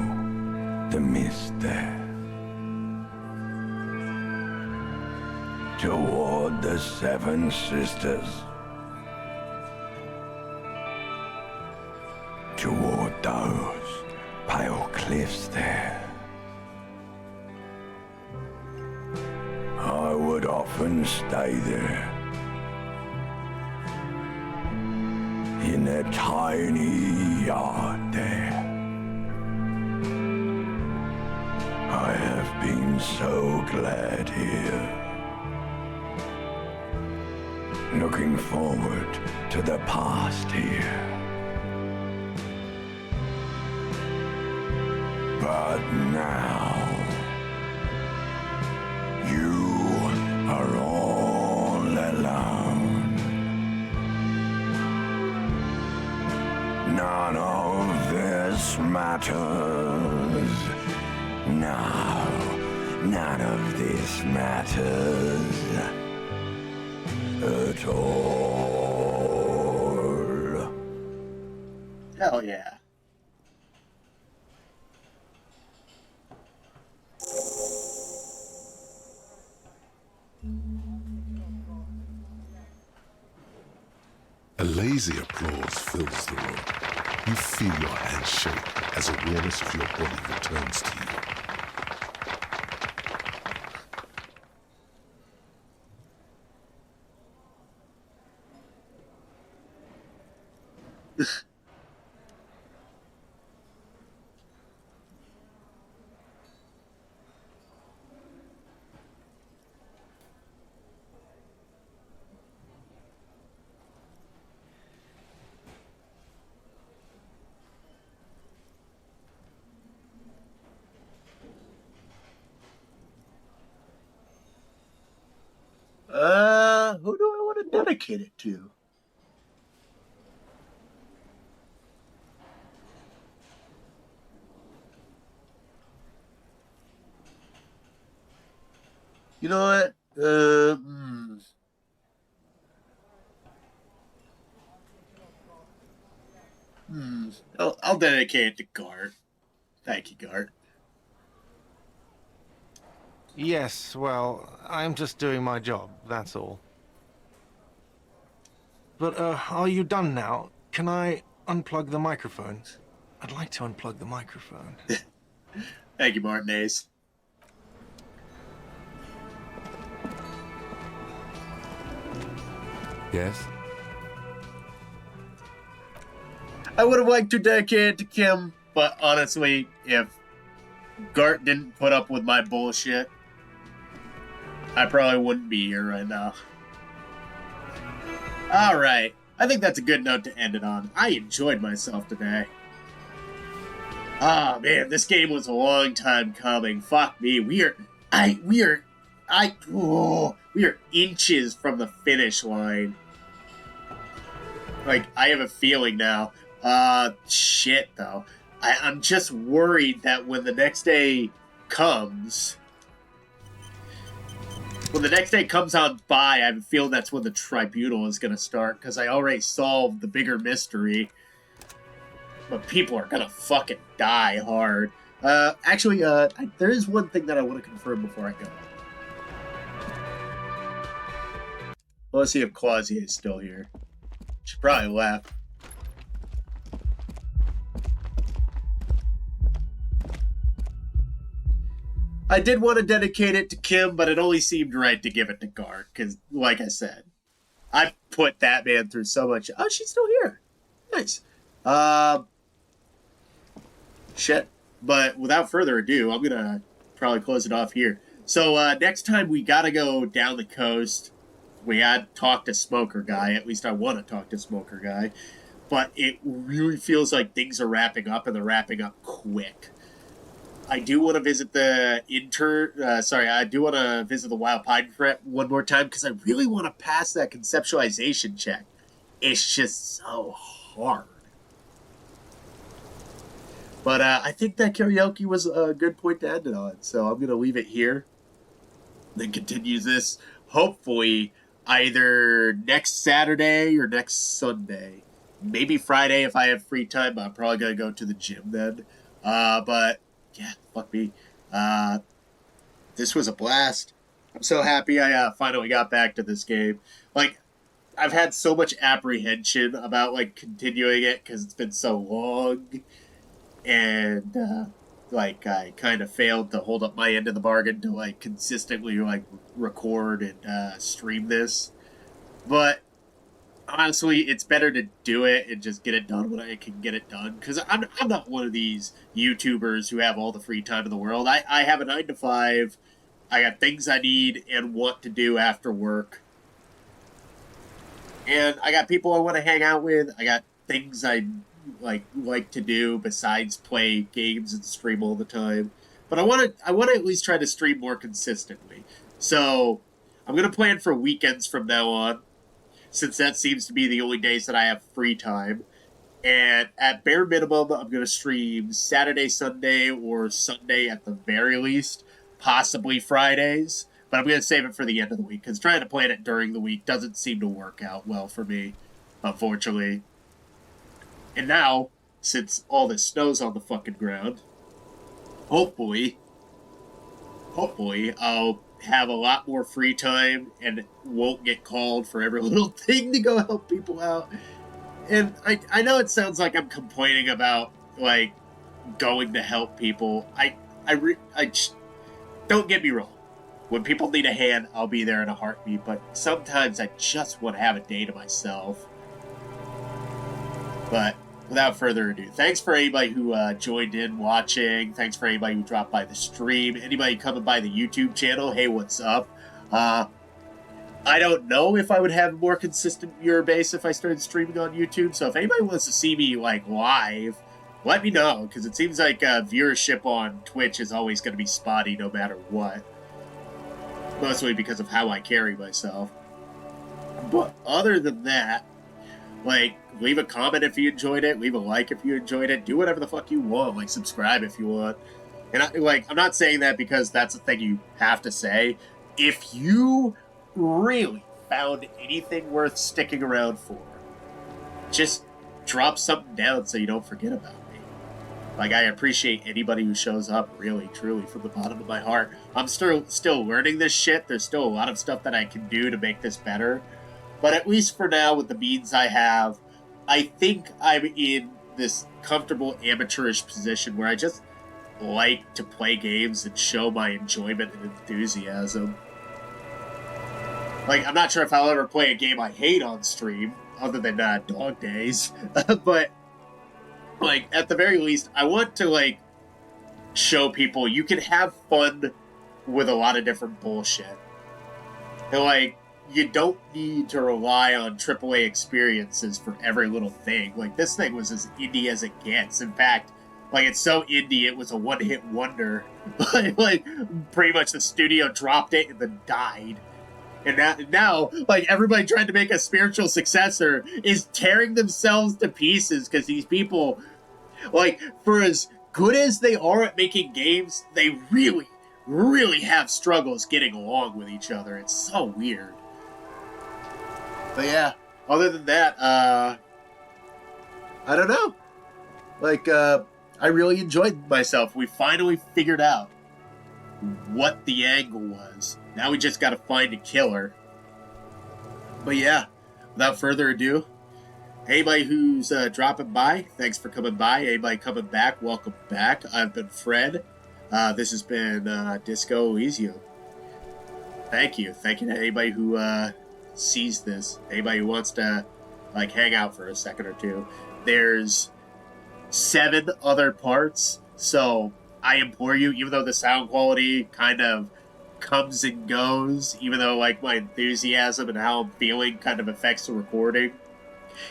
the mist there, toward the Seven Sisters, toward those pale cliffs there. I would often stay there, in that tiny yard there. I have been so glad here, looking forward to the past here. But now, you are all alone. None of this matters. No, none of this matters at all. Hell yeah. A lazy applause fills the room. You feel your hands shake as awareness of your body returns to you. dedicate it to? You know what? I'll dedicate it to Gart. Thank you, Gart. Yes, well, I'm just doing my job, that's all. But, are you done now? Can I unplug the microphone? I'd like to unplug the microphone. Thank you, Martinez. Yes? I would have liked to dedicate it to Kim, but honestly, if Gart didn't put up with my bullshit, I probably wouldn't be here right now. Alright, I think that's a good note to end it on. I enjoyed myself today. Ah, man, this game was a long time coming. Fuck me. We are inches from the finish line. Like, I have a feeling now. Shit, though. I'm just worried that when the next day comes... When the next day comes on by, I have a feeling that's when the tribunal is going to start, because I already solved the bigger mystery. But people are going to fucking die hard. Actually, there is one thing that I want to confirm before I go. Let's see if Clausier is still here. She probably left. I did want to dedicate it to Kim, but it only seemed right to give it to Gart, because, like I said, I put that man through so much. Oh, she's still here. Nice. Shit. But without further ado, I'm going to probably close it off here. So, next time we got to go down the coast. We had to talk to Smoker Guy. At least I want to talk to Smoker Guy. But it really feels like things are wrapping up, and they're wrapping up quick. I do want to visit the I do want to visit the Wild Pine Fret one more time, because I really want to pass that conceptualization check. It's just so hard. But I think that karaoke was a good point to end it on, so I'm going to leave it here. Then continue this, hopefully, either next Saturday or next Sunday. Maybe Friday if I have free time, but I'm probably going to go to the gym then. But... yeah, fuck me. This was a blast. I'm so happy I finally got back to this game. Like, I've had so much apprehension about, like, continuing it because it's been so long. And, like, I kind of failed to hold up my end of the bargain to, like, consistently, like, record and stream this. But... honestly, it's better to do it and just get it done when I can get it done. Because I'm not one of these YouTubers who have all the free time in the world. I have a 9 to 5. I got things I need and want to do after work. And I got people I want to hang out with. I got things I like to do besides play games and stream all the time. But I want to at least try to stream more consistently. So I'm going to plan for weekends from now on, since that seems to be the only days that I have free time. And at bare minimum, I'm going to stream Saturday, Sunday, or Sunday at the very least, possibly Fridays. But I'm going to save it for the end of the week, because trying to plan it during the week doesn't seem to work out well for me, unfortunately. And now, since all this snow's on the fucking ground, hopefully, I'll have a lot more free time and won't get called for every little thing to go help people out. And I know it sounds like I'm complaining about, like, going to help people. Don't get me wrong. When people need a hand, I'll be there in a heartbeat, but sometimes I just want to have a day to myself. But without further ado, thanks for anybody who joined in watching. Thanks for anybody who dropped by the stream. Anybody coming by the YouTube channel, hey, what's up? I don't know if I would have a more consistent viewer base if I started streaming on YouTube. So if anybody wants to see me, like, live, let me know. Because it seems like viewership on Twitch is always going to be spotty no matter what. Mostly because of how I carry myself. But other than that, like, leave a comment if you enjoyed it, leave a like if you enjoyed it, do whatever the fuck you want, like, subscribe if you want. And I'm not saying that because that's a thing you have to say. If you really found anything worth sticking around for, just drop something down so you don't forget about me. Like, I appreciate anybody who shows up, really, truly, from the bottom of my heart. I'm still learning this shit. There's still a lot of stuff that I can do to make this better. But at least for now, with the means I have, I think I'm in this comfortable amateurish position where I just like to play games and show my enjoyment and enthusiasm. Like, I'm not sure if I'll ever play a game I hate on stream, other than Dog Days. But, like, at the very least, I want to, like, show people you can have fun with a lot of different bullshit. And, like, you don't need to rely on AAA experiences for every little thing. Like, this thing was as indie as it gets. In fact, like, it's so indie, it was a one-hit wonder. Like, pretty much the studio dropped it and then died. And now, like, everybody trying to make a spiritual successor is tearing themselves to pieces because these people, like, for as good as they are at making games, they really, really have struggles getting along with each other. It's so weird. But yeah, other than that, I don't know. Like, I really enjoyed myself. We finally figured out what the angle was. Now we just gotta find a killer. But yeah, without further ado, anybody who's dropping by, thanks for coming by. Anybody coming back, welcome back. I've been Fred. This has been Disco Elysium. Thank you. Thank you to anybody who sees this. Anybody who wants to, like, hang out for a second or two. There's 7 other parts, so I implore you, even though the sound quality kind of comes and goes, even though, like, my enthusiasm and how I'm feeling kind of affects the recording,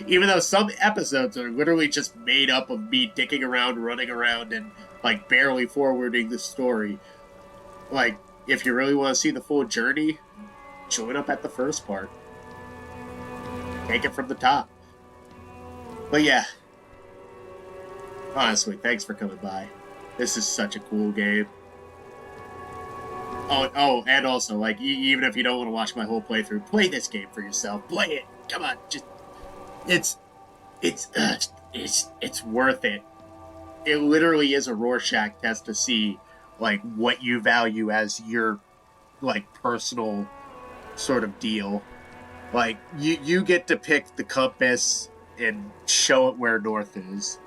even though some episodes are literally just made up of me dicking around, running around, and, like, barely forwarding the story, like, if you really want to see the full journey, join up at the first part. Take it from the top. But yeah, honestly, thanks for coming by. This is such a cool game. Oh, and also, like, even if you don't want to watch my whole playthrough, play this game for yourself. Play it. Come on, just it's worth it. It literally is a Rorschach test to see, like, what you value as your, like, personal sort of deal. Like, you get to pick the compass and show it where north is.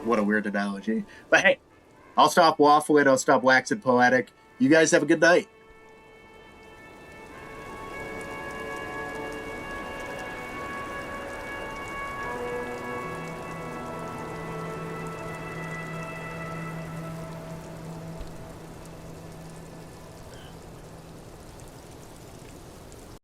What a weird analogy. But hey, I'll stop waffling, I'll stop waxing poetic. You guys have a good night.